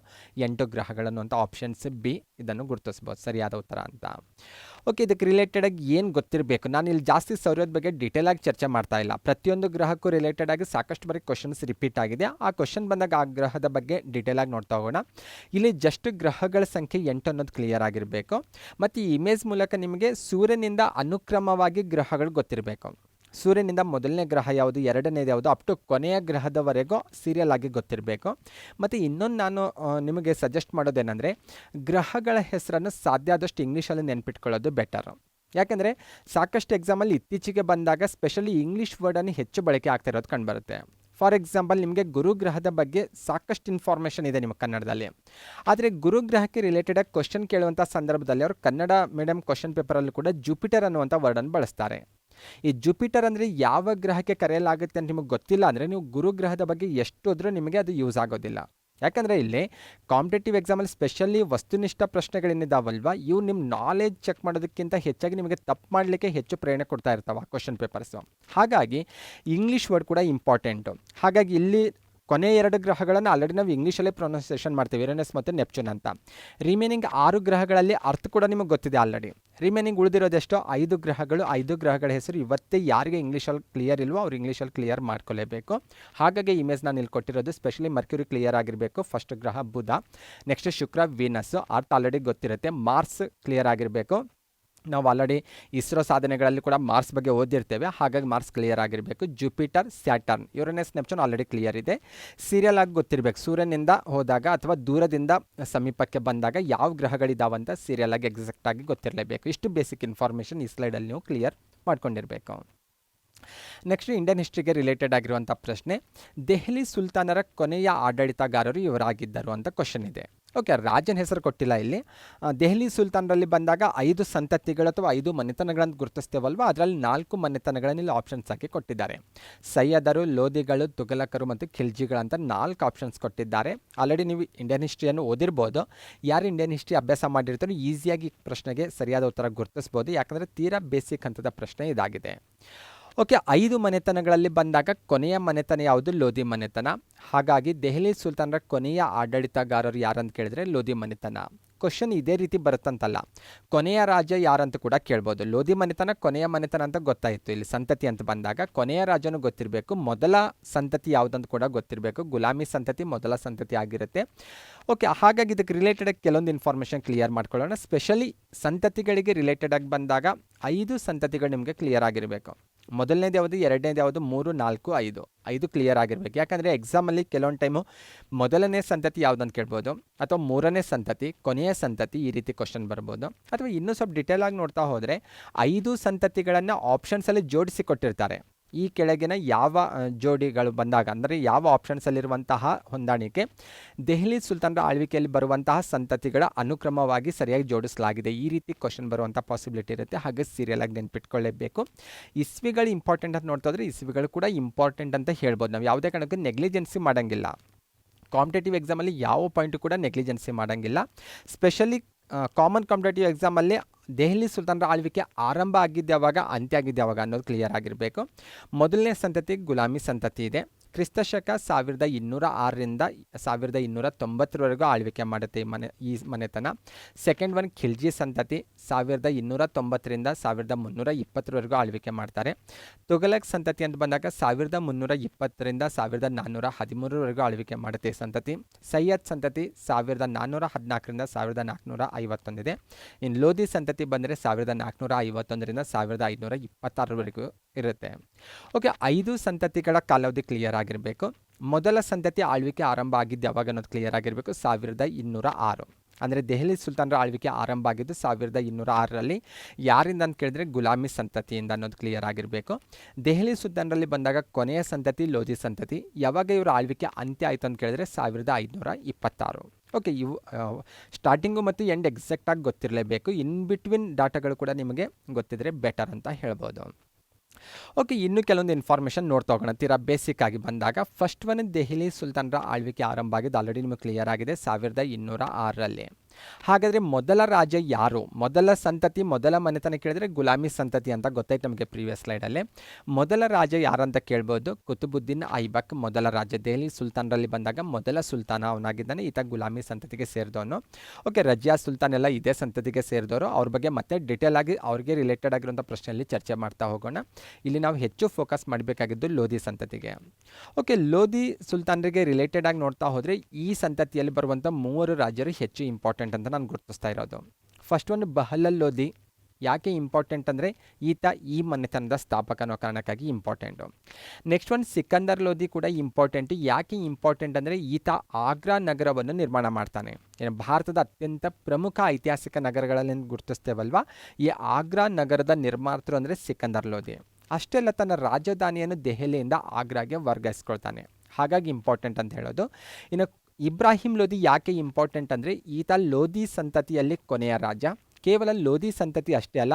8 ಗ್ರಹಗಳನ್ನು ಅಂತ ಆಪ್ಷನ್ಸ್ ಬಿ ಇದನ್ನು ಗುರುತಿಸ್ಬೋದು ಸರಿಯಾದ ಉತ್ತರ ಅಂತ. ಓಕೆ, ಇದಕ್ಕೆ ರಿಲೇಟೆಡ್ ಆಗಿ ಏನು ಗೊತ್ತಿರಬೇಕು? ನಾನು ಇಲ್ಲಿ ಜಾಸ್ತಿ ಸೌರ್ಯದ ಬಗ್ಗೆ ಡೀಟೇಲ್ ಆಗಿ ಚರ್ಚೆ ಮಾಡ್ತಾ ಇಲ್ಲ. ಪ್ರತಿಯೊಂದು ಗ್ರಹಕ್ಕೂ ರಿಲೇಟೆಡ್ ಆಗಿ ಸಾಕಷ್ಟು ಬಾರಿ ಕ್ವಶನ್ಸ್ ರಿಪೀಟ್ ಆಗಿದೆ. ಆ ಕ್ವಶನ್ ಬಂದಾಗ ಆ ಗ್ರಹದ ಬಗ್ಗೆ ಡೀಟೇಲ್ ಆಗಿ ನೋಡ್ತಾ ಹೋಗೋಣ. ಇಲ್ಲಿ ಜಸ್ಟ್ ಗ್ರಹಗಳ ಸಂಖ್ಯೆ 8 ಅನ್ನೋದು ಕ್ಲಿಯರ್ ಆಗಿರಬೇಕು. ಮತ್ತು ಈ ಇಮೇಜ್ ಮೂಲಕ ನಿಮಗೆ ಸೂರ್ಯನಿಂದ ಅನುಕ್ರಮವಾಗಿ ಗ್ರಹಗಳು ಗೊತ್ತಿರಬೇಕು. ಸೂರ್ಯನಿಂದ ಮೊದಲನೇ ಗ್ರಹ ಯಾವುದು, ಎರಡನೇದು ಯಾವುದು, ಅಪ್ ಟು ಕೊನೆಯ ಗ್ರಹದವರೆಗೂ ಸೀರಿಯಲ್ ಆಗಿ ಗೊತ್ತಿರಬೇಕು. ಮತ್ತು ಇನ್ನೊಂದು ನಾನು ನಿಮಗೆ ಸಜೆಸ್ಟ್ ಮಾಡೋದೇನೆಂದರೆ, ಗ್ರಹಗಳ ಹೆಸರನ್ನು ಸಾಧ್ಯ ಆದಷ್ಟು ಇಂಗ್ಲೀಷಲ್ಲಿ ನೆನ್ಪಿಟ್ಕೊಳ್ಳೋದು ಬೆಟರು. ಯಾಕೆಂದರೆ ಸಾಕಷ್ಟು ಎಕ್ಸಾಮಲ್ಲಿ ಇತ್ತೀಚೆಗೆ ಬಂದಾಗ ಸ್ಪೆಷಲಿ ಇಂಗ್ಲೀಷ್ ವರ್ಡನ್ನು ಹೆಚ್ಚು ಬಳಕೆ ಆಗ್ತಾ ಇರೋದು ಕಂಡುಬರುತ್ತೆ. ಫಾರ್ ಎಕ್ಸಾಂಪಲ್, ನಿಮಗೆ ಗುರುಗ್ರಹದ ಬಗ್ಗೆ ಸಾಕಷ್ಟು ಇನ್ಫಾರ್ಮೇಷನ್ ಇದೆ ನಿಮ್ಮ ಕನ್ನಡದಲ್ಲಿ, ಆದರೆ ಗುರುಗ್ರಹಕ್ಕೆ ರಿಲೇಟೆಡಾಗಿ ಕ್ವಶನ್ ಕೇಳುವಂಥ ಸಂದರ್ಭದಲ್ಲಿ ಅವರು ಕನ್ನಡ ಮೀಡಿಯಂ ಕ್ವಶನ್ ಪೇಪರಲ್ಲೂ ಕೂಡ ಜುಪಿಟರ್ ಅನ್ನುವಂಥ ವರ್ಡನ್ನು ಬಳಸ್ತಾರೆ. ಈ ಜುಪಿಟರ್ ಅಂದರೆ ಯಾವ ಗ್ರಹಕ್ಕೆ ಕರೆಯಲಾಗುತ್ತೆ ಅಂತ ನಿಮಗೆ ಗೊತ್ತಿಲ್ಲ ಅಂದರೆ ನೀವು ಗುರುಗ್ರಹದ ಬಗ್ಗೆ ಎಷ್ಟು ಹೋದರೂ ನಿಮಗೆ ಅದು ಯೂಸ್ ಆಗೋದಿಲ್ಲ. ಯಾಕಂದರೆ ಇಲ್ಲಿ ಕಾಂಪಿಟೇಟಿವ್ ಎಕ್ಸಾಮಲ್ಲಿ ಸ್ಪೆಷಲಿ ವಸ್ತುನಿಷ್ಠ ಪ್ರಶ್ನೆಗಳೇನಿದಾವಲ್ವ, ಇವು ನಿಮ್ಮ ನಾಲೆಜ್ ಚೆಕ್ ಮಾಡೋದಕ್ಕಿಂತ ಹೆಚ್ಚಾಗಿ ನಿಮಗೆ ತಪ್ಪು ಮಾಡಲಿಕ್ಕೆ ಹೆಚ್ಚು ಪ್ರೇರಣೆ ಕೊಡ್ತಾ ಇರ್ತಾವೆ ಕ್ವಶನ್ ಪೇಪರ್ಸು. ಹಾಗಾಗಿ ಇಂಗ್ಲೀಷ್ ವರ್ಡ್ ಕೂಡ ಇಂಪಾರ್ಟೆಂಟು. ಹಾಗಾಗಿ ಇಲ್ಲಿ ಕೊನೆಯ 2 ಗ್ರಹಗಳನ್ನು ಆಲ್ರೆಡಿ ನಾವು ಇಂಗ್ಲೀಷಲ್ಲೇ ಪ್ರೊನೌನ್ಸಿಯೇಷನ್ ಮಾಡ್ತೀವಿ, ಯುರೇನಸ್ ಮತ್ತು ನೆಪ್ಚೂನ್ ಅಂತ. ರಿಮೈನಿಂಗ್ 6 ಗ್ರಹಗಳಲ್ಲಿ ಅರ್ಥ ಕೂಡ ನಿಮಗೆ ಗೊತ್ತಿದೆ ಆಲ್ರೆಡಿ. ರಿಮೈನಿಂಗ್ ಉಳಿದಿರೋದೆಷ್ಟು? 5 ಗ್ರಹಗಳು. 5 ಗ್ರಹಗಳ ಹೆಸರು ಇವತ್ತೇ ಯಾರಿಗೆ ಇಂಗ್ಲೀಷಲ್ಲಿ ಕ್ಲಿಯರ್ ಇಲ್ವೋ ಅವ್ರು ಇಂಗ್ಲೀಷಲ್ಲಿ ಕ್ಲಿಯರ್ ಮಾಡ್ಕೊಳ್ಳೇಬೇಕು. ಹಾಗಾಗಿ ಇಮೇಜ್ ನಾನು ಇಲ್ಲಿ ಕೊಟ್ಟಿರೋದು ಸ್ಪೆಷಲಿ ಮರ್ಕ್ಯೂರಿ ಕ್ಲಿಯರ್ ಆಗಿರಬೇಕು, ಫಸ್ಟ್ ಗ್ರಹ ಬುಧ. ನೆಕ್ಸ್ಟ್ ಶುಕ್ರ, ವೀನಸ್ಸು ಅರ್ಥ ಆಲ್ರೆಡಿ ಗೊತ್ತಿರುತ್ತೆ. ಮಾರ್ಸ್ ಕ್ಲಿಯರ್ ಆಗಿರಬೇಕು. ನಾವು ಆಲ್ರೆಡಿ ಇಸ್ರೋ ಸಾಧನೆಗಳಲ್ಲಿ ಕೂಡ ಮಾರ್ಸ್ ಬಗ್ಗೆ ಓದಿರ್ತೇವೆ, ಹಾಗಾಗಿ ಮಾರ್ಸ್ ಕ್ಲಿಯರ್ ಆಗಿರಬೇಕು. Jupiter, Saturn, Uranus, Neptune already clear ಇದೆ. ಸೀರಿಯಲ್ ಆಗಿ ಗೊತ್ತಿರಬೇಕು, ಸೂರ್ಯನಿಂದ ಹೋದಾಗ ಅಥವಾ ದೂರದಿಂದ ಸಮೀಪಕ್ಕೆ ಬಂದಾಗ ಯಾವ ಗ್ರಹಗಳಿದಾವಂತ ಸೀರಿಯಲ್ ಆಗಿ ಎಕ್ಸಾಕ್ಟ್ ಆಗಿ ಗೊತ್ತಿರಲೇಬೇಕು. ಇಷ್ಟು ಬೇಸಿಕ್ ಇನ್ಫಾರ್ಮೇಷನ್ ಈ ಸ್ಲೈಡಲ್ಲಿ ನೀವು ಕ್ಲಿಯರ್ ಮಾಡ್ಕೊಂಡಿರಬೇಕು. ನೆಕ್ಸ್ಟ್ ಇಂಡಿಯನ್ ಹಿಸ್ಟ್ರಿಗೆ ರಿಲೇಟೆಡ್ ಆಗಿರುವಂಥ ಪ್ರಶ್ನೆ, ದೆಹಲಿ ಸುಲ್ತಾನರ ಕೊನೆಯ ಆಡಳಿತಗಾರರು ಇವರಾಗಿದ್ದರು ಅಂತ ಕ್ವಶನ್ ಇದೆ. ಓಕೆ, ರಾಜನ ಹೆಸರು ಕೊಟ್ಟಿಲ್ಲ ಇಲ್ಲಿ. ದೆಹಲಿ ಸುಲ್ತಾನರಲ್ಲಿ ಬಂದಾಗ 5 ಸಂತತಿಗಳು ಅಥವಾ 5 ಮನೆತನಗಳನ್ನು ಗುರುತಿಸ್ತೇವಲ್ವ, ಅದರಲ್ಲಿ 4 ಮನೆತನಗಳನ್ನು ಇಲ್ಲಿ ಆಪ್ಷನ್ಸ್ ಆಗಿ ಕೊಟ್ಟಿದ್ದಾರೆ. ಸೈಯದರು, ಲೋಧಿಗಳು, ತುಘಲಕರು ಮತ್ತು ಖಿಲ್ಜಿಗಳಂತ 4 ಆಪ್ಷನ್ಸ್ ಕೊಟ್ಟಿದ್ದಾರೆ. ಆಲ್ರೆಡಿ ನೀವು ಇಂಡಿಯನ್ ಹಿಸ್ಟ್ರಿಯನ್ನು ಓದಿರ್ಬೋದು. ಯಾರು ಇಂಡಿಯನ್ ಹಿಸ್ಟ್ರಿ ಅಭ್ಯಾಸ ಮಾಡಿರ್ತಾರೋ ಈಸಿಯಾಗಿ ಪ್ರಶ್ನೆಗೆ ಸರಿಯಾದ ಉತ್ತರ ಗುರುತಿಸ್ಬೋದು, ಯಾಕಂದರೆ ತೀರಾ ಬೇಸಿಕ್ ಹಂತದ ಪ್ರಶ್ನೆ ಇದಾಗಿದೆ. ಓಕೆ, 5 ಮನೆತನಗಳಲ್ಲಿ ಬಂದಾಗ ಕೊನೆಯ ಮನೆತನ ಯಾವುದು? ಲೋಧಿ ಮನೆತನ. ಹಾಗಾಗಿ ದೆಹಲಿ ಸುಲ್ತಾನರ ಕೊನೆಯ ಆಡಳಿತಗಾರರು ಯಾರಂತ ಕೇಳಿದ್ರೆ ಲೋಧಿ ಮನೆತನ. ಕ್ವಶನ್ ಇದೇ ರೀತಿ ಬರುತ್ತಂತಲ್ಲ, ಕೊನೆಯ ರಾಜ ಯಾರಂತ ಕೂಡ ಕೇಳ್ಬೋದು. ಲೋಧಿ ಮನೆತನ ಕೊನೆಯ ಮನೆತನ ಅಂತ ಗೊತ್ತಾಯಿತು. ಇಲ್ಲಿ ಸಂತತಿ ಅಂತ ಬಂದಾಗ ಕೊನೆಯ ರಾಜನು ಗೊತ್ತಿರಬೇಕು, ಮೊದಲ ಸಂತತಿ ಯಾವುದಂತ ಕೂಡ ಗೊತ್ತಿರಬೇಕು. ಗುಲಾಮಿ ಸಂತತಿ ಮೊದಲ ಸಂತತಿ ಆಗಿರುತ್ತೆ. ಓಕೆ, ಹಾಗಾಗಿ ಇದಕ್ಕೆ ರಿಲೇಟೆಡ್ ಆಗಿ ಕೆಲವೊಂದು ಇನ್ಫಾರ್ಮೇಷನ್ ಕ್ಲಿಯರ್ ಮಾಡ್ಕೊಳ್ಳೋಣ. ಸ್ಪೆಷಲಿ ಸಂತತಿಗಳಿಗೆ ರಿಲೇಟೆಡ್ ಆಗಿ ಬಂದಾಗ 5 ಸಂತತಿಗಳು ನಿಮಗೆ ಕ್ಲಿಯರ್ ಆಗಿರಬೇಕು. ಮೊದಲನೇದು ಯಾವುದು, ಎರಡನೇದು ಯಾವುದು, 3, 4, 5 ಕ್ಲಿಯರ್ ಆಗಿರಬೇಕು. ಯಾಕಂದರೆ ಎಕ್ಸಾಮಲ್ಲಿ ಕೆಲವೊಂದು ಟೈಮು ಮೊದಲನೇ ಸಂತತಿ ಯಾವುದಂತ ಕೇಳ್ಬೋದು, ಅಥವಾ 3ನೇ ಸಂತತಿ, ಕೊನೆಯ ಸಂತತಿ, ಈ ರೀತಿ ಕ್ವಶನ್ ಬರ್ಬೋದು. ಅಥವಾ ಇನ್ನೂ ಸ್ವಲ್ಪ ಡೀಟೇಲ್ ಆಗಿ ನೋಡ್ತಾ ಹೋದರೆ 5 ಸಂತತಿಗಳನ್ನು ಆಪ್ಷನ್ಸಲ್ಲಿ ಜೋಡಿಸಿ ಕೊಟ್ಟಿರ್ತಾರೆ. ಈ ಕೆಳಗಿನ ಯಾವ ಜೋಡಿಗಳು ಬಂದಾಗ ಅಂದರೆ ಯಾವ ಆಪ್ಷನ್ಸಲ್ಲಿರುವಂತಹ ಹೊಂದಾಣಿಕೆ ದೆಹಲಿ ಸುಲ್ತಾನರ ಆಳ್ವಿಕೆಯಲ್ಲಿ ಬರುವಂತಹ ಸಂತತಿಗಳ ಅನುಕ್ರಮವಾಗಿ ಸರಿಯಾಗಿ ಜೋಡಿಸಲಾಗಿದೆ, ಈ ರೀತಿ ಕ್ವಶನ್ ಬರುವಂಥ ಪಾಸಿಬಿಲಿಟಿ ಇರುತ್ತೆ. ಹಾಗೆ ಸೀರಿಯಲ್ ಆಗಿ ನೆನ್ಪಿಟ್ಕೊಳ್ಳೇಬೇಕು. ಇಸ್ವಿಗಳು ಇಂಪಾರ್ಟೆಂಟ್ ಅಂತ ನೋಡ್ತಾ ಹೋದರೆ ಇಸ್ವಿಗಳು ಕೂಡ ಇಂಪಾರ್ಟೆಂಟ್ ಅಂತ ಹೇಳ್ಬೋದು. ನಾವು ಯಾವುದೇ ಕಾರಣಕ್ಕೂ ನೆಗ್ಲಿಜೆನ್ಸಿ ಮಾಡೋಂಗಿಲ್ಲ. ಕಾಂಪಿಟೇಟಿವ್ ಎಕ್ಸಾಮಲ್ಲಿ ಯಾವ ಪಾಯಿಂಟು ಕೂಡ ನೆಗ್ಲಿಜೆನ್ಸಿ ಮಾಡೋಂಗಿಲ್ಲ. ಸ್ಪೆಷಲಿ ಕಾಮನ್ ಕಾಂಪಿಟೇಟಿವ್ ಎಕ್ಸಾಮಲ್ಲಿ ದೆಹಲಿ ಸುಲ್ತಾನರ ಆಳ್ವಿಕೆ ಆರಂಭ ಆಗಿದ್ದು ಯಾವಾಗ, ಅಂತ್ಯ ಆಗಿದ್ದು ಯಾವಾಗ ಅನ್ನೋದು ಕ್ಲಿಯರ್ ಆಗಿರಬೇಕು. ಮೊದಲನೇ ಸಂತತಿ ಗುಲಾಮಿ ಸಂತತಿ ಇದೆ. ಕ್ರಿಸ್ತಶಕ 1206ರಿಂದ 1290ರವರೆಗೂ ಆಳ್ವಿಕೆ ಮಾಡುತ್ತೆ ಈ ಮನೆತನ. ಸೆಕೆಂಡ್ ಒನ್ ಖಿಲ್ಜಿ ಸಂತತಿ 1290ರಿಂದ 1320ರವರೆಗೂ ಆಳ್ವಿಕೆ ಮಾಡ್ತಾರೆ. ತುಘಲಕ್ ಸಂತತಿ ಅಂತ ಬಂದಾಗ 1320ರಿಂದ 1413ರವರೆಗೂ ಆಳ್ವಿಕೆ ಮಾಡುತ್ತೆ ಈ ಸಂತತಿ. ಸೈಯದ್ ಸಂತತಿ 1414ರಿಂದ 1451 ಇದೆ. ಇನ್ನು ಲೋಧಿ ಸಂತತಿ ಬಂದರೆ 1451ರಿಂದ 1526ರವರೆಗೂ ಇರುತ್ತೆ. ಓಕೆ, 5 ಸಂತತಿಗಳ ಕಾಲಾವಧಿ ಕ್ಲಿಯರ್ ಆಗಿರಬೇಕು. ಮೊದಲ ಸಂತತಿ ಆಳ್ವಿಕೆ ಆರಂಭ ಆಗಿದ್ದು ಯಾವಾಗ ಅನ್ನೋದು ಕ್ಲಿಯರ್ ಆಗಿರಬೇಕು. 1206 ಅಂದರೆ ದೆಹಲಿ ಸುಲ್ತಾನರ ಆಳ್ವಿಕೆ ಆರಂಭ ಆಗಿದ್ದು 1206ರಲ್ಲಿ. ಯಾರಿಂದ ಅಂತ ಕೇಳಿದ್ರೆ ಗುಲಾಮಿ ಸಂತತಿಯಿಂದ ಅನ್ನೋದು ಕ್ಲಿಯರ್ ಆಗಿರಬೇಕು. ದೆಹಲಿ ಸುಲ್ತಾನರಲ್ಲಿ ಬಂದಾಗ ಕೊನೆಯ ಸಂತತಿ ಲೋಧಿ ಸಂತತಿ. ಯಾವಾಗ ಇವರ ಆಳ್ವಿಕೆ ಅಂತ್ಯ ಆಯಿತು ಅಂತ ಕೇಳಿದ್ರೆ 1526. ಓಕೆ, ಇವು ಸ್ಟಾರ್ಟಿಂಗು ಮತ್ತು ಎಂಡ್ ಎಕ್ಸಾಕ್ಟಾಗಿ ಗೊತ್ತಿರಲೇಬೇಕು. ಇನ್ ಬಿಟ್ವೀನ್ ಡಾಟಾಗಳು ಕೂಡ ನಿಮಗೆ ಗೊತ್ತಿದ್ರೆ ಬೆಟರ್ ಅಂತ ಹೇಳ್ಬೋದು. ಓಕೆ, ಇನ್ನು ಕೆಲವೊಂದು ಇನ್ಫಾರ್ಮೇಷನ್ ನೋಡ್ತಾ ಹೋಗೋಣ. ತೀರಾ ಬೇಸಿಕ್ ಆಗಿ ಬಂದಾಗ ಫಸ್ಟ್ ಒನ್ ದೆಹಲಿ ಸುಲ್ತಾನರ ಆಳ್ವಿಕೆ ಆರಂಭ ಆಗಿದ್ದು ಆಲ್ರೆಡಿ ನಿಮಗೆ ಕ್ಲಿಯರ್ ಆಗಿದೆ 1206ರಲ್ಲಿ. ಹಾಗಾದರೆ ಮೊದಲ ರಾಜ ಯಾರು? ಮೊದಲ ಸಂತತಿ, ಮೊದಲ ಮನೆತನ ಕೇಳಿದ್ರೆ ಗುಲಾಮಿ ಸಂತತಿ ಅಂತ ಗೊತ್ತಾಯ್ತು ನಮಗೆ ಪ್ರೀವಿಯಸ್ ಸ್ಲೈಡಲ್ಲಿ. ಮೊದಲ ರಾಜ ಯಾರಂತ ಕೇಳ್ಬೋದು. ಕುತುಬುದ್ದೀನ್ ಐಬಕ್ ಮೊದಲ ರಾಜ. ದೆಹಲಿ ಸುಲ್ತಾನರಲ್ಲಿ ಬಂದಾಗ ಮೊದಲ ಸುಲ್ತಾನ ಅವನಾಗಿದ್ದಾನೆ. ಈತ ಗುಲಾಮಿ ಸಂತತಿಗೆ ಸೇರಿದವನು. ಓಕೆ, ರಜಿಯಾ ಸುಲ್ತಾನ್ ಎಲ್ಲ ಇದೇ ಸಂತತಿಗೆ ಸೇರಿದವರು. ಅವ್ರ ಬಗ್ಗೆ ಮತ್ತೆ ಡಿಟೇಲ್ ಆಗಿ ಅವ್ರಿಗೆ ರಿಲೇಟೆಡ್ ಆಗಿರುವಂಥ ಪ್ರಶ್ನೆಯಲ್ಲಿ ಚರ್ಚೆ ಮಾಡ್ತಾ ಹೋಗೋಣ. ಇಲ್ಲಿ ನಾವು ಹೆಚ್ಚು ಫೋಕಸ್ ಮಾಡಬೇಕಾಗಿದ್ದು ಲೋಧಿ ಸಂತತಿಗೆ. ಓಕೆ, ಲೋಧಿ ಸುಲ್ತಾನರಿಗೆ ರಿಲೇಟೆಡ್ ಆಗಿ ನೋಡ್ತಾ ಹೋದರೆ ಈ ಸಂತತಿಯಲ್ಲಿ ಬರುವಂಥ 3 ರಾಜರು ಹೆಚ್ಚು ಇಂಪಾರ್ಟೆಂಟ್ ಅಂತ ನಾನು ಗುರುತಿಸ್ತಾ ಇರೋದು. First one Bahlul Lodi. ಯಾಕೆ ಇಂಪಾರ್ಟೆಂಟ್ ಅಂದರೆ ಈತ ಈ ಮನೆತನದ ಸ್ಥಾಪಕ ಅನ್ನೋ ಕಾರಣಕ್ಕಾಗಿ important. Next one Sikandar Lodi ಕೂಡ ಇಂಪಾರ್ಟೆಂಟ್. ಯಾಕೆ ಇಂಪಾರ್ಟೆಂಟ್ ಅಂದರೆ ಈತ ಆಗ್ರಾ ನಗರವನ್ನು ನಿರ್ಮಾಣ ಮಾಡ್ತಾನೆ. ಭಾರತದ ಅತ್ಯಂತ ಪ್ರಮುಖ ಐತಿಹಾಸಿಕ ನಗರಗಳಲ್ಲಿ ಗುರುತಿಸ್ತೇವಲ್ವಾ, ಈ ಆಗ್ರಾ ನಗರದ ನಿರ್ಮಾತೃ ಅಂದರೆ ಸಿಕಂದರ್ ಲೋಧಿ. ಅಷ್ಟೇ ಅಲ್ಲ, ತನ್ನ ರಾಜಧಾನಿಯನ್ನು ದೆಹಲಿಯಿಂದ ಆಗ್ರಾಗೆ ವರ್ಗಾಯಿಸ್ಕೊಳ್ತಾನೆ. ಹಾಗಾಗಿ ಇಂಪಾರ್ಟೆಂಟ್ ಅಂತ ಹೇಳೋದು. ಇನ್ನು ಇಬ್ರಾಹಿಂ ಲೋಧಿ ಯಾಕೆ ಇಂಪಾರ್ಟೆಂಟ್ ಅಂದರೆ ಈತ ಲೋಧಿ ಸಂತತಿಯಲ್ಲಿ ಕೊನೆಯ ರಾಜ. ಕೇವಲ ಲೋಧಿ ಸಂತತಿ ಅಷ್ಟೇ ಅಲ್ಲ,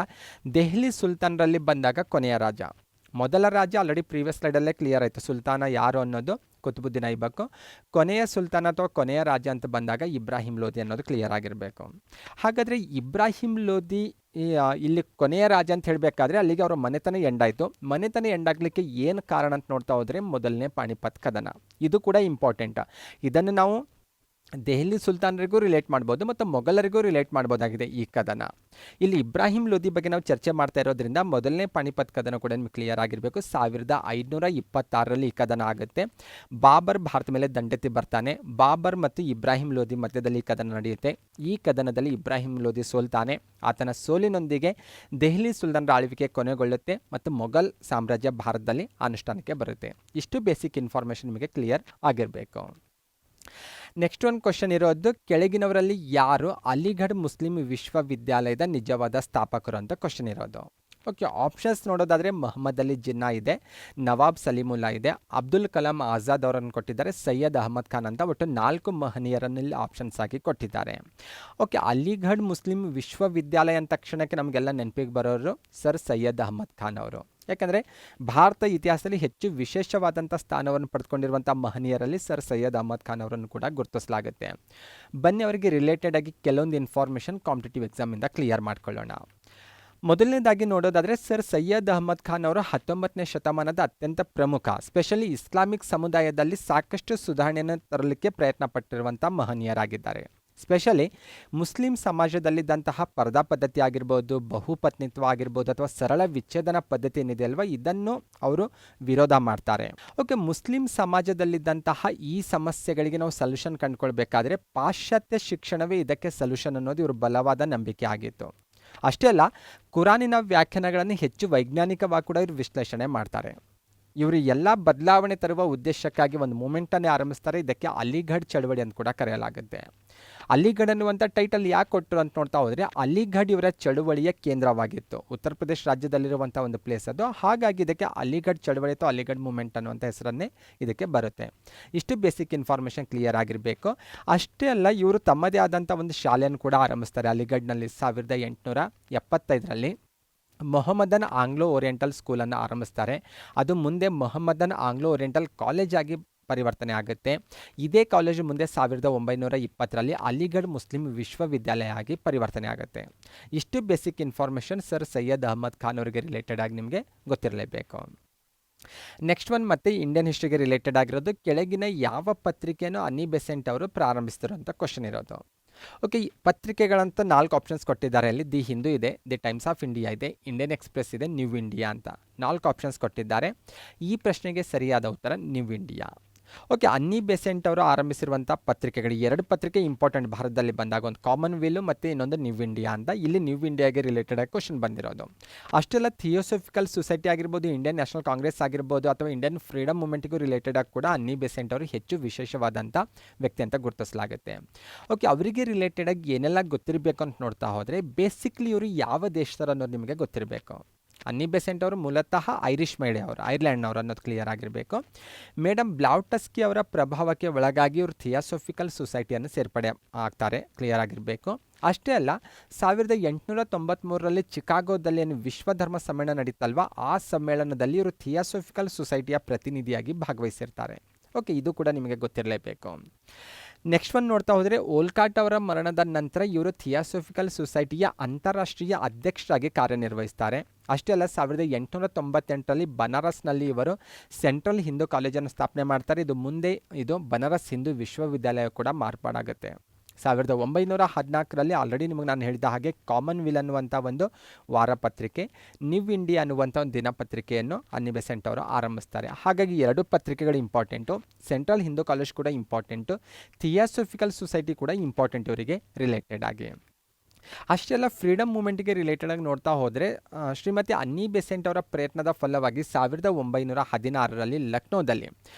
ದೆಹಲಿ ಸುಲ್ತಾನರಲ್ಲಿ ಬಂದಾಗ ಕೊನೆಯ ರಾಜ. ಮೊದಲ ರಾಜ ಆಲ್ರೆಡಿ ಪ್ರೀವಿಯಸ್ ಸ್ಲೈಡಲ್ಲೇ ಕ್ಲಿಯರ್ ಆಯಿತು, ಸುಲ್ತಾನ ಯಾರು ಅನ್ನೋದು ಕುತುಬುದ್ದೀನ್ ಐಬಕ್. ಕೊನೆಯ ಸುಲ್ತಾನ ಅಥವಾ ಕೊನೆಯ ರಾಜ ಅಂತ ಬಂದಾಗ ಇಬ್ರಾಹಿಂ ಲೋಧಿ ಅನ್ನೋದು ಕ್ಲಿಯರ್ ಆಗಿರಬೇಕು. ಹಾಗಾದರೆ ಇಬ್ರಾಹಿಂ ಲೋಧಿ ಇಲ್ಲಿ ಕೊನೆಯ ರಾಜ ಅಂತ ಹೇಳಬೇಕಾದ್ರೆ ಅಲ್ಲಿಗೆ ಅವರ ಮನೆತನ ಎಂಡಾಯಿತು. ಮನೆತನ ಎಂಡಾಗಲಿಕ್ಕೆ ಏನು ಕಾರಣ ಅಂತ ನೋಡ್ತಾ ಹೋದರೆ ಮೊದಲನೇ ಪಾಣಿಪತ್ ಕದನ. ಇದು ಕೂಡ ಇಂಪಾರ್ಟೆಂಟ್. ಇದನ್ನು ನಾವು ದೆಹಲಿ ಸುಲ್ತಾನರಿಗೂ ರಿಲೇಟ್ ಮಾಡ್ಬೋದು ಮತ್ತು ಮೊಘಲರಿಗೂ ರಿಲೇಟ್ ಮಾಡ್ಬೋದಾಗಿದೆ ಈ ಕದನ. ಇಲ್ಲಿ ಇಬ್ರಾಹಿಂ ಲೋಧಿ ಬಗ್ಗೆ ನಾವು ಚರ್ಚೆ ಮಾಡ್ತಾ ಇರೋದ್ರಿಂದ ಮೊದಲನೇ ಪಾಣಿಪತ್ ಕದನ ಕೂಡ ನಿಮಗೆ ಕ್ಲಿಯರ್ ಆಗಿರಬೇಕು. 1526ರಲ್ಲಿ ಈ ಕದನ ಆಗುತ್ತೆ. ಬಾಬರ್ ಭಾರತ ಮೇಲೆ ದಂಡೆತ್ತಿ ಬರ್ತಾನೆ. ಬಾಬರ್ ಮತ್ತು ಇಬ್ರಾಹಿಂ ಲೋಧಿ ಮಧ್ಯದಲ್ಲಿ ಈ ಕದನ ನಡೆಯುತ್ತೆ. ಈ ಕದನದಲ್ಲಿ ಇಬ್ರಾಹಿಂ ಲೋಧಿ ಸೋಲ್ತಾನೆ. ಆತನ ಸೋಲಿನೊಂದಿಗೆ ದೆಹಲಿ ಸುಲ್ತಾನರ ಆಳ್ವಿಕೆ ಕೊನೆಗೊಳ್ಳುತ್ತೆ ಮತ್ತು ಮೊಘಲ್ ಸಾಮ್ರಾಜ್ಯ ಭಾರತದಲ್ಲಿ ಅನುಷ್ಠಾನಕ್ಕೆ ಬರುತ್ತೆ. ಇಷ್ಟು ಬೇಸಿಕ್ ಇನ್ಫಾರ್ಮೇಷನ್ ನಿಮಗೆ ಕ್ಲಿಯರ್ ಆಗಿರಬೇಕು. ನೆಕ್ಸ್ಟ್ ಒಂದು ಕ್ವಶನ್ ಇರೋದು, ಕೆಳಗಿನವರಲ್ಲಿ ಯಾರು ಅಲಿಗಢ್ ಮುಸ್ಲಿಂ ವಿಶ್ವವಿದ್ಯಾಲಯದ ನಿಜವಾದ ಸ್ಥಾಪಕರು ಅಂತ ಕ್ವಶನ್ ಇರೋದು. ಓಕೆ, ಆಪ್ಷನ್ಸ್ ನೋಡೋದಾದರೆ ಮೊಹಮ್ಮದ್ ಅಲಿ ಜಿನ್ನಾ ಇದೆ, ನವಾಬ್ ಸಲೀಮುಲ್ಲಾ ಇದೆ, ಅಬ್ದುಲ್ ಕಲಾಂ ಆಜಾದ್ ಅವರನ್ನು ಕೊಟ್ಟಿದ್ದಾರೆ, ಸೈಯದ್ ಅಹಮದ್ ಖಾನ್ ಅಂತ ಒಟ್ಟು 4 ಮಹನೀಯರನ್ನು ಇಲ್ಲಿ ಆಪ್ಷನ್ಸ್ ಆಗಿ ಕೊಟ್ಟಿದ್ದಾರೆ. ಓಕೆ, ಅಲಿಗಢ್ ಮುಸ್ಲಿಂ ವಿಶ್ವವಿದ್ಯಾಲಯ ಅಂದ ತಕ್ಷಣಕ್ಕೆ ನಮಗೆಲ್ಲ ನೆನಪಿಗೆ ಬರೋರು ಸರ್ ಸೈಯದ್ ಅಹಮದ್ ಖಾನ್ ಅವರು. ಯಾಕಂದರೆ ಭಾರತ ಇತಿಹಾಸದಲ್ಲಿ ಹೆಚ್ಚು ವಿಶೇಷವಾದಂಥ ಸ್ಥಾನವನ್ನು ಪಡೆದುಕೊಂಡಿರುವಂಥ ಮಹನೀಯರಲ್ಲಿ ಸರ್ ಸೈಯದ್ ಅಹಮದ್ ಖಾನ್ ಅವರನ್ನು ಕೂಡ ಗುರುತಿಸಲಾಗುತ್ತೆ. ಬನ್ನಿ ಅವರಿಗೆ ರಿಲೇಟೆಡ್ ಆಗಿ ಕೆಲವೊಂದು ಇನ್ಫಾರ್ಮೇಷನ್ ಕಾಂಪಿಟೇಟಿವ್ ಎಕ್ಸಾಮಿಂದ ಕ್ಲಿಯರ್ ಮಾಡ್ಕೊಳ್ಳೋಣ. ಮೊದಲನೇದಾಗಿ ನೋಡೋದಾದರೆ ಸರ್ ಸೈಯದ್ ಅಹಮದ್ ಖಾನ್ ಅವರು 19ನೇ ಶತಮಾನದ ಅತ್ಯಂತ ಪ್ರಮುಖ, ಸ್ಪೆಷಲಿ ಇಸ್ಲಾಮಿಕ್ ಸಮುದಾಯದಲ್ಲಿ ಸಾಕಷ್ಟು ಸುಧಾರಣೆಯನ್ನು ತರಲಿಕ್ಕೆ ಪ್ರಯತ್ನ ಪಟ್ಟಿರುವಂಥ ಮಹನೀಯರಾಗಿದ್ದಾರೆ. ಸ್ಪೆಷಲಿ ಮುಸ್ಲಿಂ ಸಮಾಜದಲ್ಲಿದ್ದಂತಹ ಪರ್ದಾ ಪದ್ಧತಿ ಆಗಿರ್ಬೋದು, ಬಹುಪತ್ನಿತ್ವ ಆಗಿರ್ಬೋದು ಅಥವಾ ಸರಳ ವಿಚ್ಛೇದನ ಪದ್ಧತಿ ಏನಿದೆ ಅಲ್ವಾ, ಇದನ್ನು ಅವರು ವಿರೋಧ ಮಾಡ್ತಾರೆ. ಓಕೆ, ಮುಸ್ಲಿಂ ಸಮಾಜದಲ್ಲಿದ್ದಂತಹ ಈ ಸಮಸ್ಯೆಗಳಿಗೆ ನಾವು ಸೊಲ್ಯೂಷನ್ ಕಂಡುಕೊಳ್ಬೇಕಾದ್ರೆ ಪಾಶ್ಚಾತ್ಯ ಶಿಕ್ಷಣವೇ ಇದಕ್ಕೆ ಸೊಲ್ಯೂಷನ್ ಅನ್ನೋದು ಇವರು ಬಲವಾದ ನಂಬಿಕೆ ಆಗಿತ್ತು. ಅಷ್ಟೇ ಅಲ್ಲ, ಕುರಾನಿನ ವ್ಯಾಖ್ಯಾನಗಳನ್ನು ಹೆಚ್ಚು ವೈಜ್ಞಾನಿಕವಾಗಿ ಕೂಡ ಇವರು ವಿಶ್ಲೇಷಣೆ ಮಾಡ್ತಾರೆ. ಇವರು ಎಲ್ಲ ಬದಲಾವಣೆ ತರುವ ಉದ್ದೇಶಕ್ಕಾಗಿ ಒಂದು ಮೂಮೆಂಟನ್ನೇ ಆರಂಭಿಸ್ತಾರೆ. ಇದಕ್ಕೆ ಅಲಿಗಢ್ ಚಳವಳಿ ಅಂತ ಕೂಡ ಕರೆಯಲಾಗುತ್ತೆ. ಅಲಿಗಢ್ ಅನ್ನುವಂಥ ಟೈಟಲ್ ಯಾಕೆ ಕೊಟ್ಟರು ಅಂತ ನೋಡ್ತಾ ಹೋದರೆ, ಅಲಿಗಢ್ ಇವರ ಚಳುವಳಿಯ ಕೇಂದ್ರವಾಗಿತ್ತು. ಉತ್ತರ ಪ್ರದೇಶ ರಾಜ್ಯದಲ್ಲಿರುವಂಥ ಒಂದು ಪ್ಲೇಸ್ ಅದು. ಹಾಗಾಗಿ ಇದಕ್ಕೆ ಅಲಿಗಢ್ ಚಳವಳಿ ಅಥವಾ ಅಲಿಗಢ್ ಮೂಮೆಂಟ್ ಅನ್ನುವಂಥ ಹೆಸರನ್ನೇ ಇದಕ್ಕೆ ಬರುತ್ತೆ. ಇಷ್ಟು ಬೇಸಿಕ್ ಇನ್ಫಾರ್ಮೇಷನ್ ಕ್ಲಿಯರ್ ಆಗಿರಬೇಕು. ಅಷ್ಟೇ ಅಲ್ಲ, ಇವರು ತಮ್ಮದೇ ಆದಂಥ ಒಂದು ಶಾಲೆಯನ್ನು ಕೂಡ ಆರಂಭಿಸ್ತಾರೆ ಅಲಿಗಢ್ನಲ್ಲಿ 1875ರಲ್ಲಿ. Mohammedan Anglo oriental ಸ್ಕೂಲನ್ನು ಆರಂಭಿಸ್ತಾರೆ. ಅದು ಮುಂದೆ ಮೊಹಮ್ಮದನ್ ಆಂಗ್ಲೋ ಓರಿಯೆಂಟಲ್ ಕಾಲೇಜ್ ಆಗಿ ಪರಿವರ್ತನೆ ಆಗುತ್ತೆ. ಇದೇ ಕಾಲೇಜು ಮುಂದೆ 1920ರಲ್ಲಿ ಅಲಿಗಢ್ ಮುಸ್ಲಿಂ ವಿಶ್ವವಿದ್ಯಾಲಯ ಆಗಿ ಪರಿವರ್ತನೆ ಆಗುತ್ತೆ. ಇಷ್ಟು basic information sir Syed Ahmad Khan ಅವರಿಗೆ ರಿಲೇಟೆಡ್ ಆಗಿ ನಿಮಗೆ ಗೊತ್ತಿರಲೇಬೇಕು. ನೆಕ್ಸ್ಟ್ ಒನ್ ಮತ್ತೆ ಇಂಡಿಯನ್ ಹಿಸ್ಟ್ರಿಗೆ ರಿಲೇಟೆಡ್ ಆಗಿರೋದು, ಕೆಳಗಿನ ಯಾವ ಪತ್ರಿಕೆಯನ್ನು ಅನ್ನಿ ಬೆಸೆಂಟ್ ಅವರು ಪ್ರಾರಂಭಿಸಿದ್ರು ಅಂತ ಕ್ವಶನ್ ಇರೋದು. ಓಕೆ, ಪತ್ರಿಕೆಗಳಂತ 4 ಆಪ್ಷನ್ಸ್ ಕೊಟ್ಟಿದ್ದಾರೆ. ಅಲ್ಲಿ ದಿ ಹಿಂದೂ ಇದೆ, ದಿ ಟೈಮ್ಸ್ ಆಫ್ ಇಂಡಿಯಾ ಇದೆ, ಇಂಡಿಯನ್ ಎಕ್ಸ್ಪ್ರೆಸ್ ಇದೆ, ನ್ಯೂ ಇಂಡಿಯಾ ಅಂತ 4 ಆಪ್ಷನ್ಸ್ ಕೊಟ್ಟಿದ್ದಾರೆ. ಈ ಪ್ರಶ್ನೆಗೆ ಸರಿಯಾದ ಉತ್ತರ ನ್ಯೂ ಇಂಡಿಯಾ. ಓಕೆ, ಅನ್ನಿ ಬೆಸೆಂಟ್ ಅವರು ಆರಂಭಿಸಿರುವಂಥ ಪತ್ರಿಕೆಗಳು 2 ಪತ್ರಿಕೆ ಇಂಪಾರ್ಟೆಂಟ್ ಭಾರತದಲ್ಲಿ ಬಂದಾಗ, ಒಂದು ಕಾಮನ್ ವೆಲ್ ಮತ್ತು ಇನ್ನೊಂದು ನ್ಯೂ ಇಂಡಿಯಾ ಅಂತ. ಇಲ್ಲಿ ನ್ಯೂ ಇಂಡಿಯಾಗೆ ರಿಲೇಟೆಡ್ ಆಗಿ ಕ್ವಶನ್ ಬಂದಿರೋದು. ಅಷ್ಟೆಲ್ಲ ಥಿಯೋಸಫಿಕಲ್ ಸೊಸೈಟಿ ಆಗಿರ್ಬೋದು, ಇಂಡಿಯನ್ ನ್ಯಾಷನಲ್ ಕಾಂಗ್ರೆಸ್ ಆಗಿರ್ಬೋದು, ಅಥವಾ ಇಂಡಿಯನ್ ಫ್ರೀಡಮ್ ಮೂವ್ಮೆಂಟ್ಗೂ ರಿಲೇಟೆಡ್ ಆಗಿ ಕೂಡ ಅನ್ನಿ ಬೆಸೆಂಟ್ ಅವರು ಹೆಚ್ಚು ವಿಶೇಷವಾದಂಥ ವ್ಯಕ್ತಿ ಅಂತ ಗುರುತಿಸಲಾಗುತ್ತೆ. ಓಕೆ, ಅವರಿಗೆ ರಿಲೇಟೆಡ್ ಆಗಿ ಏನೆಲ್ಲ ಗೊತ್ತಿರಬೇಕು ಅಂತ ನೋಡ್ತಾ ಹೋದರೆ, ಬೇಸಿಕ್ಲಿ ಇವರು ಯಾವ ದೇಶದವರು ಅನ್ನೋದು ನಿಮಗೆ ಗೊತ್ತಿರಬೇಕು. ಅನ್ನಿ ಬೆಸೆಂಟ್ ಅವರು ಮೂಲತಃ ಐರಿಷ್ ಮಹಿಳೆಯವರು, ಐರ್ಲೆಂಡ್ನವರು ಅನ್ನೋದು ಕ್ಲಿಯರ್ ಆಗಿರಬೇಕು. ಮೇಡಮ್ ಬ್ಲಾವ್ಟಸ್ಕಿ ಅವರ ಪ್ರಭಾವಕ್ಕೆ ಒಳಗಾಗಿ ಇವರು ಥಿಯಾಸೋಫಿಕಲ್ ಸೊಸೈಟಿಯನ್ನು ಸೇರ್ಪಡೆ ಆಗ್ತಾರೆ, ಕ್ಲಿಯರ್ ಆಗಿರಬೇಕು. ಅಷ್ಟೇ ಅಲ್ಲ, 1893ರಲ್ಲಿ ಚಿಕಾಗೋದಲ್ಲಿ ಏನು ವಿಶ್ವ ಧರ್ಮ ಸಮ್ಮೇಳನ ನಡೀತಲ್ವ, ಆ ಸಮ್ಮೇಳನದಲ್ಲಿ ಇವರು ಥಿಯಾಸೋಫಿಕಲ್ ಸೊಸೈಟಿಯ ಪ್ರತಿನಿಧಿಯಾಗಿ ಭಾಗವಹಿಸಿರ್ತಾರೆ. ಓಕೆ, ಇದು ಕೂಡ ನಿಮಗೆ ಗೊತ್ತಿರಲೇಬೇಕು. ನೆಕ್ಸ್ಟ್ ಒನ್ ನೋಡ್ತಾ ಹೋದರೆ, ಓಲ್ಕಾಟ್ ಅವರ ಮರಣದ ನಂತರ ಇವರು ಥಿಯಾಸೋಫಿಕಲ್ ಸೊಸೈಟಿಯ ಅಂತಾರಾಷ್ಟ್ರೀಯ ಅಧ್ಯಕ್ಷರಾಗಿ ಕಾರ್ಯನಿರ್ವಹಿಸ್ತಾರೆ. ಅಷ್ಟೇ ಅಲ್ಲ, 1898ರಲ್ಲಿ ಬನಾರಸ್ನಲ್ಲಿ ಇವರು ಸೆಂಟ್ರಲ್ ಹಿಂದೂ ಕಾಲೇಜನ್ನು ಸ್ಥಾಪನೆ ಮಾಡ್ತಾರೆ. ಇದು ಬನಾರಸ್ ಹಿಂದೂ ವಿಶ್ವವಿದ್ಯಾಲಯ ಕೂಡ ಮಾರ್ಪಾಡಾಗುತ್ತೆ. 1914ರಲ್ಲಿ ಆಲ್ರೆಡಿ ನಿಮಗೆ ನಾನು ಹೇಳಿದ ಹಾಗೆ ಕಾಮನ್ ವಿಲ್ ಅನ್ನುವಂಥ ಒಂದು ವಾರಪತ್ರಿಕೆ, ನ್ಯೂ ಇಂಡಿಯಾ ಅನ್ನುವಂಥ ಒಂದು ದಿನಪತ್ರಿಕೆಯನ್ನು ಅನ್ನಿ ಬೆಸೆಂಟ್ ಅವರು ಆರಂಭಿಸ್ತಾರೆ. ಹಾಗಾಗಿ 2 ಪತ್ರಿಕೆಗಳು ಇಂಪಾರ್ಟೆಂಟು, ಸೆಂಟ್ರಲ್ ಹಿಂದೂ ಕಾಲೇಜ್ ಕೂಡ ಇಂಪಾರ್ಟೆಂಟು, ಥಿಯಾಸೋಫಿಕಲ್ ಸೊಸೈಟಿ ಕೂಡ ಇಂಪಾರ್ಟೆಂಟ್ ಇವರಿಗೆ ರಿಲೇಟೆಡ್ ಆಗಿ. ಅಷ್ಟೆಲ್ಲ ಫ್ರೀಡಮ್ ಮೂವ್ಮೆಂಟ್ಗೆ ರಿಲೇಟೆಡ್ ಆಗಿ ನೋಡ್ತಾ ಹೋದರೆ, ಶ್ರೀಮತಿ ಅನ್ನಿ ಬೆಸೆಂಟ್ ಅವರ ಪ್ರಯತ್ನದ ಫಲವಾಗಿ 1916ರಲ್ಲಿ ಲಕ್ನೋದಲ್ಲಿ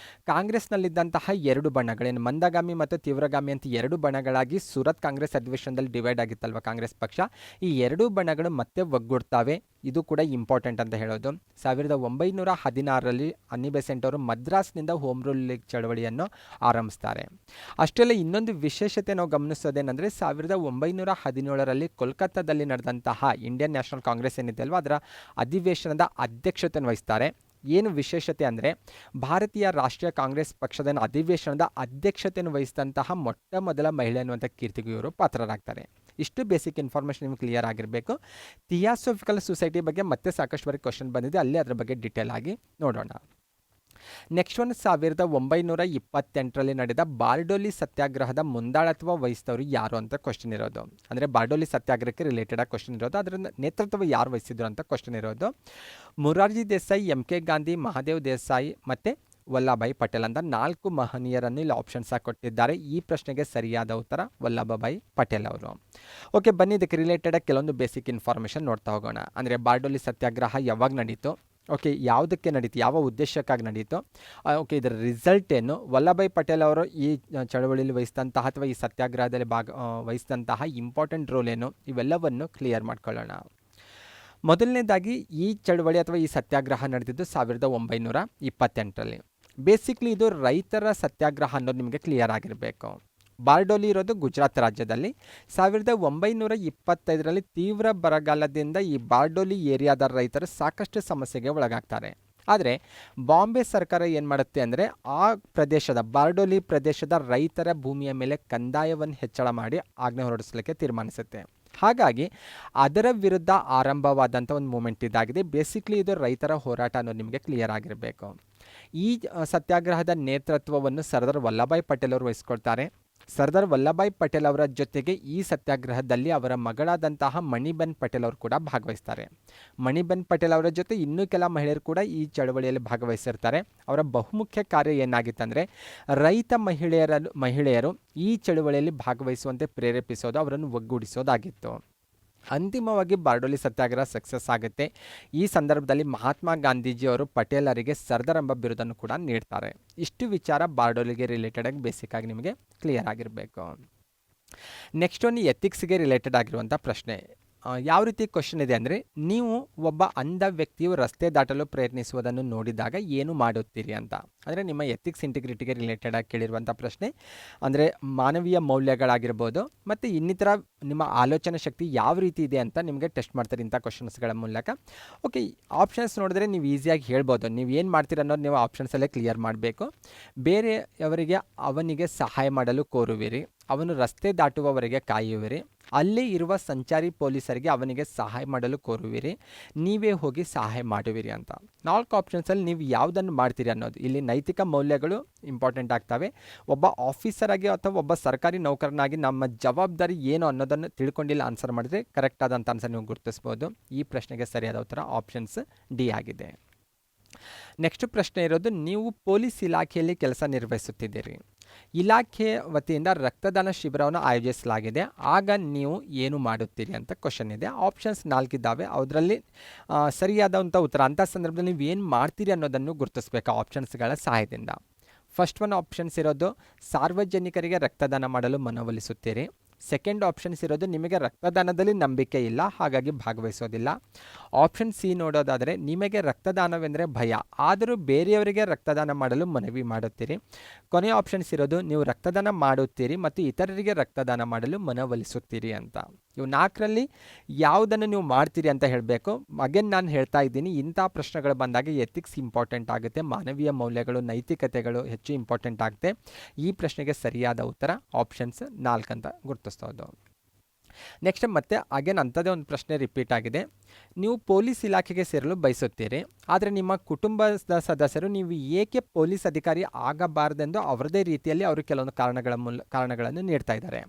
ಕಾಂಗ್ರೆಸ್ನಲ್ಲಿದ್ದಂತಹ 2 ಬಣಗಳೇನು ಮಂದಗಾಮಿ ಮತ್ತು ತೀವ್ರಗಾಮಿ ಅಂತ 2 ಬಣಗಳಾಗಿ ಸೂರತ್ ಕಾಂಗ್ರೆಸ್ ಅಧಿವೇಶನದಲ್ಲಿ ಡಿವೈಡ್ ಆಗಿತ್ತಲ್ವ ಕಾಂಗ್ರೆಸ್ ಪಕ್ಷ, ಈ 2 ಬಣಗಳು ಮತ್ತೆ ಒಗ್ಗೂಡ್ತಾವೆ. ಇದು ಕೂಡ ಇಂಪಾರ್ಟೆಂಟ್ ಅಂತ ಹೇಳೋದು. 1916ರಲ್ಲಿ ಅನ್ನಿ ಬೆಸೆಂಟ್ ಅವರು ಮದ್ರಾಸ್ನಿಂದ ಹೋಮ್ ರೂಲ್ ಲೀಗ್ ಚಳವಳಿಯನ್ನು ಆರಂಭಿಸ್ತಾರೆ. ಅಷ್ಟೆಲ್ಲ ಇನ್ನೊಂದು ವಿಶೇಷತೆ ನಾವು ಗಮನಿಸೋದೇನೆಂದರೆ, 1917ರಲ್ಲಿ ಕೋಲ್ಕತ್ತಾದಲ್ಲಿ ನಡೆದಂತಹ ಇಂಡಿಯನ್ ನ್ಯಾಷನಲ್ ಕಾಂಗ್ರೆಸ್ ಏನಿದೆ ಅಲ್ವಾ, ಅದರ ಅಧಿವೇಶನದ ಅಧ್ಯಕ್ಷತೆಯನ್ನು ವಹಿಸ್ತಾರೆ. ಏನು ವಿಶೇಷತೆ ಅಂದರೆ, ಭಾರತೀಯ ರಾಷ್ಟ್ರೀಯ ಕಾಂಗ್ರೆಸ್ ಪಕ್ಷದ ಅಧಿವೇಶನದ ಅಧ್ಯಕ್ಷತೆಯನ್ನು ವಹಿಸಿದಂತಹ ಮೊಟ್ಟ ಮೊದಲ ಮಹಿಳೆ ಅನ್ನುವಂಥ ಕೀರ್ತಿಗೂ ಇವರು ಪಾತ್ರರಾಗ್ತಾರೆ. ಇಷ್ಟು ಬೇಸಿಕ್ ಇನ್ಫಾರ್ಮೇಷನ್ ನಿಮ್ಗೆ ಕ್ಲಿಯರ್ ಆಗಿರಬೇಕು. ಥಿಯಾಸೋಫಿಕಲ್ ಸೊಸೈಟಿ ಬಗ್ಗೆ ಮತ್ತೆ ಸಾಕಷ್ಟು ಬಾರಿ ಕ್ವಶನ್ ಬಂದಿದೆ, ಅಲ್ಲಿ ಅದರ ಬಗ್ಗೆ ಡೀಟೇಲ್ ಆಗಿ ನೋಡೋಣ. ನೆಕ್ಸ್ಟ್ ಒನ್, 1928ರಲ್ಲಿ ನಡೆದ ಬಾರ್ಡೋಲಿ ಸತ್ಯಾಗ್ರಹದ ಮುಂದಾಳತ್ವ ವಹಿಸಿದವರು ಯಾರು ಅಂತ ಕ್ವಶನ್ ಇರೋದು. ಅಂದರೆ ಬಾರ್ಡೋಲಿ ಸತ್ಯಾಗ್ರಹಕ್ಕೆ ರಿಲೇಟೆಡ್ ಆಗಿ ಕ್ವಶನ್ ಇರೋದು, ಅದರ ನೇತೃತ್ವ ಯಾರು ವಹಿಸಿದ್ರು ಅಂತ ಕ್ವಶನ್ ಇರೋದು. ಮೊರಾರ್ಜಿ ದೇಸಾಯಿ, MK ಗಾಂಧಿ, ಮಹಾದೇವ್ ದೇಸಾಯಿ ಮತ್ತು ವಲ್ಲಭಭಾಯಿ ಪಟೇಲ್ ಅಂತ 4 ಮಹನೀಯರನ್ನು ಇಲ್ಲಿ ಆಪ್ಷನ್ಸ್ ಆಗಿ ಕೊಟ್ಟಿದ್ದಾರೆ. ಈ ಪ್ರಶ್ನೆಗೆ ಸರಿಯಾದ ಉತ್ತರ ವಲ್ಲಭಭಾಯಿ ಪಟೇಲ್ ಅವರು. ಓಕೆ, ಬನ್ನಿ ಇದಕ್ಕೆ ರಿಲೇಟೆಡ್ ಆಗಿ ಕೆಲವೊಂದು ಬೇಸಿಕ್ ಇನ್ಫಾರ್ಮೇಷನ್ ನೋಡ್ತಾ ಹೋಗೋಣ. ಅಂದರೆ ಬಾರ್ಡೋಲಿ ಸತ್ಯಾಗ್ರಹ ಯಾವಾಗ ನಡೀತು, ಓಕೆ ಯಾವುದಕ್ಕೆ ನಡೀತು, ಯಾವ ಉದ್ದೇಶಕ್ಕಾಗಿ ನಡೀತು, ಓಕೆ ಇದರ ರಿಸಲ್ಟ್ ಏನು, ವಲ್ಲಭಭಾಯಿ ಪಟೇಲ್ ಅವರು ಈ ಚಳವಳಿಯಲ್ಲಿ ವಹಿಸಿದಂತಹ ಅಥವಾ ಈ ಸತ್ಯಾಗ್ರಹದಲ್ಲಿ ವಹಿಸಿದಂತಹ ಇಂಪಾರ್ಟೆಂಟ್ ರೋಲ್ ಏನು, ಇವೆಲ್ಲವನ್ನು ಕ್ಲಿಯರ್ ಮಾಡ್ಕೊಳ್ಳೋಣ. ಮೊದಲನೇದಾಗಿ ಈ ಚಳವಳಿ ಅಥವಾ ಈ ಸತ್ಯಾಗ್ರಹ ನಡೆದಿದ್ದು 1928ರಲ್ಲಿ. ಬೇಸಿಕ್ಲಿ ಇದು ರೈತರ ಸತ್ಯಾಗ್ರಹ ಅನ್ನೋದು ನಿಮಗೆ ಕ್ಲಿಯರ್ ಆಗಿರಬೇಕು. ಬಾರ್ಡೋಲಿ ಇರೋದು ಗುಜರಾತ್ ರಾಜ್ಯದಲ್ಲಿ. 1925ರಲ್ಲಿ ತೀವ್ರ ಬರಗಾಲದಿಂದ ಈ ಬಾರ್ಡೋಲಿ ಏರಿಯಾದ ರೈತರು ಸಾಕಷ್ಟು ಸಮಸ್ಯೆಗೆ ಒಳಗಾಗ್ತಾರೆ. ಆದರೆ ಬಾಂಬೆ ಸರ್ಕಾರ ಏನು ಮಾಡುತ್ತೆ ಅಂದರೆ, ಆ ಪ್ರದೇಶದ ಬಾರ್ಡೋಲಿ ಪ್ರದೇಶದ ರೈತರ ಭೂಮಿಯ ಮೇಲೆ ಕಂದಾಯವನ್ನು ಹೆಚ್ಚಳ ಮಾಡಿ ಆಜ್ಞೆ ಹೊರಡಿಸಲಿಕ್ಕೆ ತೀರ್ಮಾನಿಸುತ್ತೆ. ಹಾಗಾಗಿ ಅದರ ವಿರುದ್ಧ ಆರಂಭವಾದಂಥ ಒಂದು ಮೂಮೆಂಟ್ ಇದಾಗಿದೆ. ಬೇಸಿಕ್ಲಿ ಇದು ರೈತರ ಹೋರಾಟ ಅನ್ನೋದು ನಿಮಗೆ ಕ್ಲಿಯರ್ ಆಗಿರಬೇಕು. ಈ ಸತ್ಯಾಗ್ರಹದ ನೇತೃತ್ವವನ್ನು ಸರ್ದಾರ್ ವಲ್ಲಭಭಾಯಿ ಪಟೇಲ್ ಅವರು ವಹಿಸ್ಕೊಳ್ತಾರೆ. ಸರ್ದಾರ್ ವಲ್ಲಭಭಾಯಿ ಪಟೇಲ್ ಅವರ ಜೊತೆಗೆ ಈ ಸತ್ಯಾಗ್ರಹದಲ್ಲಿ ಅವರ ಮಗಳಾದಂತಹ ಮಣಿಬೆನ್ ಪಟೇಲ್ ಅವರು ಕೂಡ ಭಾಗವಹಿಸ್ತಾರೆ. ಮಣಿಬೆನ್ ಪಟೇಲ್ ಅವರ ಜೊತೆ ಇನ್ನೂ ಕೆಲ ಮಹಿಳೆಯರು ಕೂಡ ಈ ಚಳವಳಿಯಲ್ಲಿ ಭಾಗವಹಿಸಿರ್ತಾರೆ. ಅವರ ಬಹುಮುಖ್ಯ ಕಾರ್ಯ ಏನಾಗಿತ್ತಂದರೆ, ರೈತ ಮಹಿಳೆಯರು ಈ ಚಳವಳಿಯಲ್ಲಿ ಭಾಗವಹಿಸುವಂತೆ ಪ್ರೇರೇಪಿಸೋದು, ಅವರನ್ನು ಒಗ್ಗೂಡಿಸೋದಾಗಿತ್ತು. ಅಂತಿಮವಾಗಿ ಬಾರ್ಡೋಲಿ ಸತ್ಯಾಗ್ರಹ ಸಕ್ಸಸ್ ಆಗುತ್ತೆ. ಈ ಸಂದರ್ಭದಲ್ಲಿ ಮಹಾತ್ಮ ಗಾಂಧೀಜಿಯವರು ಪಟೇಲರಿಗೆ ಸರ್ದಾರ್ ಎಂಬ ಬಿರುದನ್ನು ಕೂಡ ನೀಡ್ತಾರೆ. ಇಷ್ಟು ವಿಚಾರ ಬಾರ್ಡೋಲಿಗೆ ರಿಲೇಟೆಡ್ ಆಗಿ ಬೇಸಿಕ್ ಆಗಿ ನಿಮಗೆ ಕ್ಲಿಯರ್ ಆಗಿರಬೇಕು. ನೆಕ್ಸ್ಟ್ ಒಂದು ಎಥಿಕ್ಸ್ಗೆ ರಿಲೇಟೆಡ್ ಆಗಿರುವಂಥ ಪ್ರಶ್ನೆ. ಯಾವ ರೀತಿ ಕ್ವಶನ್ ಇದೆ ಅಂದರೆ, ನೀವು ಒಬ್ಬ ಅಂಧ ವ್ಯಕ್ತಿಯು ರಸ್ತೆ ದಾಟಲು ಪ್ರಯತ್ನಿಸುವುದನ್ನು ನೋಡಿದಾಗ ಏನು ಮಾಡುತ್ತೀರಿ ಅಂತ. ಅಂದರೆ ನಿಮ್ಮ ಎಥಿಕ್ಸ್ ಇಂಟಿಗ್ರಿಟಿಗೆ ರಿಲೇಟೆಡ್ ಆಗಿ ಕೇಳಿರುವಂಥ ಪ್ರಶ್ನೆ. ಅಂದರೆ ಮಾನವೀಯ ಮೌಲ್ಯಗಳಾಗಿರ್ಬೋದು ಮತ್ತು ಇನ್ನಿತರ ನಿಮ್ಮ ಆಲೋಚನಾ ಶಕ್ತಿ ಯಾವ ರೀತಿ ಇದೆ ಅಂತ ನಿಮಗೆ ಟೆಸ್ಟ್ ಮಾಡ್ತಾರೆ ಇಂಥ ಕ್ವಶನ್ಸ್ಗಳ ಮೂಲಕ. ಓಕೆ, ಆಪ್ಷನ್ಸ್ ನೋಡಿದ್ರೆ ನೀವು ಈಸಿಯಾಗಿ ಹೇಳ್ಬೋದು. ನೀವು ಏನು ಮಾಡ್ತೀರ ಅನ್ನೋದು ನೀವು ಆಪ್ಷನ್ಸಲ್ಲೇ ಕ್ಲಿಯರ್ ಮಾಡಬೇಕು. ಬೇರೆಯವರಿಗೆ ಅವನಿಗೆ ಸಹಾಯ ಮಾಡಲು ಕೋರುವಿರಿ, ಅವನು ರಸ್ತೆ ದಾಟುವವರೆಗೆ ಕಾಯುವಿರಿ, ಅಲ್ಲೇ ಇರುವ ಸಂಚಾರಿ ಪೊಲೀಸರಿಗೆ ಅವನಿಗೆ ಸಹಾಯ ಮಾಡಲು ಕೋರುವಿರಿ, ನೀವೇ ಹೋಗಿ ಸಹಾಯ ಮಾಡುವಿರಿ ಅಂತ. 4 ಆಪ್ಷನ್ಸಲ್ಲಿ ನೀವು ಯಾವುದನ್ನು ಮಾಡ್ತೀರಿ ಅನ್ನೋದು. ಇಲ್ಲಿ ನೈತಿಕ ಮೌಲ್ಯಗಳು ಇಂಪಾರ್ಟೆಂಟ್ ಆಗ್ತವೆ. ಒಬ್ಬ ಆಫೀಸರ್ ಆಗಿ ಅಥವಾ ಒಬ್ಬ ಸರ್ಕಾರಿ ನೌಕರನಾಗಿ ನಮ್ಮ ಜವಾಬ್ದಾರಿ ಏನು ಅನ್ನೋದನ್ನು ತಿಳ್ಕೊಂಡಿಲ್ಲ ಆನ್ಸರ್ ಮಾಡಿದರೆ ಕರೆಕ್ಟ್ ಆದಂಥ ಆನ್ಸರ್ ನೀವು ಗುರುತಿಸ್ಬೋದು. ಈ ಪ್ರಶ್ನೆಗೆ ಸರಿಯಾದ ಉತ್ತರ ಆಪ್ಷನ್ಸ್ ಡಿ ಆಗಿದೆ. ನೆಕ್ಸ್ಟ್ ಪ್ರಶ್ನೆ ಇರೋದು, ನೀವು ಪೊಲೀಸ್ ಇಲಾಖೆಯಲ್ಲಿ ಕೆಲಸ ನಿರ್ವಹಿಸುತ್ತಿದ್ದೀರಿ. ಇಲಾಖೆ ವತಿಯಿಂದ ರಕ್ತದಾನ ಶಿಬಿರವನ್ನು ಆಯೋಜಿಸಲಾಗಿದೆ. ಆಗ ನೀವು ಏನು ಮಾಡುತ್ತೀರಿ ಅಂತ ಕ್ವಶನ್ ಇದೆ. ಆಪ್ಷನ್ಸ್ 4 ಇದ್ದಾವೆ. ಅದರಲ್ಲಿ ಸರಿಯಾದಂಥ ಉತ್ತರ ಅಂಥ ಸಂದರ್ಭದಲ್ಲಿ ನೀವು ಏನು ಮಾಡ್ತೀರಿ ಅನ್ನೋದನ್ನು ಗುರುತಿಸಬೇಕು ಆಪ್ಷನ್ಸ್ಗಳ ಸಹಾಯದಿಂದ. ಫಸ್ಟ್ ಒನ್ ಆಪ್ಷನ್ಸ್ ಇರೋದು, ಸಾರ್ವಜನಿಕರಿಗೆ ರಕ್ತದಾನ ಮಾಡಲು ಮನವೊಲಿಸುತ್ತೀರಿ. ಸೆಕೆಂಡ್ ಆಪ್ಷನ್ಸ್ ಇರೋದು, ನಿಮಗೆ ರಕ್ತದಾನದಲ್ಲಿ ನಂಬಿಕೆ ಇಲ್ಲ, ಹಾಗಾಗಿ ಭಾಗವಹಿಸೋದಿಲ್ಲ. ಆಪ್ಷನ್ ಸಿ ನೋಡೋದಾದರೆ, ನಿಮಗೆ ರಕ್ತದಾನವೆಂದರೆ ಭಯ, ಆದರೂ ಬೇರೆಯವರಿಗೆ ರಕ್ತದಾನ ಮಾಡಲು ಮನವಿ ಮಾಡುತ್ತೀರಿ. ಕೊನೆಯ ಆಪ್ಷನ್ಸ್ ಇರೋದು, ನೀವು ರಕ್ತದಾನ ಮಾಡುತ್ತೀರಿ ಮತ್ತು ಇತರರಿಗೆ ರಕ್ತದಾನ ಮಾಡಲು ಮನವೊಲಿಸುತ್ತೀರಿ ಅಂತ. ಇವು 4ರಲ್ಲಿ ಯಾವುದನ್ನು ನೀವು ಮಾಡ್ತೀರಿ ಅಂತ ಹೇಳಬೇಕು. ಅಗೇನ್ ನಾನು ಹೇಳ್ತಾ ಇದ್ದೀನಿ, ಇಂಥ ಪ್ರಶ್ನೆಗಳು ಬಂದಾಗ ಎಥಿಕ್ಸ್ ಇಂಪಾರ್ಟೆಂಟ್ ಆಗುತ್ತೆ, ಮಾನವೀಯ ಮೌಲ್ಯಗಳು, ನೈತಿಕತೆಗಳು ಹೆಚ್ಚು ಇಂಪಾರ್ಟೆಂಟ್ ಆಗುತ್ತೆ. ಈ ಪ್ರಶ್ನೆಗೆ ಸರಿಯಾದ ಉತ್ತರ ಆಪ್ಷನ್ಸ್ 4 ಅಂತ ಗುರುತಿಸ್ತೋದು. ನೆಕ್ಸ್ಟ್ ಮತ್ತೆ ಅಗೇನ್ ಅಂಥದ್ದೇ ಒಂದು ಪ್ರಶ್ನೆ ರಿಪೀಟ್ ಆಗಿದೆ. ನೀವು ಪೊಲೀಸ್ ಇಲಾಖೆಗೆ ಸೇರಲು ಬಯಸುತ್ತೀರಿ, ಆದರೆ ನಿಮ್ಮ ಕುಟುಂಬದ ಸದಸ್ಯರು ನೀವು ಏಕೆ ಪೊಲೀಸ್ ಅಧಿಕಾರಿ ಆಗಬಾರದೆಂದು ಅವರದೇ ರೀತಿಯಲ್ಲಿ ಅವರು ಕೆಲವೊಂದು ಕಾರಣಗಳನ್ನು ನೀಡ್ತಾ ಇದ್ದಾರೆ.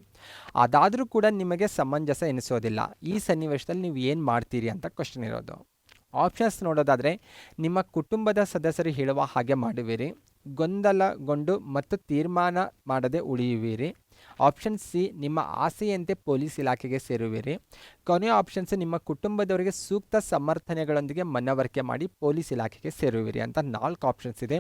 ಅದಾದರೂ ಕೂಡ ನಿಮಗೆ ಸಮಂಜಸ ಎನಿಸೋದಿಲ್ಲ. ಈ ಸನ್ನಿವೇಶದಲ್ಲಿ ನೀವು ಏನು ಮಾಡ್ತೀರಿ ಅಂತ ಕ್ವಶನ್ ಇರೋದು. ಆಪ್ಷನ್ಸ್ ನೋಡೋದಾದರೆ, ನಿಮ್ಮ ಕುಟುಂಬದ ಸದಸ್ಯರು ಹೇಳುವ ಹಾಗೆ ಮಾಡುವಿರಿ, ಗೊಂದಲಗೊಂಡು ಮತ್ತು ತೀರ್ಮಾನ ಮಾಡದೆ ಉಳಿಯುವಿರಿ. ಆಪ್ಷನ್ ಸಿ, ನಿಮ್ಮ ಆಸೆಯಂತೆ ಪೊಲೀಸ್ ಇಲಾಖೆಗೆ ಸೇರುವಿರಿ. ಕೊನೆಯ ಆಪ್ಷನ್ಸ್, ನಿಮ್ಮ ಕುಟುಂಬದವರಿಗೆ ಸೂಕ್ತ ಸಮರ್ಥನೆಗಳೊಂದಿಗೆ ಮನವರಿಕೆ ಮಾಡಿ ಪೊಲೀಸ್ ಇಲಾಖೆಗೆ ಸೇರುವಿರಿ ಅಂತ 4 ಆಪ್ಷನ್ಸ್ ಇದೆ.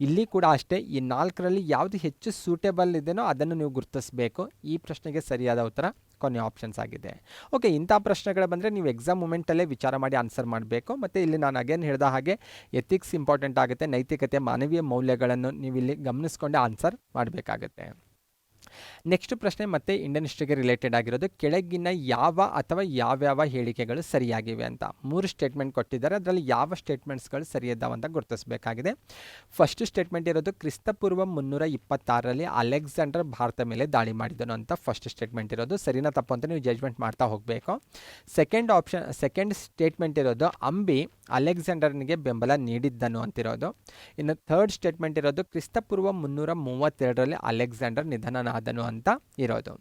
ಇಲ್ಲಿ ಕೂಡ ಅಷ್ಟೇ, ಈ 4ರಲ್ಲಿ ಯಾವುದು ಹೆಚ್ಚು ಸೂಟೇಬಲ್ ಇದೆಯೋ ಅದನ್ನು ನೀವು ಗುರುತಿಸಬೇಕು. ಈ ಪ್ರಶ್ನೆಗೆ ಸರಿಯಾದ ಉತ್ತರ ಕೊನೆಯ ಆಪ್ಷನ್ಸ್ ಆಗಿದೆ. ಓಕೆ, ಇಂಥ ಪ್ರಶ್ನೆಗಳು ಬಂದರೆ ನೀವು ಎಕ್ಸಾಮ್ ಮೂಮೆಂಟಲ್ಲೇ ವಿಚಾರ ಮಾಡಿ ಆನ್ಸರ್ ಮಾಡಬೇಕು. ಮತ್ತು ಇಲ್ಲಿ ನಾನು ಅಗೇನ್ ಹೇಳಿದ ಹಾಗೆ ಎಥಿಕ್ಸ್ ಇಂಪಾರ್ಟೆಂಟ್ ಆಗುತ್ತೆ, ನೈತಿಕತೆ, ಮಾನವೀಯ ಮೌಲ್ಯಗಳನ್ನು ನೀವು ಇಲ್ಲಿ ಗಮನಿಸ್ಕೊಂಡೆ ಆನ್ಸರ್ ಮಾಡಬೇಕಾಗುತ್ತೆ. ನೆಕ್ಸ್ಟ್ ಪ್ರಶ್ನೆ ಮತ್ತೆ ಇಂಡಿಯನ್ ಹಿಸ್ಟ್ರಿಗೆ ರಿಲೇಟೆಡ್ ಆಗಿರೋದು. ಕೆಳಗಿನ ಯಾವ ಅಥವಾ ಯಾವ್ಯಾವ ಹೇಳಿಕೆಗಳು ಸರಿಯಾಗಿವೆ ಅಂತ 3 ಸ್ಟೇಟ್ಮೆಂಟ್ ಕೊಟ್ಟಿದ್ದಾರೆ. ಅದರಲ್ಲಿ ಯಾವ ಸ್ಟೇಟ್ಮೆಂಟ್ಸ್ಗಳು ಸರಿಯಿದ್ದಾವೆ ಅಂತ ಗುರುತಿಸಬೇಕಾಗಿದೆ. ಫಸ್ಟ್ ಸ್ಟೇಟ್ಮೆಂಟ್ ಇರೋದು, ಕ್ರಿಸ್ತಪೂರ್ವ 326ರಲ್ಲಿ ಅಲೆಕ್ಸಾಂಡರ್ ಭಾರತ ಮೇಲೆ ದಾಳಿ ಮಾಡಿದನು ಅಂತ ಫಸ್ಟ್ ಸ್ಟೇಟ್ಮೆಂಟ್ ಇರೋದು. ಸರಿನಾ ತಪ್ಪು ಅಂತ ನೀವು ಜಜ್ಮೆಂಟ್ ಮಾಡ್ತಾ ಹೋಗಬೇಕು. ಸೆಕೆಂಡ್ ಸ್ಟೇಟ್ಮೆಂಟ್ ಇರೋದು, ಅಂಬಿ ಅಲೆಕ್ಸಾಂಡರ್ನಿಗೆ ಬೆಂಬಲ ನೀಡಿದ್ದನು ಅಂತಿರೋದು. ಇನ್ನು ಥರ್ಡ್ ಸ್ಟೇಟ್ಮೆಂಟ್ ಇರೋದು, ಕ್ರಿಸ್ತಪೂರ್ವ 332ರಲ್ಲಿ ಅಲೆಕ್ಸಾಂಡರ್ ನಿಧನನಾದನು ಅಂತ ಇರೋದು.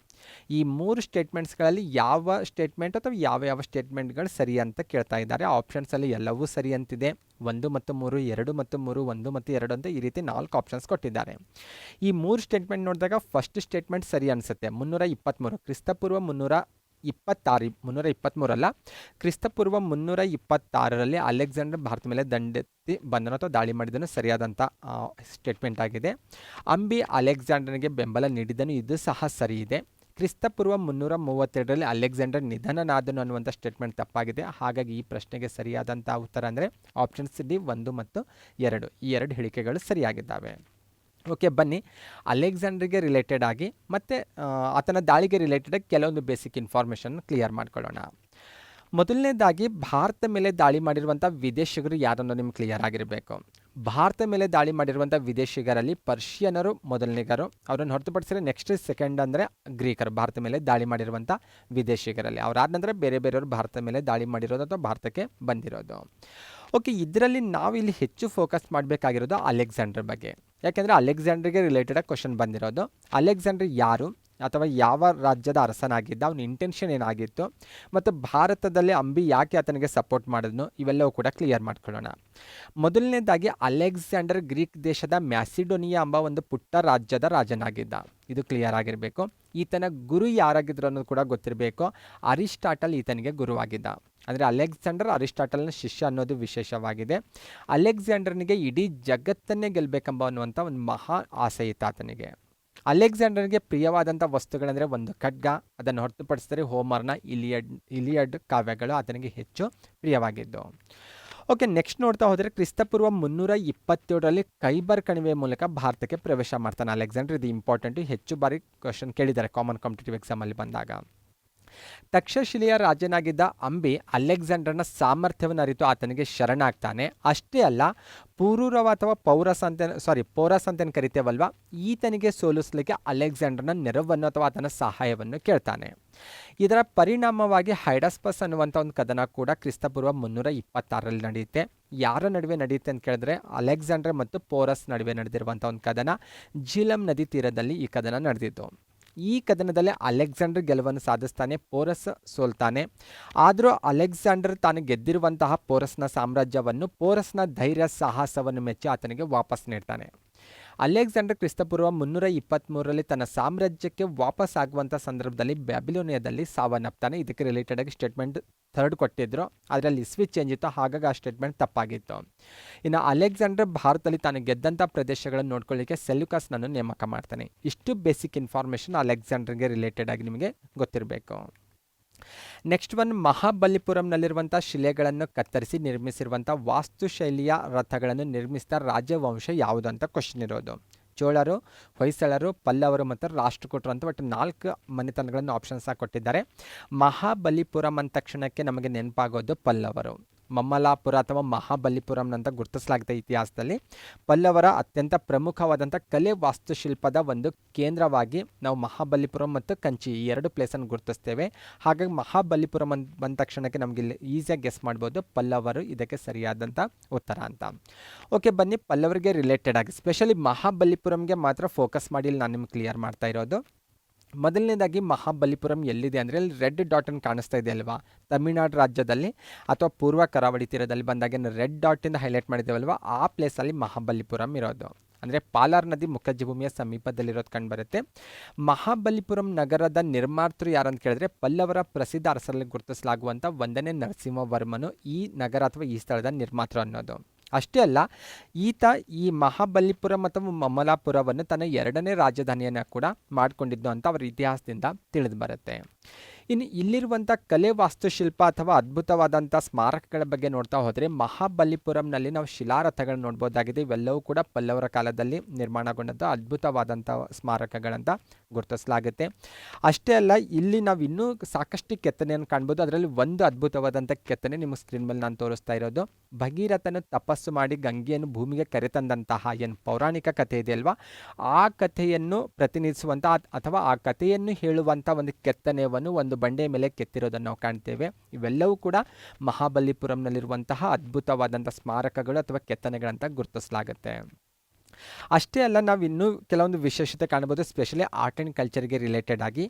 ಈ 3 ಸ್ಟೇಟ್ಮೆಂಟ್ಸ್ಗಳಲ್ಲಿ ಯಾವ ಸ್ಟೇಟ್ಮೆಂಟ್ ಅಥವಾ ಯಾವ ಸ್ಟೇಟ್ಮೆಂಟ್ಗಳು ಸರಿ ಅಂತ ಕೇಳ್ತಾ ಇದ್ದಾರೆ. ಆಪ್ಷನ್ಸಲ್ಲಿ ಎಲ್ಲವೂ ಸರಿ ಅಂತಿದೆ. 1 ಮತ್ತು 3, 2 ಮತ್ತು 3, 1 ಮತ್ತು 2 ಅಂತ ಈ ರೀತಿ 4 ಆಪ್ಷನ್ಸ್ ಕೊಟ್ಟಿದ್ದಾರೆ. ಈ 3 ಸ್ಟೇಟ್ಮೆಂಟ್ ನೋಡಿದಾಗ ಫಸ್ಟ್ ಸ್ಟೇಟ್ಮೆಂಟ್ ಸರಿ ಅನಿಸುತ್ತೆ. 323 ಕ್ರಿಸ್ತಪೂರ್ವ 323 ಅಲ್ಲ, ಕ್ರಿಸ್ತಪೂರ್ವ 326ರಲ್ಲಿ ಅಲೆಕ್ಸಾಂಡರ್ ಭಾರತ ಮೇಲೆ ದಂಡೆತ್ತಿ ಬಂದನು ಅಥವಾ ದಾಳಿ ಮಾಡಿದನು ಸರಿಯಾದಂಥ ಸ್ಟೇಟ್ಮೆಂಟ್ ಆಗಿದೆ. ಅಂಬಿ ಅಲೆಕ್ಸಾಂಡರ್ಗೆ ಬೆಂಬಲ ನೀಡಿದನು, ಇದು ಸಹ ಸರಿ ಇದೆ. ಕ್ರಿಸ್ತಪೂರ್ವ 332ರಲ್ಲಿ ಅಲೆಕ್ಸಾಂಡರ್ ನಿಧನನಾದನು ಅನ್ನುವಂಥ ಸ್ಟೇಟ್ಮೆಂಟ್ ತಪ್ಪಾಗಿದೆ. ಹಾಗಾಗಿ ಈ ಪ್ರಶ್ನೆಗೆ ಸರಿಯಾದಂಥ ಉತ್ತರ ಅಂದರೆ ಆಪ್ಷನ್ಸ್ ಡಿ 1 ಮತ್ತು 2, ಈ 2 ಹೇಳಿಕೆಗಳು ಸರಿಯಾಗಿದ್ದಾವೆ. ಓಕೆ, ಬನ್ನಿ ಅಲೆಕ್ಸಾಂಡರ್ಗೆ ರಿಲೇಟೆಡ್ ಆಗಿ ಮತ್ತು ಆತನ ದಾಳಿಗೆ ರಿಲೇಟೆಡ್ ಆಗಿ ಕೆಲವೊಂದು ಬೇಸಿಕ್ ಇನ್ಫಾರ್ಮೇಷನ್ ಕ್ಲಿಯರ್ ಮಾಡ್ಕೊಳ್ಳೋಣ. ಮೊದಲನೇದಾಗಿ ಭಾರತ ಮೇಲೆ ದಾಳಿ ಮಾಡಿರುವಂಥ ವಿದೇಶಿಗರು ಯಾರನ್ನು ನಿಮ್ಗೆ ಕ್ಲಿಯರ್ ಆಗಿರಬೇಕು. ಭಾರತ ಮೇಲೆ ದಾಳಿ ಮಾಡಿರುವಂಥ ವಿದೇಶಿಗರಲ್ಲಿ ಪರ್ಷಿಯನರು ಮೊದಲನೇಗರು, ಅವರನ್ನು ಹೊರತುಪಡಿಸಿದರೆ ನೆಕ್ಸ್ಟ್ ಸೆಕೆಂಡ್ ಅಂದರೆ ಗ್ರೀಕರು ಭಾರತ ಮೇಲೆ ದಾಳಿ ಮಾಡಿರುವಂಥ ವಿದೇಶಿಗರಲ್ಲಿ. ಅವರಾದ ನಂತರ ಬೇರೆಯವರು ಭಾರತ ಮೇಲೆ ದಾಳಿ ಮಾಡಿರೋದು ಅಥವಾ ಭಾರತಕ್ಕೆ ಬಂದಿರೋದು. ಓಕೆ, ಇದರಲ್ಲಿ ನಾವು ಇಲ್ಲಿ ಹೆಚ್ಚು ಫೋಕಸ್ ಮಾಡಬೇಕಾಗಿರೋದು ಅಲೆಕ್ಸಾಂಡರ್ ಬಗ್ಗೆ. ಯಾಕೆಂದರೆ ಅಲೆಕ್ಸಾಂಡರ್ಗೆ ರಿಲೇಟೆಡ್ ಕ್ವಶನ್ ಬಂದಿರೋದು. ಅಲೆಕ್ಸಾಂಡರ್ ಯಾರು ಅಥವಾ ಯಾವ ರಾಜ್ಯದ ಅರಸನಾಗಿದ್ದ, ಅವನ ಇಂಟೆನ್ಷನ್ ಏನಾಗಿತ್ತು, ಮತ್ತು ಭಾರತದಲ್ಲಿ ಅಂಬಿ ಯಾಕೆ ಆತನಿಗೆ ಸಪೋರ್ಟ್ ಮಾಡಿದ್ನು, ಇವೆಲ್ಲವೂ ಕೂಡ ಕ್ಲಿಯರ್ ಮಾಡ್ಕೊಳ್ಳೋಣ. ಮೊದಲನೇದಾಗಿ ಅಲೆಕ್ಸಾಂಡರ್ ಗ್ರೀಕ್ ದೇಶದ ಮ್ಯಾಸಿಡೋನಿಯಾ ಎಂಬ ಒಂದು ಪುಟ್ಟ ರಾಜ್ಯದ ರಾಜನಾಗಿದ್ದ, ಇದು ಕ್ಲಿಯರ್ ಆಗಿರಬೇಕು. ಈತನ ಗುರು ಯಾರಾಗಿದ್ರು ಅನ್ನೋದು ಕೂಡ ಗೊತ್ತಿರಬೇಕು. ಅರಿಸ್ಟಾಟಲ್ ಈತನಿಗೆ ಗುರುವಾಗಿದ್ದ. ಅಂದರೆ ಅಲೆಕ್ಸಾಂಡರ್ ಅರಿಸ್ಟಾಟಲ್ನ ಶಿಷ್ಯ ಅನ್ನೋದು ವಿಶೇಷವಾಗಿದೆ. ಅಲೆಕ್ಸಾಂಡರ್ನಿಗೆ ಇಡೀ ಜಗತ್ತನ್ನೇ ಗೆಲ್ಲಬೇಕೆಂಬ ಅನ್ನುವಂಥ ಒಂದು ಮಹಾ ಆಸೆ ಇತ್ತು ಆತನಿಗೆ. ಅಲೆಕ್ಸಾಂಡರ್ಗೆ ಪ್ರಿಯವಾದಂಥ ವಸ್ತುಗಳಂದರೆ ಒಂದು ಖಡ್ಗ, ಅದನ್ನು ಹೊರತುಪಡಿಸಿದರೆ ಹೋಮರ್ನ ಇಲಿಯಡ್ ಕಾವ್ಯಗಳು ಆತನಿಗೆ ಹೆಚ್ಚು ಪ್ರಿಯವಾಗಿದ್ದು. ಓಕೆ, ನೆಕ್ಸ್ಟ್ ನೋಡ್ತಾ ಹೋದರೆ ಕ್ರಿಸ್ತಪೂರ್ವ 327ರಲ್ಲಿ ಖೈಬರ್ ಕಣಿವೆ ಮೂಲಕ ಭಾರತಕ್ಕೆ ಪ್ರವೇಶ ಮಾಡ್ತಾನೆ ಅಲೆಕ್ಸಾಂಡರ್. ಇದು ಇಂಪಾರ್ಟೆಂಟು, ಹೆಚ್ಚು ಬಾರಿ ಕ್ವಶನ್ ಕೇಳಿದ್ದಾರೆ ಕಾಮನ್ ಕಾಂಪಿಟೇಟಿವ್ ಎಕ್ಸಾಮಲ್ಲಿ ಬಂದಾಗ. ತಕ್ಷಶಿಲೆಯ ರಾಜನಾಗಿದ್ದ ಅಂಬಿ ಅಲೆಕ್ಸಾಂಡರ್ನ ಸಾಮರ್ಥ್ಯವನ್ನು ಅರಿತು ಆತನಿಗೆ ಶರಣಾಗ್ತಾನೆ. ಅಷ್ಟೇ ಅಲ್ಲ, ಪೂರೂರವ ಅಥವಾ ಪೋರಸ್ ಅಂತೇನು ಕರಿತೇವಲ್ವ, ಈತನಿಗೆ ಸೋಲಿಸಲಿಕ್ಕೆ ಅಲೆಕ್ಸಾಂಡರ್ನ ನೆರವನ್ನು ಅಥವಾ ಆತನ ಸಹಾಯವನ್ನು ಕೇಳ್ತಾನೆ. ಇದರ ಪರಿಣಾಮವಾಗಿ ಹೈಡಸ್ಪಸ್ ಅನ್ನುವಂಥ ಒಂದು ಕದನ ಕೂಡ ಕ್ರಿಸ್ತಪೂರ್ವ 326ರಲ್ಲಿ ನಡೆಯುತ್ತೆ. ಯಾರ ನಡುವೆ ನಡೆಯುತ್ತೆ ಅಂತ ಕೇಳಿದ್ರೆ ಅಲೆಕ್ಸಾಂಡರ್ ಮತ್ತು ಪೋರಸ್ ನಡುವೆ ನಡೆದಿರುವಂಥ ಒಂದು ಕದನ. ಝೀಲಂ ನದಿ ತೀರದಲ್ಲಿ ಈ ಕದನ ನಡೆದಿತ್ತು. ಈ ಕದನದಲ್ಲಿ ಅಲೆಕ್ಸಾಂಡರ್ ಗೆಲುವನ್ನು ಸಾಧಿಸ್ತಾನೆ, ಪೋರಸ್ ಸೋಲ್ತಾನೆ. ಆದರೂ ಅಲೆಕ್ಸಾಂಡರ್ ತಾನು ಗೆದ್ದಿರುವಂತಹ ಪೋರಸ್ನ ಸಾಮ್ರಾಜ್ಯವನ್ನು, ಪೋರಸ್ನ ಧೈರ್ಯ ಸಾಹಸವನ್ನು ಮೆಚ್ಚಿ ಆತನಿಗೆ ವಾಪಸ್ ನೀಡ್ತಾನೆ. ಅಲೆಕ್ಸಾಂಡರ್ ಕ್ರಿಸ್ತಪೂರ್ವ 323ರಲ್ಲಿ ತನ್ನ ಸಾಮ್ರಾಜ್ಯಕ್ಕೆ ವಾಪಸ್ ಆಗುವಂಥ ಸಂದರ್ಭದಲ್ಲಿ ಬ್ಯಾಬಿಲೋನಿಯಾದಲ್ಲಿ ಸಾವನ್ನಪ್ತಾನೆ. ಇದಕ್ಕೆ ರಿಲೇಟೆಡ್ ಆಗಿ ಸ್ಟೇಟ್ಮೆಂಟ್ 3 ಕೊಟ್ಟಿದ್ರು, ಅದರಲ್ಲಿ ಇಸ್ವಿ ಚೇಂಜ್ ಇತ್ತು, ಹಾಗಾಗಿ ಆ ಸ್ಟೇಟ್ಮೆಂಟ್ ತಪ್ಪಾಗಿತ್ತು. ಇನ್ನು ಅಲೆಕ್ಸಾಂಡರ್ ಭಾರತದಲ್ಲಿ ತಾನು ಗೆದ್ದಂಥ ಪ್ರದೇಶಗಳನ್ನು ನೋಡ್ಕೊಳ್ಳಿಕ್ಕೆ ಸೆಲ್ಯೂಕಸ್ನನ್ನು ನೇಮಕ ಮಾಡ್ತಾನೆ. ಇಷ್ಟು ಬೇಸಿಕ್ ಇನ್ಫಾರ್ಮೇಷನ್ ಅಲೆಕ್ಸಾಂಡರ್ಗೆ ರಿಲೇಟೆಡ್ ಆಗಿ ನಿಮಗೆ ಗೊತ್ತಿರಬೇಕು. ನೆಕ್ಸ್ಟ್ ಒನ್, ಮಹಾಬಲಿಪುರಂನಲ್ಲಿರುವಂಥ ಶಿಲೆಗಳನ್ನು ಕತ್ತರಿಸಿ ನಿರ್ಮಿಸಿರುವಂಥ ವಾಸ್ತುಶೈಲಿಯ ರಥಗಳನ್ನು ನಿರ್ಮಿಸಿದ ರಾಜವಂಶ ಯಾವುದು ಅಂತ ಕ್ವಶನ್ ಇರೋದು. ಚೋಳರು, ಹೊಯ್ಸಳರು, ಪಲ್ಲವರು ಮತ್ತು ರಾಷ್ಟ್ರಕೂಟರು ಅಂತ ಒಟ್ಟು 4 ಮನೆತನಗಳನ್ನು ಆಪ್ಷನ್ಸ್ ಆಗಿ ಕೊಟ್ಟಿದ್ದಾರೆ. ಮಹಾಬಲಿಪುರಂ ಅಂದ ತಕ್ಷಣಕ್ಕೆ ನಮಗೆ ನೆನಪಾಗೋದು ಪಲ್ಲವರು. ಮಮ್ಮಲಾಪುರ ಅಥವಾ ಮಹಾಬಲಿಪುರಂ ಅಂತ ಗುರುತಿಸಲಾಗಿದೆ ಇತಿಹಾಸದಲ್ಲಿ. ಪಲ್ಲವರ ಅತ್ಯಂತ ಪ್ರಮುಖವಾದಂಥ ಕಲೆ ವಾಸ್ತುಶಿಲ್ಪದ ಒಂದು ಕೇಂದ್ರವಾಗಿ ನಾವು ಮಹಾಬಲಿಪುರಂ ಮತ್ತು ಕಂಚಿ ಈ 2 ಪ್ಲೇಸನ್ನು ಗುರುತಿಸ್ತೇವೆ. ಹಾಗಾಗಿ ಮಹಾಬಲಿಪುರಂ ಬಂದ ತಕ್ಷಣಕ್ಕೆ ನಮಗೆ ಇಲ್ಲಿ ಈಸಿಯಾಗಿ ಗೆಸ್ ಮಾಡ್ಬೋದು, ಪಲ್ಲವರು ಇದಕ್ಕೆ ಸರಿಯಾದಂಥ ಉತ್ತರ ಅಂತ. ಓಕೆ, ಬನ್ನಿ ಪಲ್ಲವರಿಗೆ ರಿಲೇಟೆಡ್ ಆಗಿ ಸ್ಪೆಷಲಿ ಮಹಾಬಲಿಪುರಂಗೆ ಮಾತ್ರ ಫೋಕಸ್ ಮಾಡಿ ಇಲ್ಲಿ ನಾನು ನಿಮ್ಗೆ ಕ್ಲಿಯರ್ ಮಾಡ್ತಾ ಇರೋದು. ಮೊದಲನೇದಾಗಿ ಮಹಾಬಲಿಪುರಂ ಎಲ್ಲಿದೆ ಅಂದರೆ ಇಲ್ಲಿ ರೆಡ್ ಡಾಟನ್ನು ಕಾಣಿಸ್ತಾ ಇದೆ ಅಲ್ವಾ, ತಮಿಳುನಾಡು ರಾಜ್ಯದಲ್ಲಿ ಅಥವಾ ಪೂರ್ವ ಕರಾವಳಿ ತೀರದಲ್ಲಿ ಬಂದಾಗ ರೆಡ್ ಡಾಟಿಂದ ಹೈಲೈಟ್ ಮಾಡಿದ್ದೇವಲ್ವ, ಆ ಪ್ಲೇಸಲ್ಲಿ ಮಹಾಬಲಿಪುರಂ ಇರೋದು. ಅಂದರೆ ಪಾಲಾರ್ ನದಿ ಮುಖಜಭೂಮಿಯ ಸಮೀಪದಲ್ಲಿರೋದು ಕಂಡುಬರುತ್ತೆ. ಮಹಾಬಲಿಪುರಂ ನಗರದ ನಿರ್ಮಾತೃ ಯಾರಂತ ಕೇಳಿದ್ರೆ ಪಲ್ಲವರ ಪ್ರಸಿದ್ಧ ಅರಸರಲ್ಲಿ ಗುರುತಿಸಲಾಗುವಂಥ 1ನೇ ನರಸಿಂಹವರ್ಮನು ಈ ನಗರ ಅಥವಾ ಈ ಸ್ಥಳದ ನಿರ್ಮಾತೃ ಅನ್ನೋದು. ಅಷ್ಟೇ ಅಲ್ಲ, ಈತ ಈ ಮಹಾಬಲಿಪುರಂ ಅಥವಾ ಮಮಲಾಪುರವನ್ನು ತನ್ನ 2ನೇ ರಾಜಧಾನಿಯನ್ನು ಕೂಡ ಮಾಡಿಕೊಂಡಿದ್ದು ಅಂತ ಅವರ ಇತಿಹಾಸದಿಂದ ತಿಳಿದು ಬರುತ್ತೆ. ಇನ್ನು ಇಲ್ಲಿರುವಂಥ ಕಲೆ ವಾಸ್ತುಶಿಲ್ಪ ಅಥವಾ ಅದ್ಭುತವಾದಂಥ ಸ್ಮಾರಕಗಳ ಬಗ್ಗೆ ನೋಡ್ತಾ ಹೋದರೆ ಮಹಾಬಲಿಪುರಂನಲ್ಲಿ ನಾವು ಶಿಲಾರಥಗಳನ್ನ ನೋಡ್ಬೋದಾಗಿದೆ. ಇವೆಲ್ಲವೂ ಕೂಡ ಪಲ್ಲವರ ಕಾಲದಲ್ಲಿ ನಿರ್ಮಾಣಗೊಂಡಂಥ ಅದ್ಭುತವಾದಂಥ ಸ್ಮಾರಕಗಳಂತ ಗುರುತಿಸಲಾಗುತ್ತೆ. ಅಷ್ಟೇ ಅಲ್ಲ, ಇಲ್ಲಿ ನಾವು ಇನ್ನೂ ಸಾಕಷ್ಟು ಕೆತ್ತನೆಯನ್ನು ಕಾಣ್ಬೋದು. ಅದರಲ್ಲಿ ಒಂದು ಅದ್ಭುತವಾದಂಥ ಕೆತ್ತನೆ ನಿಮ್ಮ ಸ್ಕ್ರೀನ್ ಮೇಲೆ ನಾನು ತೋರಿಸ್ತಾ ಇರೋದು. ಭಗೀರಥನು ತಪಸ್ಸು ಮಾಡಿ ಗಂಗೆಯನ್ನು ಭೂಮಿಗೆ ಕರೆತಂದಂತಹ ಏನು ಪೌರಾಣಿಕ ಕಥೆ ಇದೆ ಅಲ್ವಾ, ಆ ಕಥೆಯನ್ನು ಪ್ರತಿನಿಧಿಸುವಂಥ ಅಥವಾ ಆ ಕಥೆಯನ್ನು ಹೇಳುವಂಥ ಒಂದು ಕೆತ್ತನೆಯನ್ನು ಒಂದು ಬಂಡೆಯ ಮೇಲೆ ಕೆತ್ತಿರೋದನ್ನು ನಾವು ಕಾಣ್ತೇವೆ. ಇವೆಲ್ಲವೂ ಕೂಡ ಮಹಾಬಲಿಪುರಂನಲ್ಲಿರುವಂತಹ ಅದ್ಭುತವಾದಂಥ ಸ್ಮಾರಕಗಳು ಅಥವಾ ಕೆತ್ತನೆಗಳಂತ ಗುರುತಿಸಲಾಗುತ್ತೆ. ಅಷ್ಟೇ ಅಲ್ಲ, ನಾವು ಇನ್ನೂ ಕೆಲವೊಂದು ವಿಶೇಷತೆ ಕಾಣಬಹುದು. ಸ್ಪೆಷಲಿ ಆರ್ಟ್ ಆ್ಯಂಡ್ ಕಲ್ಚರ್ಗೆ ರಿಲೇಟೆಡ್ ಆಗಿ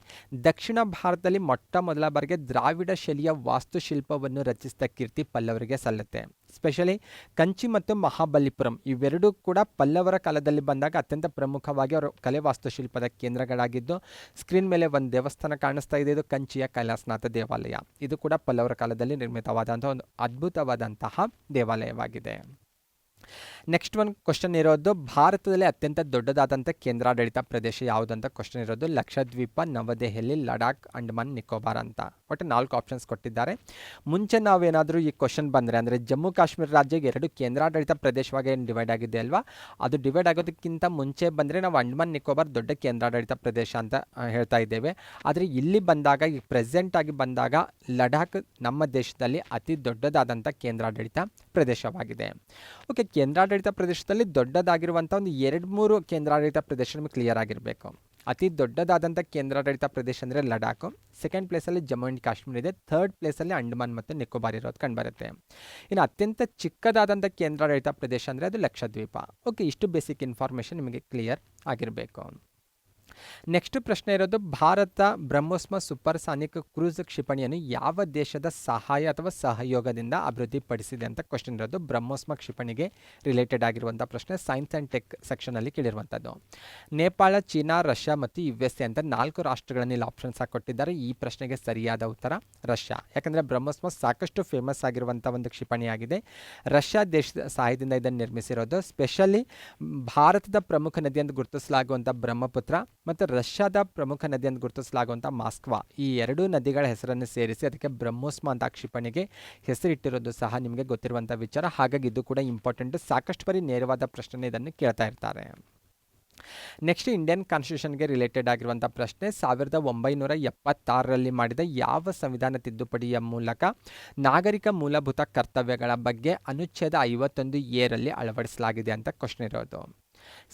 ದಕ್ಷಿಣ ಭಾರತದಲ್ಲಿ ಮೊಟ್ಟ ಮೊದಲ ಬಾರಿಗೆ ದ್ರಾವಿಡ ಶೈಲಿಯ ವಾಸ್ತುಶಿಲ್ಪವನ್ನು ರಚಿಸಿದ ಕೀರ್ತಿ ಪಲ್ಲವರಿಗೆ ಸಲ್ಲುತ್ತೆ. ಸ್ಪೆಷಲಿ ಕಂಚಿ ಮತ್ತು ಮಹಾಬಲಿಪುರಂ ಇವೆರಡೂ ಕೂಡ ಪಲ್ಲವರ ಕಾಲದಲ್ಲಿ ಬಂದಾಗ ಅತ್ಯಂತ ಪ್ರಮುಖವಾಗಿ ಅವರು ಕಲೆ ವಾಸ್ತುಶಿಲ್ಪದ ಕೇಂದ್ರಗಳಾಗಿದ್ದು, ಸ್ಕ್ರೀನ್ ಮೇಲೆ ಒಂದು ದೇವಸ್ಥಾನ ಕಾಣಿಸ್ತಾ ಇದೆ, ಇದು ಕಂಚಿಯ ಕೈಲಾಸನಾಥ ದೇವಾಲಯ. ಇದು ಕೂಡ ಪಲ್ಲವರ ಕಾಲದಲ್ಲಿ ನಿರ್ಮಿತವಾದಂತಹ ಒಂದು ಅದ್ಭುತವಾದಂತಹ ದೇವಾಲಯವಾಗಿದೆ. ನೆಕ್ಸ್ಟ್ ಒಂದು ಕ್ವಶನ್ ಇರೋದು, ಭಾರತದಲ್ಲಿ ಅತ್ಯಂತ ದೊಡ್ಡದಾದಂಥ ಕೇಂದ್ರಾಡಳಿತ ಪ್ರದೇಶ ಯಾವುದಂತ ಕ್ವಶನ್ ಇರೋದು. ಲಕ್ಷದ್ವೀಪ, ನವದೆಹಲಿ, ಲಡಾಖ್, ಅಂಡಮಾನ್ ನಿಕೋಬಾರ್ ಅಂತ ಒಟ್ಟು 4 ಆಪ್ಷನ್ಸ್ ಕೊಟ್ಟಿದ್ದಾರೆ. ಮುಂಚೆ ನಾವೇನಾದರೂ ಈ ಕ್ವಶನ್ ಬಂದರೆ ಅಂದರೆ ಜಮ್ಮು ಕಾಶ್ಮೀರ ರಾಜ್ಯ 2 ಕೇಂದ್ರಾಡಳಿತ ಪ್ರದೇಶವಾಗಿ ಏನು ಡಿವೈಡ್ ಆಗಿದೆ ಅಲ್ವಾ, ಅದು ಡಿವೈಡ್ ಆಗೋದಕ್ಕಿಂತ ಮುಂಚೆ ಬಂದರೆ ನಾವು ಅಂಡಮಾನ್ ನಿಕೋಬಾರ್ ದೊಡ್ಡ ಕೇಂದ್ರಾಡಳಿತ ಪ್ರದೇಶ ಅಂತ ಹೇಳ್ತಾ ಇದ್ದೇವೆ. ಆದರೆ ಇಲ್ಲಿ ಬಂದಾಗ ಈಗ ಪ್ರೆಸೆಂಟ್ ಆಗಿ ಬಂದಾಗ ಲಡಾಖ್ ನಮ್ಮ ದೇಶದಲ್ಲಿ ಅತಿ ದೊಡ್ಡದಾದಂಥ ಕೇಂದ್ರಾಡಳಿತ ಪ್ರದೇಶವಾಗಿದೆ. ಓಕೆ, ಕೇಂದ್ರಾಡಳಿತ ಪ್ರದೇಶದಲ್ಲಿ ದೊಡ್ಡದಾಗಿರುವಂಥ ಒಂದು 2-3 ಕೇಂದ್ರಾಡಳಿತ ಪ್ರದೇಶ ನಮಗೆ ಕ್ಲಿಯರ್ ಆಗಿರಬೇಕು. ಅತಿ ದೊಡ್ಡದಾದಂಥ ಕೇಂದ್ರಾಡಳಿತ ಪ್ರದೇಶ ಅಂದರೆ ಲಡಾಖ್, ಸೆಕೆಂಡ್ ಪ್ಲೇಸಲ್ಲಿ ಜಮ್ಮು ಆ್ಯಂಡ್ ಕಾಶ್ಮೀರ ಇದೆ, ಥರ್ಡ್ ಪ್ಲೇಸಲ್ಲಿ ಅಂಡಮಾನ್ ಮತ್ತು ನಿಕೋಬಾರ್ ಇರೋದು ಕಂಡುಬರುತ್ತೆ. ಇನ್ನು ಅತ್ಯಂತ ಚಿಕ್ಕದಾದಂಥ ಕೇಂದ್ರಾಡಳಿತ ಪ್ರದೇಶ ಅಂದರೆ ಅದು ಲಕ್ಷದ್ವೀಪ. ಓಕೆ, ಇಷ್ಟು ಬೇಸಿಕ್ ಇನ್ಫಾರ್ಮೇಷನ್ ನಿಮಗೆ ಕ್ಲಿಯರ್ ಆಗಿರಬೇಕು. ನೆಕ್ಸ್ಟ್ ಪ್ರಶ್ನೆ ಇರೋದು, ಭಾರತ ಬ್ರಹ್ಮೋಸ್ ಸೂಪರ್ಸಾನಿಕ್ ಕ್ರೂಸ್ ಕ್ಷಿಪಣಿಯನ್ನು ಯಾವ ದೇಶದ ಸಹಾಯ ಅಥವಾ ಸಹಯೋಗದಿಂದ ಅಭಿವೃದ್ಧಿಪಡಿಸಿದೆ ಅಂತ ಕ್ವಶನ್ ಇರೋದು. ಬ್ರಹ್ಮೋಸ್ ಕ್ಷಿಪಣಿಗೆ ರಿಲೇಟೆಡ್ ಆಗಿರುವಂಥ ಪ್ರಶ್ನೆ ಸೈನ್ಸ್ ಆ್ಯಂಡ್ ಟೆಕ್ ಸೆಕ್ಷನಲ್ಲಿ ಕೇಳಿರುವಂಥದ್ದು. ನೇಪಾಳ, ಚೀನಾ, ರಷ್ಯಾ ಮತ್ತು USA ಅಂತ 4 ರಾಷ್ಟ್ರಗಳನ್ನು ಇಲ್ಲಿ ಆಪ್ಷನ್ಸ್ ಆಗಿ ಕೊಟ್ಟಿದ್ದಾರೆ. ಈ ಪ್ರಶ್ನೆಗೆ ಸರಿಯಾದ ಉತ್ತರ ರಷ್ಯಾ. ಯಾಕಂದರೆ ಬ್ರಹ್ಮೋಸ್ ಸಾಕಷ್ಟು ಫೇಮಸ್ ಆಗಿರುವಂಥ ಒಂದು ಕ್ಷಿಪಣಿಯಾಗಿದೆ. ರಷ್ಯಾ ದೇಶದ ಸಹಾಯದಿಂದ ಇದನ್ನು ನಿರ್ಮಿಸಿರೋದು. ಸ್ಪೆಷಲಿ ಭಾರತದ ಪ್ರಮುಖ ನದಿ ಅಂತ ಗುರುತಿಸಲಾಗುವಂಥ ಬ್ರಹ್ಮಪುತ್ರ ಮತ್ತು ರಷ್ಯಾದ ಪ್ರಮುಖ ನದಿ ಅಂತ ಗುರುತಿಸಲಾಗುವಂಥ ಮಾಸ್ಕ್ವಾ, ಈ 2 ನದಿಗಳ ಹೆಸರನ್ನು ಸೇರಿಸಿ ಅದಕ್ಕೆ ಬ್ರಹ್ಮೋಸ್ ಅಂತ ಕ್ಷಿಪಣಿಗೆ ಹೆಸರಿಟ್ಟಿರೋದು ಸಹ ನಿಮಗೆ ಗೊತ್ತಿರುವಂಥ ವಿಚಾರ. ಹಾಗಾಗಿ ಇದು ಕೂಡ ಇಂಪಾರ್ಟೆಂಟ್. ಸಾಕಷ್ಟು ಬಾರಿ ನೇರವಾದ ಪ್ರಶ್ನೆ ಇದನ್ನು ಕೇಳ್ತಾ ಇರ್ತಾರೆ. ನೆಕ್ಸ್ಟ್ ಇಂಡಿಯನ್ ಕಾನ್ಸ್ಟಿಟ್ಯೂಷನ್ಗೆ ರಿಲೇಟೆಡ್ ಆಗಿರುವಂಥ ಪ್ರಶ್ನೆ, 1976ರಲ್ಲಿ ಮಾಡಿದ ಯಾವ ಸಂವಿಧಾನ ತಿದ್ದುಪಡಿಯ ಮೂಲಕ ನಾಗರಿಕ ಮೂಲಭೂತ ಕರ್ತವ್ಯಗಳ ಬಗ್ಗೆ ಅನುಚ್ಛೇದ 51A ರಲ್ಲಿ ಅಳವಡಿಸಲಾಗಿದೆ ಅಂತ ಕ್ವಶನ್ ಇರೋದು.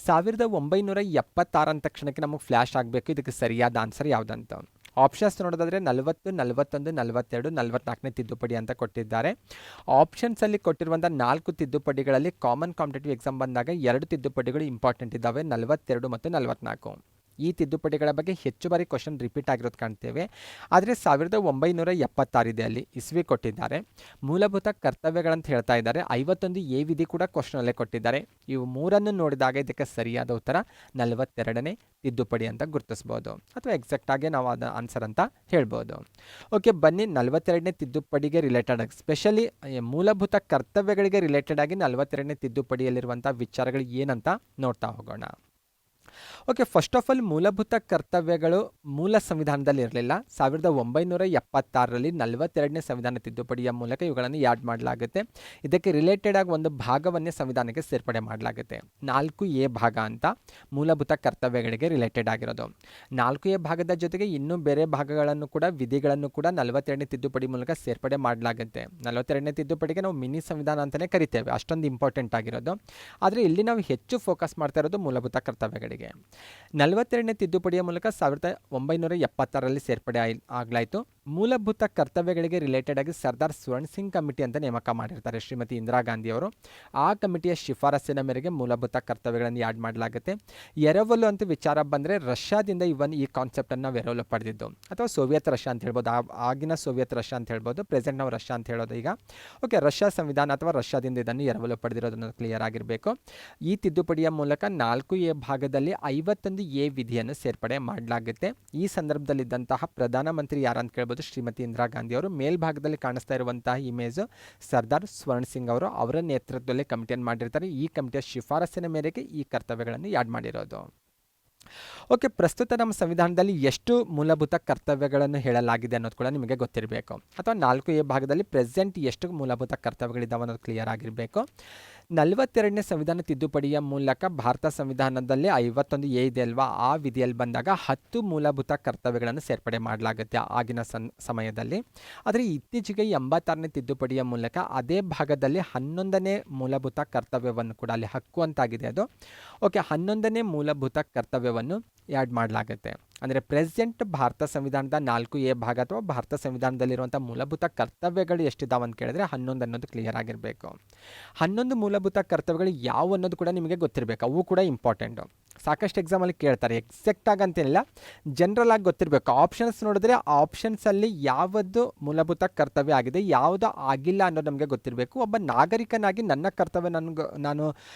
1976 ಅಂದ ತಕ್ಷಣಕ್ಕೆ ನಮಗೆ ಫ್ಲ್ಯಾಶ್ ಆಗಬೇಕು, ಇದಕ್ಕೆ ಸರಿಯಾದ ಆನ್ಸರ್ ಯಾವುದಂತ. ಆಪ್ಷನ್ಸ್ ನೋಡೋದಾದರೆ 40, 41, 42, 44ನೇ ತಿದ್ದುಪಡಿ ಅಂತ ಕೊಟ್ಟಿದ್ದಾರೆ. ಆಪ್ಷನ್ಸಲ್ಲಿ ಕೊಟ್ಟಿರುವಂಥ 4 ತಿದ್ದುಪಡಿಗಳಲ್ಲಿ ಕಾಮನ್ ಕಾಂಪಿಟೇಟಿವ್ ಎಕ್ಸಾಮ್ ಬಂದಾಗ 2 ತಿದ್ದುಪಡಿಗಳು ಇಂಪಾರ್ಟೆಂಟ್ ಇದ್ದಾವೆ, 42 ಮತ್ತು 44. ಈ ತಿದ್ದುಪಡಿಗಳ ಬಗ್ಗೆ ಹೆಚ್ಚು ಬಾರಿ ಕ್ವಶನ್ ರಿಪೀಟ್ ಆಗಿರೋದು ಕಾಣ್ತೇವೆ. ಆದರೆ 1976 ಇದೆ, ಅಲ್ಲಿ ಇಸ್ವಿ ಕೊಟ್ಟಿದ್ದಾರೆ. ಮೂಲಭೂತ ಕರ್ತವ್ಯಗಳಂತ ಹೇಳ್ತಾ ಇದ್ದಾರೆ. 51A ವಿಧಿ ಕೂಡ ಕ್ವಶನಲ್ಲೇ ಕೊಟ್ಟಿದ್ದಾರೆ. ಇವು ಮೂರನ್ನು ನೋಡಿದಾಗ ಇದಕ್ಕೆ ಸರಿಯಾದ ಉತ್ತರ 42ನೇ ತಿದ್ದುಪಡಿ ಅಂತ ಗುರುತಿಸ್ಬೋದು, ಅಥವಾ ಎಕ್ಸಾಕ್ಟ್ ಆಗಿ ನಾವು ಅದು ಆನ್ಸರ್ ಅಂತ ಹೇಳ್ಬೋದು. ಓಕೆ, ಬನ್ನಿ 42ನೇ ತಿದ್ದುಪಡಿಗೆ ರಿಲೇಟೆಡ್ ಆಗಿ, ಸ್ಪೆಷಲಿ ಮೂಲಭೂತ ಕರ್ತವ್ಯಗಳಿಗೆ ರಿಲೇಟೆಡ್ ಆಗಿ 42ನೇ ತಿದ್ದುಪಡಿಯಲ್ಲಿರುವಂಥ ವಿಚಾರಗಳು ಏನಂತ ನೋಡ್ತಾ ಹೋಗೋಣ. ಓಕೆ, ಫಸ್ಟ್ ಆಫ್ ಆಲ್ ಮೂಲಭೂತ ಕರ್ತವ್ಯಗಳು ಮೂಲ ಸಂವಿಧಾನದಲ್ಲಿ ಇರಲಿಲ್ಲ. 1976ರಲ್ಲಿ 42ನೇ ಸಂವಿಧಾನ ತಿದ್ದುಪಡಿಯ ಮೂಲಕ ಇವುಗಳನ್ನು ಆ್ಯಡ್ ಮಾಡಲಾಗುತ್ತೆ. ಇದಕ್ಕೆ ರಿಲೇಟೆಡ್ ಆಗಿ ಒಂದು ಭಾಗವನ್ನೇ ಸಂವಿಧಾನಕ್ಕೆ ಸೇರ್ಪಡೆ ಮಾಡಲಾಗುತ್ತೆ. 4A ಭಾಗ ಅಂತ ಮೂಲಭೂತ ಕರ್ತವ್ಯಗಳಿಗೆ ರಿಲೇಟೆಡ್ ಆಗಿರೋದು. 4A ಭಾಗದ ಜೊತೆಗೆ ಇನ್ನೂ ಬೇರೆ ಭಾಗಗಳನ್ನು ಕೂಡ, ವಿಧಿಗಳನ್ನು ಕೂಡ 42ನೇ ತಿದ್ದುಪಡಿ ಮೂಲಕ ಸೇರ್ಪಡೆ ಮಾಡಲಾಗುತ್ತೆ. 42ನೇ ತಿದ್ದುಪಡಿಗೆ ನಾವು ಮಿನಿ ಸಂವಿಧಾನ ಅಂತಲೇ ಕರಿತೇವೆ, ಅಷ್ಟೊಂದು ಇಂಪಾರ್ಟೆಂಟ್ ಆಗಿರೋದು. ಆದರೆ ಇಲ್ಲಿ ನಾವು ಹೆಚ್ಚು ಫೋಕಸ್ ಮಾಡ್ತಾ ಇರೋದು ಮೂಲಭೂತ ಕರ್ತವ್ಯಗಳಿಗೆ. 42ನೇ ತಿದ್ದುಪಡಿಯ ಮೂಲಕ 1976ರಲ್ಲಿ ಸೇರ್ಪಡೆ ಆಗಲಾಯಿತು. ಮೂಲಭೂತ ಕರ್ತವ್ಯಗಳಿಗೆ ರಿಲೇಟೆಡ್ ಆಗಿ ಸರ್ದಾರ್ ಸ್ವರ್ಣ ಸಿಂಗ್ ಕಮಿಟಿ ಅಂತ ನೇಮಕ ಮಾಡಿರ್ತಾರೆ ಶ್ರೀಮತಿ ಇಂದಿರಾ ಗಾಂಧಿ ಅವರು. ಆ ಕಮಿಟಿಯ ಶಿಫಾರಸ್ಸಿನ ಮೇರೆಗೆ ಮೂಲಭೂತ ಕರ್ತವ್ಯಗಳನ್ನು ಆ್ಯಡ್ ಮಾಡಲಾಗುತ್ತೆ. ಎರವಲು ಅಂತ ವಿಚಾರ ಬಂದರೆ ರಷ್ಯಾದಿಂದ ಇವನ್ ಈ ಕಾನ್ಸೆಪ್ಟನ್ನು ನಾವು ಎರವಲು ಪಡೆದಿದ್ದು, ಅಥವಾ ಸೋವಿಯತ್ ರಷ್ಯಾ ಅಂತ ಹೇಳ್ಬೋದು. ಆಗಿನ ಸೋವಿಯತ್ ರಷ್ಯಾ ಅಂತ ಹೇಳ್ಬೋದು, ಪ್ರೆಸೆಂಟ್ ನಾವು ರಷ್ಯಾ ಅಂತ ಹೇಳೋದು ಈಗ. ಓಕೆ, ರಷ್ಯಾ ಸಂವಿಧಾನ ಅಥವಾ ರಷ್ಯಾದಿಂದ ಇದನ್ನು ಎರವಲು ಪಡೆದಿರೋದನ್ನು ಕ್ಲಿಯರ್ ಆಗಿರಬೇಕು. ಈ ತಿದ್ದುಪಡಿಯ ಮೂಲಕ 4A ಭಾಗದಲ್ಲಿ 51A ವಿಧಿಯನ್ನು ಸೇರ್ಪಡೆ ಮಾಡಲಾಗುತ್ತೆ. ಈ ಸಂದರ್ಭದಲ್ಲಿದ್ದಂತಹ ಪ್ರಧಾನಮಂತ್ರಿ ಯಾರಂತ ಕೇಳ್ಬೋದು, ಶ್ರೀಮತಿ ಇಂದಿರಾ ಗಾಂಧಿ ಅವರು. ಮೇಲ್ಭಾಗದಲ್ಲಿ ಕಾಣಿಸ್ತಾ ಇರುವಂತಹ ಇಮೇಜ್ ಸರ್ದಾರ್ ಸ್ವರ್ಣ ಸಿಂಗ್ ಅವರು, ಅವರ ನೇತೃತ್ವದಲ್ಲಿ ಕಮಿಟಿಯನ್ನು ಮಾಡಿರ್ತಾರೆ. ಈ ಕಮಿಟಿಯ ಶಿಫಾರಸ್ಸಿನ ಮೇರೆಗೆ ಈ ಕರ್ತವ್ಯಗಳನ್ನು ಆ್ಯಡ್ ಮಾಡಿರೋದು. ಓಕೆ, ಪ್ರಸ್ತುತ ನಮ್ಮ ಸಂವಿಧಾನದಲ್ಲಿ ಎಷ್ಟು ಮೂಲಭೂತ ಕರ್ತವ್ಯಗಳನ್ನು ಹೇಳಲಾಗಿದೆ ಅನ್ನೋದು ಕೂಡ ನಿಮಗೆ ಗೊತ್ತಿರಬೇಕು, ಅಥವಾ 4A ಭಾಗದಲ್ಲಿ ಪ್ರೆಸೆಂಟ್ ಎಷ್ಟು ಮೂಲಭೂತ ಕರ್ತವ್ಯಗಳಿದ್ದಾವೆ ಅನ್ನೋದು ಕ್ಲಿಯರ್ ಆಗಿರಬೇಕು. 42ನೇ ಸಂವಿಧಾನ ತಿದ್ದುಪಡಿಯ ಮೂಲಕ ಭಾರತ ಸಂವಿಧಾನದಲ್ಲಿ 51A ಇದೆ ಅಲ್ವಾ, ಆ ವಿಧಿಯಲ್ಲಿ ಬಂದಾಗ 10 ಮೂಲಭೂತ ಕರ್ತವ್ಯಗಳನ್ನು ಸೇರ್ಪಡೆ ಮಾಡಲಾಗುತ್ತೆ ಆಗಿನ ಸಮಯದಲ್ಲಿ. ಆದರೆ ಇತ್ತೀಚೆಗೆ 86ನೇ ತಿದ್ದುಪಡಿಯ ಮೂಲಕ ಅದೇ ಭಾಗದಲ್ಲಿ 11ನೇ ಮೂಲಭೂತ ಕರ್ತವ್ಯವನ್ನು ಕೂಡ, ಅಲ್ಲಿ ಹಕ್ಕು ಅಂತಾಗಿದೆ ಅದು. ಓಕೆ, 11ನೇ ಮೂಲಭೂತ ಕರ್ತವ್ಯವನ್ನು ಆ್ಯಡ್ ಮಾಡಲಾಗುತ್ತೆ. ಅಂದರೆ ಪ್ರೆಸೆಂಟ್ ಭಾರತ ಸಂವಿಧಾನದ 4A ಭಾಗ ಅಥವಾ ಭಾರತ ಸಂವಿಧಾನದಲ್ಲಿರುವಂಥ ಮೂಲಭೂತ ಕರ್ತವ್ಯಗಳು ಎಷ್ಟಿದಾವೆ ಅಂತ ಕೇಳಿದ್ರೆ 11 ಅನ್ನೋದು ಕ್ಲಿಯರ್ ಆಗಿರಬೇಕು. 11 ಮೂಲಭೂತ ಕರ್ತವ್ಯಗಳು ಯಾವ ಅನ್ನೋದು ಕೂಡ ನಿಮಗೆ ಗೊತ್ತಿರಬೇಕು, ಅವು ಕೂಡ ಇಂಪಾರ್ಟೆಂಟು. ಸಾಕಷ್ಟು ಎಕ್ಸಾಮಲ್ಲಿ ಕೇಳ್ತಾರೆ, ಎಕ್ಸಾಕ್ಟ್ ಆಗಿ ಅಂತೇನಿಲ್ಲ, ಜನರಲ್ ಆಗಿ ಗೊತ್ತಿರಬೇಕು. ಆಪ್ಷನ್ಸ್ ನೋಡಿದ್ರೆ ಆ ಆಪ್ಷನ್ಸಲ್ಲಿ ಯಾವುದು ಮೂಲಭೂತ ಕರ್ತವ್ಯ ಆಗಿದೆ, ಯಾವುದು ಆಗಿಲ್ಲ ಅನ್ನೋದು ನಮಗೆ ಗೊತ್ತಿರಬೇಕು. ಒಬ್ಬ ನಾಗರಿಕನಾಗಿ ನನ್ನ ಕರ್ತವ್ಯ ನಾನು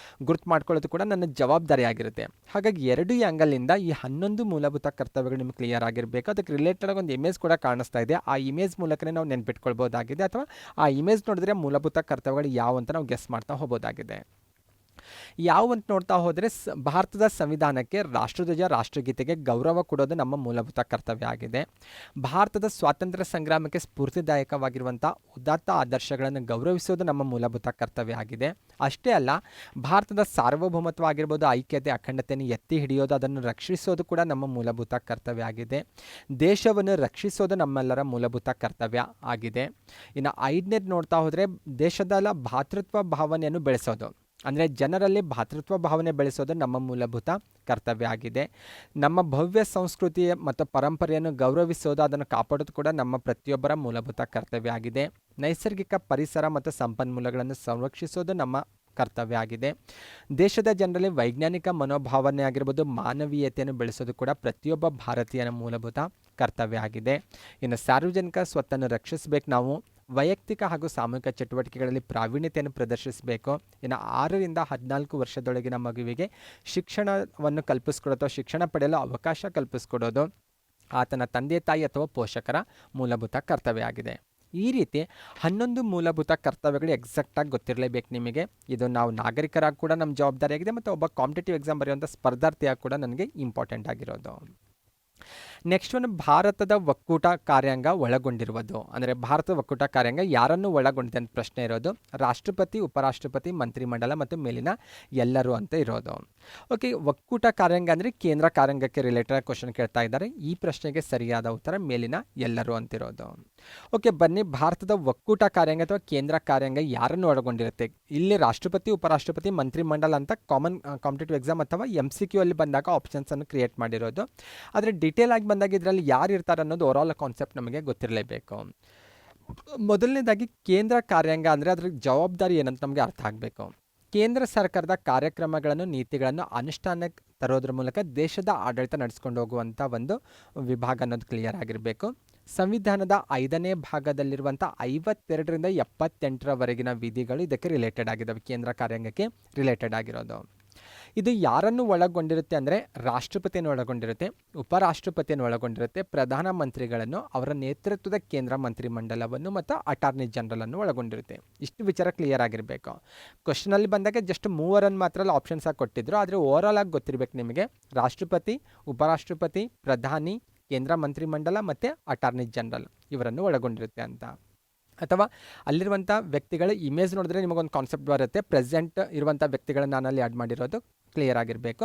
ಗುರ್ತು ಮಾಡ್ಕೊಳ್ಳೋದು ಕೂಡ ನನ್ನ ಜವಾಬ್ದಾರಿ ಆಗಿರುತ್ತೆ. ಹಾಗಾಗಿ ಎರಡು ಆ್ಯಂಗಲಿಂದ ಈ 11 ಮೂಲಭೂತ ಕರ್ತವ್ಯಗಳು ನಿಮ್ಗೆ ಕ್ಲಿಯರ್ ಆಗಿರಬೇಕು. ಅದಕ್ಕೆ ರಿಲೇಟೆಡ್ ಆಗಿ ಒಂದು ಇಮೇಜ್ ಕೂಡ ಕಾಣಿಸ್ತಾ ಇದೆ. ಆ ಇಮೇಜ್ ಮೂಲಕನೇ ನಾವು ನೆನ್ಪಿಟ್ಕೊಳ್ಬೋದಾಗಿದೆ, ಅಥವಾ ಆ ಇಮೇಜ್ ನೋಡಿದ್ರೆ ಮೂಲಭೂತ ಕರ್ತವ್ಯಗಳು ಯಾವ ಅಂತ ನಾವು ಗೆಸ್ ಮಾಡ್ತಾ ಹೋಗ್ಬೋದಾಗಿದೆ. ಯಾವಂತ ನೋಡ್ತಾ ಹೋದರೆ ಭಾರತದ ಸಂವಿಧಾನಕ್ಕೆ ರಾಷ್ಟ್ರಧ್ವಜ, ರಾಷ್ಟ್ರಗೀತೆಗೆ ಗೌರವ ಕೊಡೋದು ನಮ್ಮ ಮೂಲಭೂತ ಕರ್ತವ್ಯ ಆಗಿದೆ. ಭಾರತದ ಸ್ವಾತಂತ್ರ್ಯ ಸಂಗ್ರಾಮಕ್ಕೆ ಸ್ಫೂರ್ತಿದಾಯಕವಾಗಿರುವಂಥ ಉದಾತ್ತ ಆದರ್ಶಗಳನ್ನು ಗೌರವಿಸೋದು ನಮ್ಮ ಮೂಲಭೂತ ಕರ್ತವ್ಯ ಆಗಿದೆ. ಅಷ್ಟೇ ಅಲ್ಲ, ಭಾರತದ ಸಾರ್ವಭೌಮತ್ವ ಆಗಿರ್ಬೋದು, ಐಕ್ಯತೆ, ಅಖಂಡತೆಯನ್ನು ಎತ್ತಿ ಹಿಡಿಯೋದು, ಅದನ್ನು ರಕ್ಷಿಸೋದು ಕೂಡ ನಮ್ಮ ಮೂಲಭೂತ ಕರ್ತವ್ಯ ಆಗಿದೆ. ದೇಶವನ್ನು ರಕ್ಷಿಸೋದು ನಮ್ಮೆಲ್ಲರ ಮೂಲಭೂತ ಕರ್ತವ್ಯ ಆಗಿದೆ. ಇನ್ನು 5ನೇದು ನೋಡ್ತಾ ಹೋದರೆ ದೇಶದ ಭಾತೃತ್ವ ಭಾವನೆಯನ್ನು ಬೆಳೆಸೋದು, ಅಂದರೆ ಜನರಲ್ಲಿ ಭಾತೃತ್ವ ಭಾವನೆ ಬೆಳೆಸೋದು ನಮ್ಮ ಮೂಲಭೂತ ಕರ್ತವ್ಯ ಆಗಿದೆ. ನಮ್ಮ ಭವ್ಯ ಸಂಸ್ಕೃತಿ ಮತ್ತು ಪರಂಪರೆಯನ್ನು ಗೌರವಿಸೋದು, ಅದನ್ನು ಕಾಪಾಡೋದು ಕೂಡ ನಮ್ಮ ಪ್ರತಿಯೊಬ್ಬರ ಮೂಲಭೂತ ಕರ್ತವ್ಯ ಆಗಿದೆ. ನೈಸರ್ಗಿಕ ಪರಿಸರ ಮತ್ತು ಸಂಪನ್ಮೂಲಗಳನ್ನು ಸಂರಕ್ಷಿಸೋದು ನಮ್ಮ ಕರ್ತವ್ಯ ಆಗಿದೆ. ದೇಶದ ಜನರಲ್ಲಿ ವೈಜ್ಞಾನಿಕ ಮನೋಭಾವನೆ ಆಗಿರ್ಬೋದು, ಮಾನವೀಯತೆಯನ್ನು ಬೆಳೆಸೋದು ಕೂಡ ಪ್ರತಿಯೊಬ್ಬ ಭಾರತೀಯನ ಮೂಲಭೂತ ಕರ್ತವ್ಯ ಆಗಿದೆ. ಇನ್ನು ಸಾರ್ವಜನಿಕ ಸ್ವತ್ತನ್ನು ರಕ್ಷಿಸಬೇಕು ನಾವು. ವೈಯಕ್ತಿಕ ಹಾಗೂ ಸಾಮೂಹಿಕ ಚಟುವಟಿಕೆಗಳಲ್ಲಿ ಪ್ರಾವೀಣ್ಯತೆಯನ್ನು ಪ್ರದರ್ಶಿಸಬೇಕು. ಇನ್ನು 6ರಿಂದ 14 ವರ್ಷದೊಳಗಿನ ಮಗುವಿಗೆ ಶಿಕ್ಷಣವನ್ನು ಕಲ್ಪಿಸ್ಕೊಡೋದು, ಶಿಕ್ಷಣ ಪಡೆಯಲು ಅವಕಾಶ ಕಲ್ಪಿಸ್ಕೊಡೋದು ಆತನ ತಂದೆ ತಾಯಿ ಅಥವಾ ಪೋಷಕರ ಮೂಲಭೂತ ಕರ್ತವ್ಯ ಆಗಿದೆ. ಈ ರೀತಿ 11 ಮೂಲಭೂತ ಕರ್ತವ್ಯಗಳು ಎಕ್ಸಾಕ್ಟಾಗಿ ಗೊತ್ತಿರಲೇಬೇಕು ನಿಮಗೆ. ಇದು ನಾವು ನಾಗರಿಕರಾಗಿ ಕೂಡ ನಮ್ಮ ಜವಾಬ್ದಾರಿ ಆಗಿದೆ, ಮತ್ತು ಒಬ್ಬ ಕಾಂಪಿಟೇಟಿವ್ ಎಕ್ಸಾಮ್ ಬರೆಯುವಂಥ ಸ್ಪರ್ಧಾರ್ಥಿಯಾಗಿ ಕೂಡ ನನಗೆ ಇಂಪಾರ್ಟೆಂಟ್ ಆಗಿರೋದು. ನೆಕ್ಸ್ಟ್ ಒಂದು ಭಾರತದ ಒಕ್ಕೂಟ ಕಾರ್ಯಾಂಗ ಒಳಗೊಂಡಿರುವುದು. ಅಂದರೆ ಭಾರತದ ಒಕ್ಕೂಟ ಕಾರ್ಯಾಂಗ ಯಾರನ್ನು ಒಳಗೊಂಡಿದೆ ಅಂತ ಪ್ರಶ್ನೆ ಇರೋದು. ರಾಷ್ಟ್ರಪತಿ, ಉಪರಾಷ್ಟ್ರಪತಿ, ಮಂತ್ರಿಮಂಡಲ ಮತ್ತು ಮೇಲಿನ ಎಲ್ಲರೂ ಅಂತ ಇರೋದು. ಓಕೆ, ಒಕ್ಕೂಟ ಕಾರ್ಯಾಂಗ ಅಂದರೆ ಕೇಂದ್ರ ಕಾರ್ಯಾಂಗಕ್ಕೆ ರಿಲೇಟೆಡ್ ಕ್ವಶನ್ ಕೇಳ್ತಾ ಇದ್ದಾರೆ. ಈ ಪ್ರಶ್ನೆಗೆ ಸರಿಯಾದ ಉತ್ತರ ಮೇಲಿನ ಎಲ್ಲರೂ ಅಂತಿರೋದು. ಓಕೆ, ಬನ್ನಿ, ಭಾರತದ ಒಕ್ಕೂಟ ಕಾರ್ಯಾಂಗ ಅಥವಾ ಕೇಂದ್ರ ಕಾರ್ಯಾಂಗ ಯಾರನ್ನು ಒಳಗೊಂಡಿರುತ್ತೆ. ಇಲ್ಲಿ ರಾಷ್ಟ್ರಪತಿ, ಉಪರಾಷ್ಟ್ರಪತಿ, ಮಂತ್ರಿಮಂಡಲ ಅಂತ ಕಾಂಪಿಟೇಟಿವ್ ಎಕ್ಸಾಮ್ ಅಥವಾ MCQ ಅಲ್ಲಿ ಬಂದಾಗ ಆಪ್ಷನ್ಸನ್ನು ಕ್ರಿಯೇಟ್ ಮಾಡಿರೋದು. ಆದರೆ ಡೀಟೇಲ್ ಆಗಿ ಬಂದಾಗ ಇದರಲ್ಲಿ ಯಾರು ಇರ್ತಾರೆ ಅನ್ನೋದು ಓವರಾಲ್ ಕಾನ್ಸೆಪ್ಟ್ ನಮಗೆ ಗೊತ್ತಿರಲೇಬೇಕು. ಮೊದಲನೇದಾಗಿ ಕೇಂದ್ರ ಕಾರ್ಯಾಂಗ ಅಂದರೆ ಅದ್ರ ಜವಾಬ್ದಾರಿ ಏನಂತ ನಮಗೆ ಅರ್ಥ ಆಗಬೇಕು. ಕೇಂದ್ರ ಸರ್ಕಾರದ ಕಾರ್ಯಕ್ರಮಗಳನ್ನು ನೀತಿಗಳನ್ನು ಅನುಷ್ಠಾನಕ್ಕೆ ತರೋದ್ರ ಮೂಲಕ ದೇಶದ ಆಡಳಿತ ನಡೆಸ್ಕೊಂಡು ಹೋಗುವಂಥ ಒಂದು ವಿಭಾಗ ಅನ್ನೋದು ಕ್ಲಿಯರ್ ಆಗಿರಬೇಕು. ಸಂವಿಧಾನದ 5ನೇ ಭಾಗದಲ್ಲಿರುವಂಥ 52ರಿಂದ 78ರವರೆಗಿನ ವಿಧಿಗಳು ಇದಕ್ಕೆ ರಿಲೇಟೆಡ್ ಆಗಿದ್ದಾವೆ, ಕೇಂದ್ರ ಕಾರ್ಯಾಂಗಕ್ಕೆ ರಿಲೇಟೆಡ್ ಆಗಿರೋದು. ಇದು ಯಾರನ್ನು ಒಳಗೊಂಡಿರುತ್ತೆ ಅಂದರೆ ರಾಷ್ಟ್ರಪತಿಯನ್ನು ಒಳಗೊಂಡಿರುತ್ತೆ, ಉಪರಾಷ್ಟ್ರಪತಿಯನ್ನು ಒಳಗೊಂಡಿರುತ್ತೆ, ಪ್ರಧಾನಮಂತ್ರಿಗಳನ್ನು, ಅವರ ನೇತೃತ್ವದ ಕೇಂದ್ರ ಮಂತ್ರಿಮಂಡಲವನ್ನು ಮತ್ತು ಅಟಾರ್ನಿ ಜನರಲನ್ನು ಒಳಗೊಂಡಿರುತ್ತೆ. ಇಷ್ಟು ವಿಚಾರ ಕ್ಲಿಯರ್ ಆಗಿರಬೇಕು. ಕ್ವಶನಲ್ಲಿ ಬಂದಾಗ ಜಸ್ಟ್ ಮೂವರನ್ನು ಮಾತ್ರ ಆಪ್ಷನ್ಸ್ ಆಗಿ ಕೊಟ್ಟಿದ್ರು, ಆದರೆ ಓವರಾಲ್ ಆಗಿ ಗೊತ್ತಿರಬೇಕು ನಿಮಗೆ ರಾಷ್ಟ್ರಪತಿ, ಉಪರಾಷ್ಟ್ರಪತಿ, ಪ್ರಧಾನಿ, ಕೇಂದ್ರ ಮಂತ್ರಿಮಂಡಲ ಮತ್ತು ಅಟಾರ್ನಿ ಜನರಲ್ ಇವರನ್ನು ಒಳಗೊಂಡಿರುತ್ತೆ ಅಂತ. ಅಥವಾ ಅಲ್ಲಿರುವಂಥ ವ್ಯಕ್ತಿಗಳ ಇಮೇಜ್ ನೋಡಿದ್ರೆ ನಿಮಗೊಂದು ಕಾನ್ಸೆಪ್ಟ್ ಬರುತ್ತೆ. ಪ್ರೆಸೆಂಟ್ ಇರುವಂಥ ವ್ಯಕ್ತಿಗಳನ್ನ ನಾನು ಅಲ್ಲಿ ಆ್ಯಡ್ ಮಾಡಿರೋದು ಕ್ಲಿಯರ್ ಆಗಿರಬೇಕು.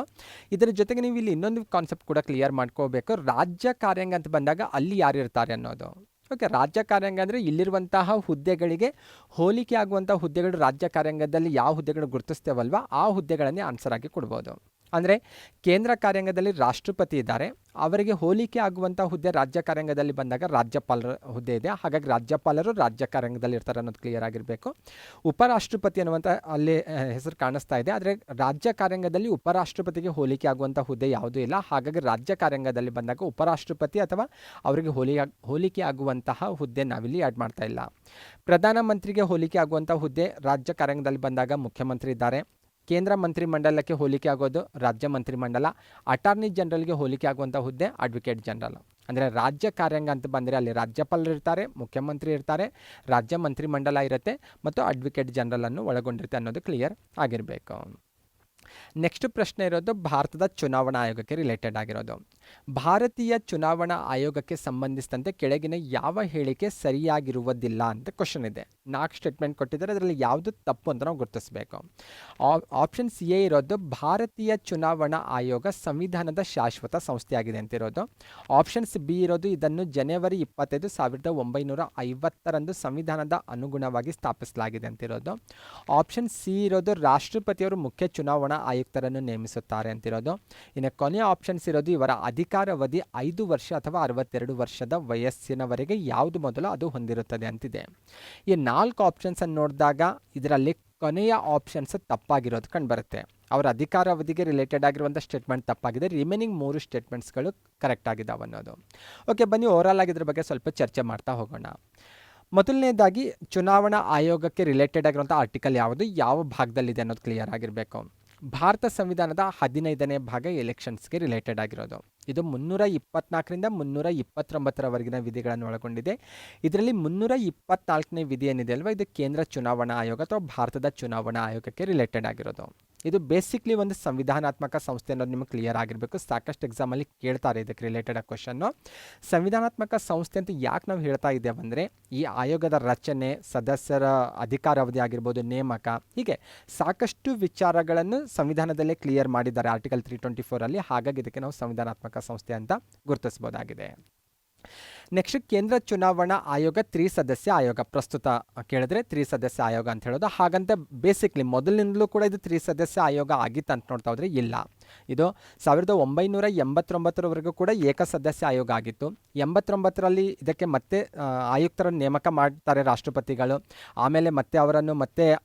ಇದರ ಜೊತೆಗೆ ನೀವು ಇಲ್ಲಿ ಇನ್ನೊಂದು ಕಾನ್ಸೆಪ್ಟ್ ಕೂಡ ಕ್ಲಿಯರ್ ಮಾಡ್ಕೋಬೇಕು. ರಾಜ್ಯ ಕಾರ್ಯಾಂಗ ಅಂತ ಬಂದಾಗ ಅಲ್ಲಿ ಯಾರು ಇರ್ತಾರೆ ಅನ್ನೋದು. ಓಕೆ, ರಾಜ್ಯ ಕಾರ್ಯಾಂಗ ಅಂದರೆ ಇಲ್ಲಿರುವಂತಹ ಹುದ್ದೆಗಳಿಗೆ ಹೋಲಿಕೆ ಆಗುವಂಥ ಹುದ್ದೆಗಳು ರಾಜ್ಯ ಕಾರ್ಯಾಂಗದಲ್ಲಿ ಯಾವ ಹುದ್ದೆಗಳು ಗುರುತಿಸ್ತೇವಲ್ವ ಆ ಹುದ್ದೆಗಳನ್ನೇ ಆನ್ಸರ್ ಆಗಿ ಕೊಡ್ಬೋದು. ಅಂದರೆ ಕೇಂದ್ರ ಕಾರ್ಯಾಂಗದಲ್ಲಿ ರಾಷ್ಟ್ರಪತಿ ಇದ್ದಾರೆ, ಅವರಿಗೆ ಹೋಲಿಕೆ ಆಗುವಂಥ ಹುದ್ದೆ ರಾಜ್ಯ ಕಾರ್ಯಾಂಗದಲ್ಲಿ ಬಂದಾಗ ರಾಜ್ಯಪಾಲರ ಹುದ್ದೆ ಇದೆ, ಹಾಗಾಗಿ ರಾಜ್ಯಪಾಲರು ರಾಜ್ಯ ಕಾರ್ಯಾಂಗದಲ್ಲಿ ಇರ್ತಾರೆ ಅನ್ನೋದು ಕ್ಲಿಯರ್ ಆಗಿರಬೇಕು. ಉಪರಾಷ್ಟ್ರಪತಿ ಅನ್ನುವಂಥ ಅಲ್ಲಿ ಹೆಸರು ಕಾಣಿಸ್ತಾ ಇದೆ, ಆದರೆ ರಾಜ್ಯ ಕಾರ್ಯಾಂಗದಲ್ಲಿ ಉಪರಾಷ್ಟ್ರಪತಿಗೆ ಹೋಲಿಕೆ ಆಗುವಂಥ ಹುದ್ದೆ ಯಾವುದೂ ಇಲ್ಲ, ಹಾಗಾಗಿ ರಾಜ್ಯ ಕಾರ್ಯಾಂಗದಲ್ಲಿ ಬಂದಾಗ ಉಪರಾಷ್ಟ್ರಪತಿ ಅಥವಾ ಅವರಿಗೆ ಹೋಲಿಕೆ ಆಗುವಂತಹ ಹುದ್ದೆ ನಾವಿಲ್ಲಿ ಆ್ಯಡ್ ಮಾಡ್ತಾ ಇಲ್ಲ. ಪ್ರಧಾನಮಂತ್ರಿಗೆ ಹೋಲಿಕೆ ಆಗುವಂಥ ಹುದ್ದೆ ರಾಜ್ಯ ಕಾರ್ಯಾಂಗದಲ್ಲಿ ಬಂದಾಗ ಮುಖ್ಯಮಂತ್ರಿ ಇದ್ದಾರೆ, ಕೇಂದ್ರ ಮಂತ್ರಿಮಂಡಲಕ್ಕೆ ಹೋಲಿಕೆ ಆಗೋದು ರಾಜ್ಯ ಮಂತ್ರಿಮಂಡಲ, ಅಟಾರ್ನಿ ಜನರಲ್ಗೆ ಹೋಲಿಕೆ ಆಗುವಂಥ ಹುದ್ದೆ ಅಡ್ವೊಕೇಟ್ ಜನರಲ್. ಅಂದರೆ ರಾಜ್ಯ ಕಾರ್ಯಾಂಗ ಅಂತ ಬಂದರೆ ಅಲ್ಲಿ ರಾಜ್ಯಪಾಲರು ಇರ್ತಾರೆ, ಮುಖ್ಯಮಂತ್ರಿ ಇರ್ತಾರೆ, ರಾಜ್ಯ ಮಂತ್ರಿಮಂಡಲ ಇರುತ್ತೆ ಮತ್ತು ಅಡ್ವೊಕೇಟ್ ಜನರಲನ್ನು ಒಳಗೊಂಡಿರುತ್ತೆ ಅನ್ನೋದು ಕ್ಲಿಯರ್ ಆಗಿರಬೇಕು. ನೆಕ್ಸ್ಟ್ ಪ್ರಶ್ನೆ ಇರೋದು ಭಾರತದ ಚುನಾವಣಾ ಆಯೋಗಕ್ಕೆ ರಿಲೇಟೆಡ್ ಆಗಿರೋದು. ಭಾರತೀಯ ಚುನಾವಣಾ ಆಯೋಗಕ್ಕೆ ಸಂಬಂಧಿಸಿದಂತೆ ಕೆಳಗಿನ ಯಾವ ಹೇಳಿಕೆ ಸರಿಯಾಗಿರುವುದಿಲ್ಲ ಅಂತ ಕ್ವಶನ್ ಇದೆ. 4 ಸ್ಟೇಟ್ಮೆಂಟ್ ಕೊಟ್ಟಿದ್ದಾರೆ, ಅದರಲ್ಲಿ ಯಾವುದು ತಪ್ಪು ಅಂತ ನಾವು ಗುರುತಿಸಬೇಕು. ಆಪ್ಷನ್ ಸಿ ಎ ಇರೋದು ಭಾರತೀಯ ಚುನಾವಣಾ ಆಯೋಗ ಸಂವಿಧಾನದ ಶಾಶ್ವತ ಸಂಸ್ಥೆಯಾಗಿದೆ ಅಂತ ಇರೋದು. ಆಪ್ಷನ್ಸ್ ಬಿ ಇರೋದು ಇದನ್ನು ಜನವರಿ 25, 1950 ಸಂವಿಧಾನದ ಅನುಗುಣವಾಗಿ ಸ್ಥಾಪಿಸಲಾಗಿದೆ ಅಂತಿರೋದು. ಆಪ್ಷನ್ ಸಿ ಇರೋದು ರಾಷ್ಟ್ರಪತಿಯವರು ಮುಖ್ಯ ಚುನಾವಣಾ ಆಯುಕ್ತರನ್ನು ನೇಮಿಸುತ್ತಾರೆ ಅಂತಿರೋದು. ಇನ್ನು ಕೊನೆಯ ಆಪ್ಷನ್ಸ್ ಇರೋದು ಇವರ ಅಧಿಕಾರಾವಧಿ 5 ವರ್ಷ ಅಥವಾ 62 ವರ್ಷದ ವಯಸ್ಸಿನವರೆಗೆ ಯಾವುದು ಮೊದಲು ಅದು ಹೊಂದಿರುತ್ತದೆ ಅಂತಿದೆ. ಈ 4 ಆಪ್ಷನ್ಸ್ ಅನ್ನು ನೋಡಿದಾಗ ಇದರಲ್ಲಿ ಕೊನೆಯ ಆಪ್ಷನ್ಸ್ ತಪ್ಪಾಗಿರೋದು ಕಂಡುಬರುತ್ತೆ. ಅವರ ಅಧಿಕಾರಾವಧಿಗೆ ರಿಲೇಟೆಡ್ ಆಗಿರುವಂಥ ಸ್ಟೇಟ್ಮೆಂಟ್ ತಪ್ಪಾಗಿದೆ, ರಿಮೈನಿಂಗ್ 3 ಸ್ಟೇಟ್ಮೆಂಟ್ಸ್ಗಳು ಕರೆಕ್ಟ್ ಆಗಿದ್ದಾವೆ ಅನ್ನೋದು. ಓಕೆ, ಬನ್ನಿ ಓವರಾಲ್ ಆಗಿ ಇದ್ರ ಬಗ್ಗೆ ಸ್ವಲ್ಪ ಚರ್ಚೆ ಮಾಡ್ತಾ ಹೋಗೋಣ. ಮೊದಲನೇದಾಗಿ ಚುನಾವಣಾ ಆಯೋಗಕ್ಕೆ ರಿಲೇಟೆಡ್ ಆಗಿರುವಂಥ ಆರ್ಟಿಕಲ್ ಯಾವುದು, ಯಾವ ಭಾಗದಲ್ಲಿದೆ ಅನ್ನೋದು ಕ್ಲಿಯರ್ ಆಗಿರಬೇಕು. ಭಾರತ ಸಂವಿಧಾನದ 15ನೇ ಭಾಗ ಎಲೆಕ್ಷನ್ಸ್ಗೆ ರಿಲೇಟೆಡ್ ಆಗಿರೋದು. ಇದು 324ರಿಂದ 329ರವರೆಗಿನ ವಿಧಿಗಳನ್ನು ಒಳಗೊಂಡಿದೆ. ಇದರಲ್ಲಿ 324ನೇ ವಿಧಿ ಏನಿದೆ ಅಲ್ವಾ, ಇದು ಕೇಂದ್ರ ಚುನಾವಣಾ ಆಯೋಗ ಅಥವಾ ಭಾರತದ ಚುನಾವಣಾ ಆಯೋಗಕ್ಕೆ ರಿಲೇಟೆಡ್ ಆಗಿರೋದು. ಇದು ಬೇಸಿಕ್ಲಿ ಒಂದು ಸಂವಿಧಾನಾತ್ಮಕ ಸಂಸ್ಥೆ ಅನ್ನೋದು ನಿಮಗೆ ಕ್ಲಿಯರ್ ಆಗಿರಬೇಕು. ಸಾಕಷ್ಟು ಎಕ್ಸಾಮಲ್ಲಿ ಕೇಳ್ತಾರೆ ಇದಕ್ಕೆ ರಿಲೇಟೆಡ್ ಕ್ವಶನ್ನು. ಸಂವಿಧಾನಾತ್ಮಕ ಸಂಸ್ಥೆ ಅಂತ ಯಾಕೆ ನಾವು ಹೇಳ್ತಾ ಇದ್ದೇವೆ ಅಂದರೆ ಈ ಆಯೋಗದ ರಚನೆ, ಸದಸ್ಯರ ಅಧಿಕಾರಾವಧಿ ಆಗಿರ್ಬೋದು, ನೇಮಕ, ಹೀಗೆ ಸಾಕಷ್ಟು ವಿಚಾರಗಳನ್ನು ಸಂವಿಧಾನದಲ್ಲೇ ಕ್ಲಿಯರ್ ಮಾಡಿದ್ದಾರೆ ಆರ್ಟಿಕಲ್ 324 ಹಾಗಾಗಿ ಇದಕ್ಕೆ ನಾವು ಸಂವಿಧಾನಾತ್ಮಕ ಸಂಸ್ಥೆ ಅಂತ ಗುರುತಿಸಬಹುದಾಗಿದೆ. ನೆಕ್ಸ್ಟ್ ಕೇಂದ್ರ ಚುನಾವಣಾ ಆಯೋಗ 3 ಸದಸ್ಯ ಆಯೋಗ. ಪ್ರಸ್ತುತ ಕೇಳಿದ್ರೆ 3 ಸದಸ್ಯ ಆಯೋಗ ಅಂತ ಹೇಳೋದು. ಹಾಗಂತ ಬೇಸಿಕ್ಲಿ ಮೊದಲಿನಿಂದಲೂ ಕೂಡ ಇದು 3 ಸದಸ್ಯ ಆಯೋಗ ಆಗಿತ್ತು ಅಂತ ನೋಡ್ತಾ ಹೋದ್ರೆ ಇಲ್ಲ. ಇದು 1989ರವರೆಗೂ ಕೂಡ ಏಕ ಸದಸ್ಯ ಆಯೋಗ ಆಗಿತ್ತು. 89ರಲ್ಲಿ ಇದಕ್ಕೆ ಮತ್ತೆ ಆಯುಕ್ತರನ್ನು ನೇಮಕ ಮಾಡ್ತಾರೆ ರಾಷ್ಟ್ರಪತಿಗಳು. ಆಮೇಲೆ ಮತ್ತೆ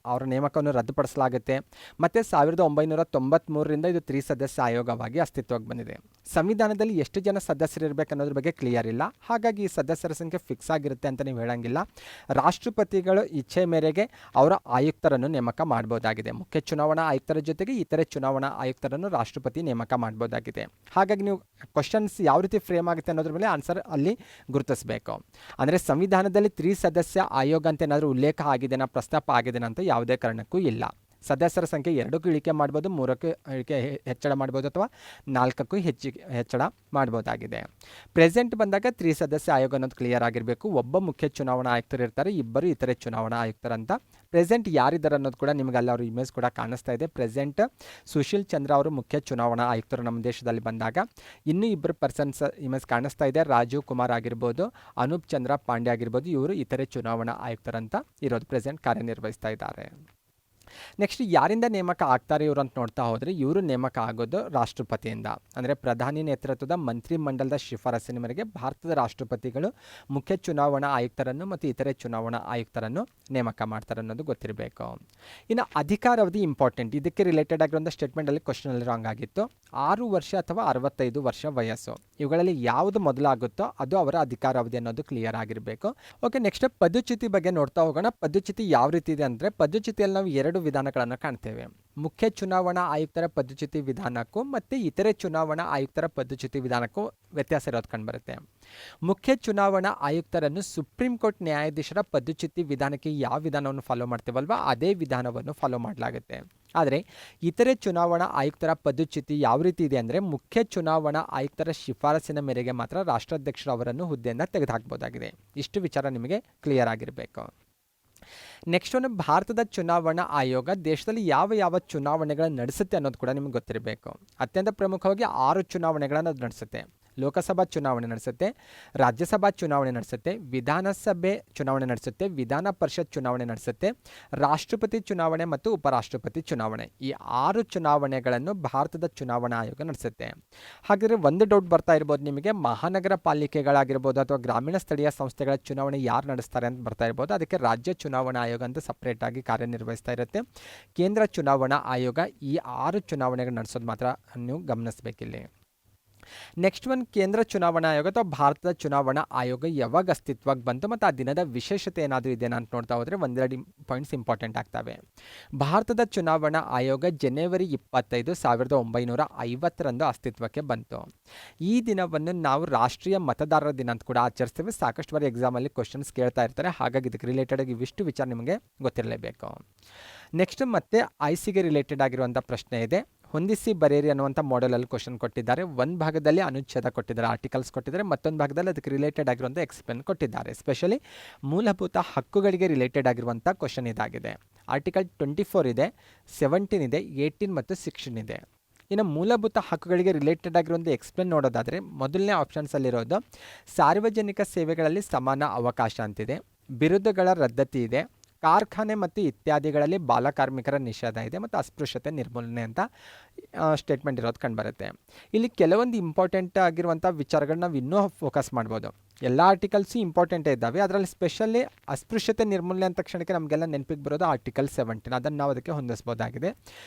ಅವರ ನೇಮಕವನ್ನು ರದ್ದುಪಡಿಸಲಾಗುತ್ತೆ. ಮತ್ತೆ 1993ರಿಂದ ಇದು 3 ಸದಸ್ಯ ಆಯೋಗವಾಗಿ ಅಸ್ತಿತ್ವಕ್ಕೆ ಬಂದಿದೆ. ಸಂವಿಧಾನದಲ್ಲಿ ಎಷ್ಟು ಜನ ಸದಸ್ಯರು ಇರಬೇಕು ಅನ್ನೋದ್ರ ಬಗ್ಗೆ ಕ್ಲಿಯರ್ ಇಲ್ಲ, ಹಾಗಾಗಿ ಈ ಸದಸ್ಯರ ಸಂಖ್ಯೆ ಫಿಕ್ಸ್ ಆಗಿರುತ್ತೆ ಅಂತ ನೀವು ಹೇಳಂಗಿಲ್ಲ. ರಾಷ್ಟ್ರಪತಿಗಳು ಇಚ್ಛೆ ಮೇರೆಗೆ ಅವರ ಆಯುಕ್ತರನ್ನು ನೇಮಕ ಮಾಡಬಹುದಾಗಿದೆ. ಮುಖ್ಯ ಚುನಾವಣಾ ಆಯುಕ್ತರ ಜೊತೆಗೆ ಇತರೆ ಚುನಾವಣಾ ಆಯುಕ್ತರನ್ನು ರಾಷ್ಟ್ರಪತಿ ನೇಮಕ ಮಾಡಬಹುದಾಗಿದೆ. ಹಾಗಾಗಿ ನೀವು ಕ್ವಶನ್ಸ್ ಯಾವ ರೀತಿ ಫ್ರೇಮ್ ಆಗುತ್ತೆ ಅನ್ನೋದ್ರ ಮೇಲೆ ಆನ್ಸರ್ ಅಲ್ಲಿ ಗುರುತಿಸಬೇಕು. ಅಂದರೆ ಸಂವಿಧಾನದಲ್ಲಿ 3 ಸದಸ್ಯ ಆಯೋಗ ಅಂತ ಏನಾದರೂ ಉಲ್ಲೇಖ ಆಗಿದೆನಾ, ಪ್ರಸ್ತಾಪ ಆಗಿದೆನಾ ಅಂತ ಯಾವುದೇ ಕಾರಣಕ್ಕೂ ಇಲ್ಲ. ಸದಸ್ಯರ ಸಂಖ್ಯೆ 2ಕ್ಕೂ ಇಳಿಕೆ ಮಾಡ್ಬೋದು, 3ಕ್ಕೂ ಇಳಿಕೆ ಹೆಚ್ಚಳ ಮಾಡ್ಬೋದು ಅಥವಾ 4ಕ್ಕೂ ಹೆಚ್ಚಳ ಮಾಡ್ಬೋದಾಗಿದೆ. ಪ್ರೆಸೆಂಟ್ ಬಂದಾಗ 3 ಸದಸ್ಯ ಆಯೋಗ ಅನ್ನೋದು ಕ್ಲಿಯರ್ ಆಗಿರಬೇಕು. ಒಬ್ಬ ಮುಖ್ಯ ಚುನಾವಣಾ ಆಯುಕ್ತರು ಇರ್ತಾರೆ, 2 ಇತರೆ ಚುನಾವಣಾ ಆಯುಕ್ತರಂತ. ಪ್ರೆಸೆಂಟ್ ಯಾರಿದ್ದಾರೆ ಅನ್ನೋದು ಕೂಡ ನಿಮಗೆ ಅಲ್ಲಿ ಅವ್ರ ಇಮೇಜ್ ಕೂಡ ಕಾಣಿಸ್ತಾ ಇದೆ. ಪ್ರೆಸೆಂಟ್ ಸುಶೀಲ್ ಚಂದ್ರ ಅವರು ಮುಖ್ಯ ಚುನಾವಣಾ ಆಯುಕ್ತರು ನಮ್ಮ ದೇಶದಲ್ಲಿ ಬಂದಾಗ. ಇನ್ನೂ 2 ಪರ್ಸನ್ಸ್ ಇಮೇಜ್ ಕಾಣಿಸ್ತಾ ಇದೆ, ರಾಜೀವ್ ಕುಮಾರ್ ಆಗಿರ್ಬೋದು, ಅನೂಪ್ ಚಂದ್ರ ಪಾಂಡೆ ಆಗಿರ್ಬೋದು. ಇವರು ಇತರೆ ಚುನಾವಣಾ ಆಯುಕ್ತರಂತ ಇರೋದು ಪ್ರೆಸೆಂಟ್ ಕಾರ್ಯನಿರ್ವಹಿಸ್ತಾ ಇದ್ದಾರೆ. ನೆಕ್ಸ್ಟ್ ಯಾರಿಂದ ನೇಮಕ ಆಗ್ತಾರೆ ಇವರು ಅಂತ ನೋಡ್ತಾ ಹೋದರೆ ಇವರು ನೇಮಕ ಆಗೋದು ರಾಷ್ಟ್ರಪತಿಯಿಂದ. ಅಂದರೆ ಪ್ರಧಾನಿ ನೇತೃತ್ವದ ಮಂತ್ರಿಮಂಡಲದ ಶಿಫಾರಸಿನ ಮೇರೆಗೆ ಭಾರತದ ರಾಷ್ಟ್ರಪತಿಗಳು ಮುಖ್ಯ ಚುನಾವಣಾ ಆಯುಕ್ತರನ್ನು ಮತ್ತು ಇತರೆ ಚುನಾವಣಾ ಆಯುಕ್ತರನ್ನು ನೇಮಕ ಮಾಡ್ತಾರೆ ಅನ್ನೋದು ಗೊತ್ತಿರಬೇಕು. ಇನ್ನು ಅಧಿಕಾರಾವಧಿ ಇಂಪಾರ್ಟೆಂಟ್, ಇದಕ್ಕೆ ರಿಲೇಟೆಡ್ ಆಗಿರೋ ಸ್ಟೇಟ್ಮೆಂಟಲ್ಲಿ ಕ್ವಶನಲ್ಲಿ ರಾಂಗ್ ಆಗಿತ್ತು. 6 ವರ್ಷ ಅಥವಾ 65 ವರ್ಷ ವಯಸ್ಸು, ಇವುಗಳಲ್ಲಿ ಯಾವುದು ಮೊದಲಾಗುತ್ತೋ ಅದು ಅವರ ಅಧಿಕಾರಾವಧಿ ಅನ್ನೋದು ಕ್ಲಿಯರ್ ಆಗಿರಬೇಕು. ಓಕೆ, ನೆಕ್ಸ್ಟ್ ಪದಚ್ಯುತಿ ಬಗ್ಗೆ ನೋಡ್ತಾ ಹೋಗೋಣ. ಪದಚ್ಯುತಿ ಯಾವ ರೀತಿ ಇದೆ ಅಂದರೆ, ಪದಚ್ಯುತಿಯಲ್ಲಿ ನಾವು 2 ವಿಧಾನಗಳನ್ನು ಕಾಣ್ತೇವೆ. ಮುಖ್ಯ ಚುನಾವಣಾ ಆಯುಕ್ತರ ಪದಚ್ಯುತಿ ವಿಧಾನಕ್ಕೂ ಮತ್ತು ಇತರೆ ಚುನಾವಣಾ ಆಯುಕ್ತರ ಪದಚ್ಯುತಿ ವಿಧಾನಕ್ಕೂ ವ್ಯತ್ಯಾಸ ಇರೋದು ಕಂಡುಬರುತ್ತೆ. ಮುಖ್ಯ ಚುನಾವಣಾ ಆಯುಕ್ತರನ್ನು ಸುಪ್ರೀಂ ಕೋರ್ಟ್ ನ್ಯಾಯಾಧೀಶರ ಪದಚ್ಯುತಿ ವಿಧಾನಕ್ಕೆ ಯಾವ ವಿಧಾನವನ್ನು ಫಾಲೋ ಮಾಡ್ತೇವಲ್ವ ಅದೇ ವಿಧಾನವನ್ನು ಫಾಲೋ ಮಾಡಲಾಗುತ್ತೆ. ಆದರೆ ಇತರೆ ಚುನಾವಣಾ ಆಯುಕ್ತರ ಪದಚ್ಯುತಿ ಯಾವ ರೀತಿ ಇದೆ ಅಂದರೆ, ಮುಖ್ಯ ಚುನಾವಣಾ ಆಯುಕ್ತರ ಶಿಫಾರಸಿನ ಮೇರೆಗೆ ಮಾತ್ರ ರಾಷ್ಟ್ರಾಧ್ಯಕ್ಷರು ಅವರನ್ನು ಹುದ್ದೆಯಿಂದ ತೆಗೆದುಹಾಕಬಹುದಾಗಿದೆ. ಇಷ್ಟು ವಿಚಾರ ನಿಮಗೆ ಕ್ಲಿಯರ್ ಆಗಿರಬೇಕು. ನೆಕ್ಸ್ಟ್ ಒಂದು, ಭಾರತದ ಚುನಾವಣಾ ಆಯೋಗ ದೇಶದಲ್ಲಿ ಯಾವ ಯಾವ ಚುನಾವಣೆಗಳನ್ನು ನಡೆಸುತ್ತೆ ಅನ್ನೋದು ಕೂಡ ನಿಮಗೆ ಗೊತ್ತಿರಬೇಕು. ಅತ್ಯಂತ ಪ್ರಮುಖವಾಗಿ 6 ಚುನಾವಣೆಗಳನ್ನು ಅದು ನಡೆಸುತ್ತೆ. ಲೋಕಸಭಾ ಚುನಾವಣೆ ನಡೆಸುತ್ತೆ, ರಾಜ್ಯಸಭಾ ಚುನಾವಣೆ ನಡೆಸುತ್ತೆ, ವಿಧಾನಸಭೆ ಚುನಾವಣೆ ನಡೆಸುತ್ತೆ, ವಿಧಾನ ಪರಿಷತ್ ಚುನಾವಣೆ ನಡೆಸುತ್ತೆ, ರಾಷ್ಟ್ರಪತಿ ಚುನಾವಣೆ ಮತ್ತು ಉಪರಾಷ್ಟ್ರಪತಿ ಚುನಾವಣೆ. ಈ 6 ಚುನಾವಣೆಗಳನ್ನು ಭಾರತದ ಚುನಾವಣಾ ಆಯೋಗ ನಡೆಸುತ್ತೆ. ಹಾಗಾದರೆ ಒಂದು ಡೌಟ್ ಬರ್ತಾ ಇರ್ಬೋದು ನಿಮಗೆ, ಮಹಾನಗರ ಪಾಲಿಕೆಗಳಾಗಿರ್ಬೋದು ಅಥವಾ ಗ್ರಾಮೀಣ ಸ್ಥಳೀಯ ಸಂಸ್ಥೆಗಳ ಚುನಾವಣೆ ಯಾರು ನಡೆಸ್ತಾರೆ ಅಂತ ಬರ್ತಾ ಇರ್ಬೋದು. ಅದಕ್ಕೆ ರಾಜ್ಯ ಚುನಾವಣಾ ಆಯೋಗ ಅಂತ ಸಪ್ರೇಟ್ ಆಗಿ ಕಾರ್ಯನಿರ್ವಹಿಸ್ತಾ ಇರುತ್ತೆ. ಕೇಂದ್ರ ಚುನಾವಣಾ ಆಯೋಗ ಈ 6 ಚುನಾವಣೆಗಳು ನಡೆಸೋದು ಮಾತ್ರ ನೀವು ಗಮನಿಸಬೇಕಿಲ್ಲಿ. ನೆಕ್ಸ್ಟ್ ಒಂದು, ಕೇಂದ್ರ ಚುನಾವಣಾ ಆಯೋಗ ಅಥವಾ ಭಾರತದ ಚುನಾವಣಾ ಆಯೋಗ ಯಾವಾಗ ಅಸ್ತಿತ್ವಕ್ಕೆ ಬಂತು ಮತ್ತು ಆ ದಿನದ ವಿಶೇಷತೆ ಏನಾದರೂ ಇದೆಯಾ ಅಂತ ನೋಡ್ತಾ ಹೋದರೆ ಒಂದೆರಡು ಪಾಯಿಂಟ್ಸ್ ಇಂಪಾರ್ಟೆಂಟ್ ಆಗ್ತವೆ. ಭಾರತದ ಚುನಾವಣಾ ಆಯೋಗ ಜನವರಿ 25, 1950 ಅಸ್ತಿತ್ವಕ್ಕೆ ಬಂತು. ಈ ದಿನವನ್ನು ನಾವು ರಾಷ್ಟ್ರೀಯ ಮತದಾರರ ದಿನ ಅಂತ ಕೂಡ ಆಚರಿಸ್ತೇವೆ. ಸಾಕಷ್ಟು ಬಾರಿ ಎಕ್ಸಾಮಲ್ಲಿ ಕ್ವಶನ್ಸ್ ಕೇಳ್ತಾ ಇರ್ತಾರೆ, ಹಾಗಾಗಿ ಇದಕ್ಕೆ ರಿಲೇಟೆಡ್ ಆಗಿ ಇವಿಷ್ಟು ವಿಚಾರ ನಿಮಗೆ ಗೊತ್ತಿರಲೇಬೇಕು. ನೆಕ್ಸ್ಟ್ ಮತ್ತೆ ಐಸಿಗೆ ರಿಲೇಟೆಡ್ ಆಗಿರುವಂಥ ಪ್ರಶ್ನೆ ಇದೆ. ಹೊಂದಿಸಿ ಬರೆಯಿರಿ ಅನ್ನುವಂಥ ಮಾಡೆಲಲ್ಲಿ ಕ್ವಶನ್ ಕೊಟ್ಟಿದ್ದಾರೆ. ಒಂದು ಭಾಗದಲ್ಲಿ ಅನುಚ್ಛೇದ ಕೊಟ್ಟಿದ್ದಾರೆ, ಆರ್ಟಿಕಲ್ಸ್ ಕೊಟ್ಟಿದ್ದಾರೆ, ಮತ್ತೊಂದು ಭಾಗದಲ್ಲಿ ಅದಕ್ಕೆ ರಿಲೇಟೆಡ್ ಆಗಿರುವಂಥ ಎಕ್ಸ್ಪ್ಲೇನ್ ಕೊಟ್ಟಿದ್ದಾರೆ. ಎಸ್ಪೆಷಲಿ ಮೂಲಭೂತ ಹಕ್ಕುಗಳಿಗೆ ರಿಲೇಟೆಡ್ ಆಗಿರುವಂಥ ಕ್ವಶನ್ ಇದಾಗಿದೆ. ಆರ್ಟಿಕಲ್ 24 ಇದೆ, 17 ಇದೆ, 18 ಮತ್ತು 16 ಇದೆ. ಇನ್ನು ಮೂಲಭೂತ ಹಕ್ಕುಗಳಿಗೆ ರಿಲೇಟೆಡ್ ಆಗಿರುವಂಥ ಎಕ್ಸ್ಪ್ಲೇನ್ ನೋಡೋದಾದರೆ, ಮೊದಲನೇ ಆಪ್ಷನ್ಸಲ್ಲಿರೋದು ಸಾರ್ವಜನಿಕ ಸೇವೆಗಳಲ್ಲಿ ಸಮಾನ ಅವಕಾಶ ಅಂತಿದೆ, ಬಿರುದುಗಳ ರದ್ದತಿ ಇದೆ, ಕಾರ್ಖಾನೆ ಮತ್ತು ಇತ್ಯಾದಿಗಳಲ್ಲಿ ಬಾಲಕಾರ್ಮಿಕರ ನಿಷೇಧ ಇದೆ ಮತ್ತು ಅಸ್ಪೃಶ್ಯತೆ ನಿರ್ಮೂಲನೆ ಅಂತ ಸ್ಟೇಟ್ಮೆಂಟ್ ಇರೋದು ಕಂಡುಬರುತ್ತೆ. ಇಲ್ಲಿ ಕೆಲವೊಂದು ಇಂಪಾರ್ಟೆಂಟ್ ಆಗಿರುವಂಥ ವಿಚಾರಗಳನ್ನ ನಾವು ಇನ್ನೂ ಫೋಕಸ್ ಮಾಡ್ಬೋದು. ಎಲ್ಲ ಆರ್ಟಿಕಲ್ಸು ಇಂಪಾರ್ಟೆಂಟೇ ಇದ್ದಾವೆ, ಅದರಲ್ಲಿ ಸ್ಪೆಷಲಿ ಅಸ್ಪೃಶ್ಯತೆ ನಿರ್ಮೂಲನೆ ಅಂತ ತಕ್ಷಣಕ್ಕೆ ನಮಗೆಲ್ಲ ನೆನಪಿಗೆ ಬರೋದು ಆರ್ಟಿಕಲ್ 17, ಅದನ್ನು ನಾವು ಅದಕ್ಕೆ ಹೊಂದಿಸ್ಬೋದಾಗಿದೆ.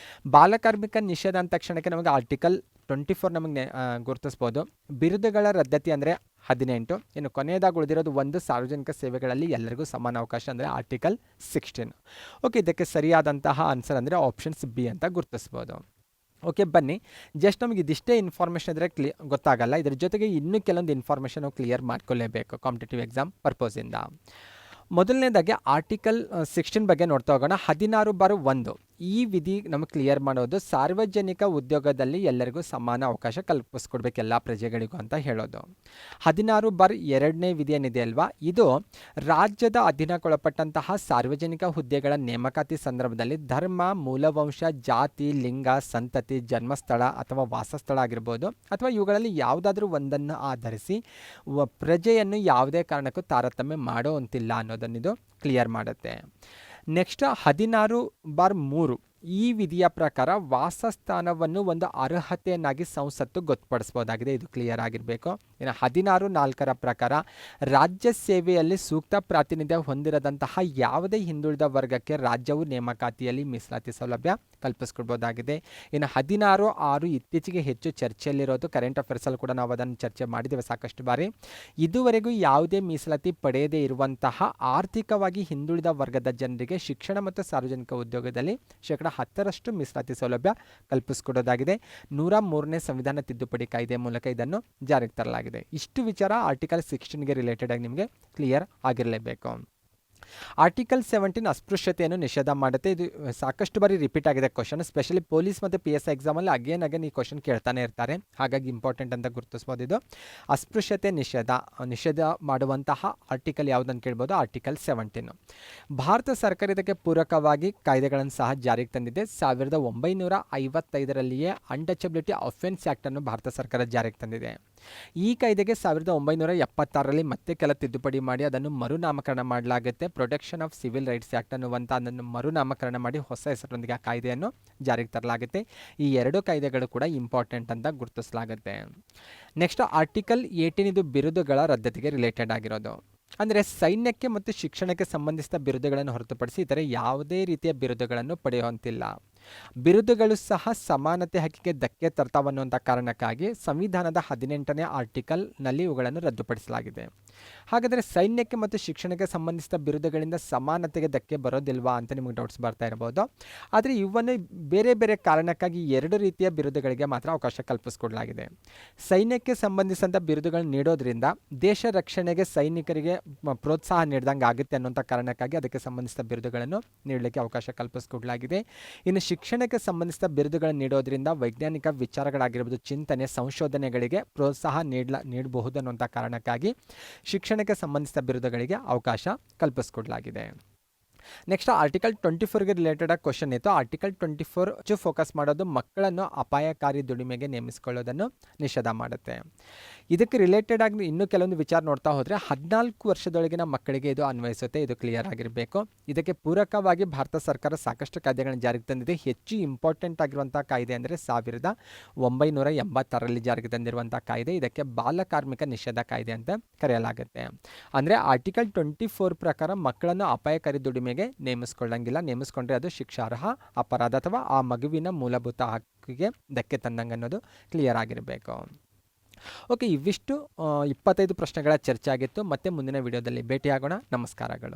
ಬಾಲಕಾರ್ಮಿಕ ನಿಷೇಧ ಅಂತ ತಕ್ಷಣಕ್ಕೆ ನಮಗೆ ಆರ್ಟಿಕಲ್ 24 ನಮಗೆ ಗುರುತಿಸ್ಬೋದು. ಬಿರುದುಗಳ ರದ್ದತಿ ಅಂದರೆ 18. ಇನ್ನು ಕೊನೆಯದಾಗಿ ಉಳಿದಿರೋದು ಒಂದು, ಸಾರ್ವಜನಿಕ ಸೇವೆಗಳಲ್ಲಿ ಎಲ್ಲರಿಗೂ ಸಮಾನ ಅವಕಾಶ ಅಂದರೆ ಆರ್ಟಿಕಲ್ 16. ಓಕೆ, ಇದಕ್ಕೆ ಸರಿಯಾದಂತಹ ಆನ್ಸರ್ ಅಂದರೆ ಆಪ್ಷನ್ಸ್ ಬಿ ಅಂತ ಗುರುತಿಸ್ಬೋದು. ಓಕೆ, ಬನ್ನಿ, ಜಸ್ಟ್ ನಮಗೆ ಇದಿಷ್ಟೇ ಇನ್ಫಾರ್ಮೇಷನ್ ಇದ್ದರೆ ಗೊತ್ತಾಗಲ್ಲ, ಇದ್ರ ಜೊತೆಗೆ ಇನ್ನೂ ಕೆಲವೊಂದು ಇನ್ಫಾರ್ಮೇಷನ್ ನಾವು ಕ್ಲಿಯರ್ ಮಾಡ್ಕೊಳ್ಳೇಬೇಕು ಕಾಂಪಿಟೇಟಿವ್ ಎಕ್ಸಾಮ್ ಪರ್ಪೋಸಿಂದ. ಮೊದಲನೇದಾಗಿ ಆರ್ಟಿಕಲ್ 16 ಬಗ್ಗೆ ನೋಡ್ತಾ ಹೋಗೋಣ. 16(1) ಈ ವಿಧಿ ನಮಗೆ ಕ್ಲಿಯರ್ ಮಾಡೋದು ಸಾರ್ವಜನಿಕ ಉದ್ಯೋಗದಲ್ಲಿ ಎಲ್ಲರಿಗೂ ಸಮಾನ ಅವಕಾಶ ಕಲ್ಪಿಸ್ಕೊಡ್ಬೇಕು ಎಲ್ಲ ಪ್ರಜೆಗಳಿಗೂ ಅಂತ ಹೇಳೋದು. 16(2) ವಿಧಿ ಏನಿದೆ ಅಲ್ವಾ, ಇದು ರಾಜ್ಯದ ಅಧೀನಕ್ಕೊಳಪಟ್ಟಂತಹ ಸಾರ್ವಜನಿಕ ಹುದ್ದೆಗಳ ನೇಮಕಾತಿ ಸಂದರ್ಭದಲ್ಲಿ ಧರ್ಮ, ಮೂಲವಂಶ, ಜಾತಿ, ಲಿಂಗ, ಸಂತತಿ, ಜನ್ಮಸ್ಥಳ ಅಥವಾ ವಾಸಸ್ಥಳ ಆಗಿರ್ಬೋದು ಅಥವಾ ಇವುಗಳಲ್ಲಿ ಯಾವುದಾದ್ರೂ ಒಂದನ್ನು ಆಧರಿಸಿ ಪ್ರಜೆಯನ್ನು ಯಾವುದೇ ಕಾರಣಕ್ಕೂ ತಾರತಮ್ಯ ಮಾಡೋ ಅಂತಿಲ್ಲ ಅನ್ನೋದನ್ನಿದು ಕ್ಲಿಯರ್ ಮಾಡುತ್ತೆ. ನೆಕ್ಸ್ಟ್ 16(3) ಈ ವಿಧಿಯ ಪ್ರಕಾರ ವಾಸಸ್ಥಾನವನ್ನು ಒಂದು ಅರ್ಹತೆಯನ್ನಾಗಿ ಸಂಸತ್ತು ಗೊತ್ತುಪಡಿಸಬಹುದಾಗಿದೆ, ಇದು ಕ್ಲಿಯರ್ ಆಗಿರಬೇಕು. ಇನ್ನು 16(4) ಪ್ರಕಾರ ರಾಜ್ಯ ಸೇವೆಯಲ್ಲಿ ಸೂಕ್ತ ಪ್ರಾತಿನಿಧ್ಯ ಹೊಂದಿರದಂತಹ ಯಾವುದೇ ಹಿಂದುಳಿದ ವರ್ಗಕ್ಕೆ ರಾಜ್ಯವು ನೇಮಕಾತಿಯಲ್ಲಿ ಮೀಸಲಾತಿ ಸೌಲಭ್ಯ ಕಲ್ಪಿಸ್ಕೊಡ್ಬೋದಾಗಿದೆ. ಇನ್ನು 16(6) ಇತ್ತೀಚೆಗೆ ಹೆಚ್ಚು ಚರ್ಚೆಯಲ್ಲಿರೋದು, ಕರೆಂಟ್ ಅಫೇರ್ಸಲ್ಲಿ ಕೂಡ ನಾವು ಅದನ್ನು ಚರ್ಚೆ ಮಾಡಿದ್ದೇವೆ ಸಾಕಷ್ಟು ಬಾರಿ. ಇದುವರೆಗೂ ಯಾವುದೇ ಮೀಸಲಾತಿ ಪಡೆಯದೇ ಇರುವಂತಹ ಆರ್ಥಿಕವಾಗಿ ಹಿಂದುಳಿದ ವರ್ಗದ ಜನರಿಗೆ ಶಿಕ್ಷಣ ಮತ್ತು ಸಾರ್ವಜನಿಕ ಉದ್ಯೋಗದಲ್ಲಿ 10% ಮೀಸಲಾತಿ ಸೌಲಭ್ಯ ಕಲ್ಪಿಸಿಕೊಡೋದಾಗಿದೆ. 103ನೇ ಸಂವಿಧಾನ ತಿದ್ದುಪಡಿ ಕಾಯ್ದೆ ಮೂಲಕ ಇದನ್ನು ಜಾರಿಗೆ ತರಲಾಗಿದೆ. ಇಷ್ಟು ವಿಚಾರ ಆರ್ಟಿಕಲ್ 16ಗೆ ರಿಲೇಟೆಡ್ ಆಗಿ ನಿಮಗೆ ಕ್ಲಿಯರ್ ಆಗಿರಲೇಬೇಕು. ಆರ್ಟಿಕಲ್ 17 ಅಸ್ಪೃಶ್ಯತೆಯನ್ನು ನಿಷೇಧ ಮಾಡುತ್ತೆ. ಇದು ಸಾಕಷ್ಟು ಬಾರಿ ರಿಪೀಟ್ ಆಗಿದೆ ಕ್ವಶನ್, ಸ್ಪೆಷಲಿ ಪೊಲೀಸ್ ಮತ್ತು PSI ಎಕ್ಸಾಮಲ್ಲಿ ಅಗೇನ್ ಈ ಕ್ವಶನ್ ಕೇಳ್ತಾನೆ ಇರ್ತಾರೆ, ಹಾಗಾಗಿ ಇಂಪಾರ್ಟೆಂಟ್ ಅಂತ ಗುರುತಿಸ್ಬೋದು. ಇದು ಅಸ್ಪೃಶ್ಯತೆ ನಿಷೇಧ ಮಾಡುವಂತಹ ಆರ್ಟಿಕಲ್ ಯಾವುದಂತ ಕೇಳ್ಬೋದು, ಆರ್ಟಿಕಲ್ 17. ಭಾರತ ಸರ್ಕಾರ ಇದಕ್ಕೆ ಪೂರಕವಾಗಿ ಕಾಯ್ದೆಗಳನ್ನು ಸಹ ಜಾರಿಗೆ ತಂದಿದೆ. 1955ರಲ್ಲಿಯೇ ಅನ್ಟಚಬಿಲಿಟಿ ಅಫೆನ್ಸ್ ಆ್ಯಕ್ಟನ್ನು ಭಾರತ ಸರ್ಕಾರ ಜಾರಿಗೆ ತಂದಿದೆ. ಈ ಕಾಯ್ದೆಗೆ 1976ರಲ್ಲಿ ಮತ್ತೆ ಕೆಲ ತಿದ್ದುಪಡಿ ಮಾಡಿ ಅದನ್ನು ಮರುನಾಮಕರಣ ಮಾಡಲಾಗುತ್ತೆ. Protection of civil rights act ಅನ್ನುವಂಥ ಅದನ್ನು ಮರುನಾಮಕರಣ ಮಾಡಿ ಹೊಸ ಹೆಸರೊಂದಿಗೆ ಆ ಕಾಯ್ದೆಯನ್ನು ಜಾರಿಗೆ ತರಲಾಗುತ್ತೆ. ಈ ಎರಡು ಕಾಯ್ದೆಗಳು ಕೂಡ ಇಂಪಾರ್ಟೆಂಟ್ ಅಂತ ಗುರುತಿಸಲಾಗುತ್ತೆ. ನೆಕ್ಸ್ಟ್ ಆರ್ಟಿಕಲ್ 18 ಇದು ಬಿರುದುಗಳ ರದ್ದತಿಗೆ ರಿಲೇಟೆಡ್ ಆಗಿರೋದು. ಅಂದರೆ ಸೈನ್ಯಕ್ಕೆ ಮತ್ತು ಶಿಕ್ಷಣಕ್ಕೆ ಸಂಬಂಧಿಸಿದ ಬಿರುದುಗಳನ್ನು ಹೊರತುಪಡಿಸಿ ಇತರೆ ಯಾವುದೇ ರೀತಿಯ ಬಿರುದುಗಳನ್ನು ಪಡೆಯುವಂತಿಲ್ಲ. ಬಿರುದುಗಳು ಸಹ ಸಮಾನತೆ ಹಕ್ಕಿಗೆ ಧಕ್ಕೆ ತರ್ತಾವನ್ನುವಂಥ ಕಾರಣಕ್ಕಾಗಿ ಸಂವಿಧಾನದ 18ನೇ ಆರ್ಟಿಕಲ್ನಲ್ಲಿ ಇವುಗಳನ್ನು ರದ್ದುಪಡಿಸಲಾಗಿದೆ. ಹಾಗಾದರೆ ಸೈನ್ಯಕ್ಕೆ ಮತ್ತು ಶಿಕ್ಷಣಕ್ಕೆ ಸಂಬಂಧಿಸಿದ ಬಿರುದುಗಳಿಂದ ಸಮಾನತೆಗೆ ಧಕ್ಕೆ ಬರೋದಿಲ್ವಾ ಅಂತ ನಿಮಗೆ ಡೌಟ್ಸ್ ಬರ್ತಾ ಇರ್ಬೋದು. ಆದರೆ ಇವನ್ನು ಬೇರೆ ಬೇರೆ ಕಾರಣಕ್ಕಾಗಿ ಎರಡು ರೀತಿಯ ಬಿರುದುಗಳಿಗೆ ಮಾತ್ರ ಅವಕಾಶ ಕಲ್ಪಿಸಿಕೊಡಲಾಗಿದೆ. ಸೈನ್ಯಕ್ಕೆ ಸಂಬಂಧಿಸಿದಂಥ ಬಿರುದುಗಳನ್ನು ನೀಡೋದ್ರಿಂದ ದೇಶ ರಕ್ಷಣೆಗೆ ಸೈನಿಕರಿಗೆ ಪ್ರೋತ್ಸಾಹ ನೀಡಿದಂಗೆ ಆಗುತ್ತೆ ಅನ್ನುವಂಥ ಕಾರಣಕ್ಕಾಗಿ ಅದಕ್ಕೆ ಸಂಬಂಧಿಸಿದ ಬಿರುದುಗಳನ್ನು ನೀಡಲಿಕ್ಕೆ ಅವಕಾಶ ಕಲ್ಪಿಸಿಕೊಡಲಾಗಿದೆ. ಇನ್ನು ಶಿಕ್ಷಣಕ್ಕೆ ಸಂಬಂಧಿಸಿದ ಬಿರುದುಗಳನ್ನು ನೀಡೋದ್ರಿಂದ ವೈಜ್ಞಾನಿಕ ವಿಚಾರಗಳಾಗಿರ್ಬೋದು, ಚಿಂತನೆ, ಸಂಶೋಧನೆಗಳಿಗೆ ಪ್ರೋತ್ಸಾಹ ನೀಡಬಹುದು ಅನ್ನುವಂಥ ಕಾರಣಕ್ಕಾಗಿ ಶಿಕ್ಷಣಕ್ಕೆ ಸಂಬಂಧಿಸಿದ ಬಿರುದುಗಳಿಗೆ ಅವಕಾಶ ಕಲ್ಪಿಸಿಕೊಡಲಾಗಿದೆ. ನೆಕ್ಸ್ಟ್ ಆರ್ಟಿಕಲ್ 24ಗೆ ರಿಲೇಟೆಡ್ ಆಗಿ ಕ್ವಶನ್ ಇತ್ತು. ಆರ್ಟಿಕಲ್ 24 ಫೋಕಸ್ ಮಾಡೋದು ಮಕ್ಕಳನ್ನು ಅಪಾಯಕಾರಿ ದುಡಿಮೆಗೆ ನೇಮಿಸಿಕೊಳ್ಳೋದನ್ನು ನಿಷೇಧ ಮಾಡುತ್ತೆ. ಇದಕ್ಕೆ ರಿಲೇಟೆಡ್ ಆಗಿ ಇನ್ನೂ ಕೆಲವೊಂದು ವಿಚಾರ ನೋಡ್ತಾ ಹೋದರೆ 14 ವರ್ಷದೊಳಗಿನ ಮಕ್ಕಳಿಗೆ ಇದು ಅನ್ವಯಿಸುತ್ತೆ. ಇದು ಕ್ಲಿಯರ್ ಆಗಿರಬೇಕು. ಇದಕ್ಕೆ ಪೂರಕವಾಗಿ ಭಾರತ ಸರ್ಕಾರ ಸಾಕಷ್ಟು ಕಾಯ್ದೆಗಳನ್ನು ಜಾರಿಗೆ ತಂದಿದೆ. ಹೆಚ್ಚು ಇಂಪಾರ್ಟೆಂಟ್ ಆಗಿರುವಂಥ ಕಾಯ್ದೆ ಅಂದರೆ 1986ರಲ್ಲಿ ಜಾರಿಗೆ ತಂದಿರುವಂಥ ಕಾಯ್ದೆ. ಇದಕ್ಕೆ ಬಾಲಕಾರ್ಮಿಕ ನಿಷೇಧ ಕಾಯ್ದೆ ಅಂತ ಕರೆಯಲಾಗುತ್ತೆ. ಅಂದರೆ ಆರ್ಟಿಕಲ್ 24 ಪ್ರಕಾರ ಮಕ್ಕಳನ್ನು ಅಪಾಯಕಾರಿ ದುಡಿಮೆಗೆ ನೇಮಿಸಿಕೊಳ್ಳಂಗಿಲ್ಲ. ನೇಮಿಸಿಕೊಂಡ್ರೆ ಅದು ಶಿಕ್ಷಾರ್ಹ ಅಪರಾಧ ಅಥವಾ ಆ ಮಗುವಿನ ಮೂಲಭೂತ ಹಕ್ಕಿಗೆ ಧಕ್ಕೆ ತಂದಂಗೆ ಅನ್ನೋದು ಕ್ಲಿಯರ್ ಆಗಿರಬೇಕು. ಓಕೆ, ಇವಿಷ್ಟು 25 ಪ್ರಶ್ನೆಗಳ ಚರ್ಚೆ ಆಗಿತ್ತು. ಮತ್ತೆ ಮುಂದಿನ ವಿಡಿಯೋದಲ್ಲಿ ಭೇಟಿಯಾಗೋಣ. ನಮಸ್ಕಾರಗಳು.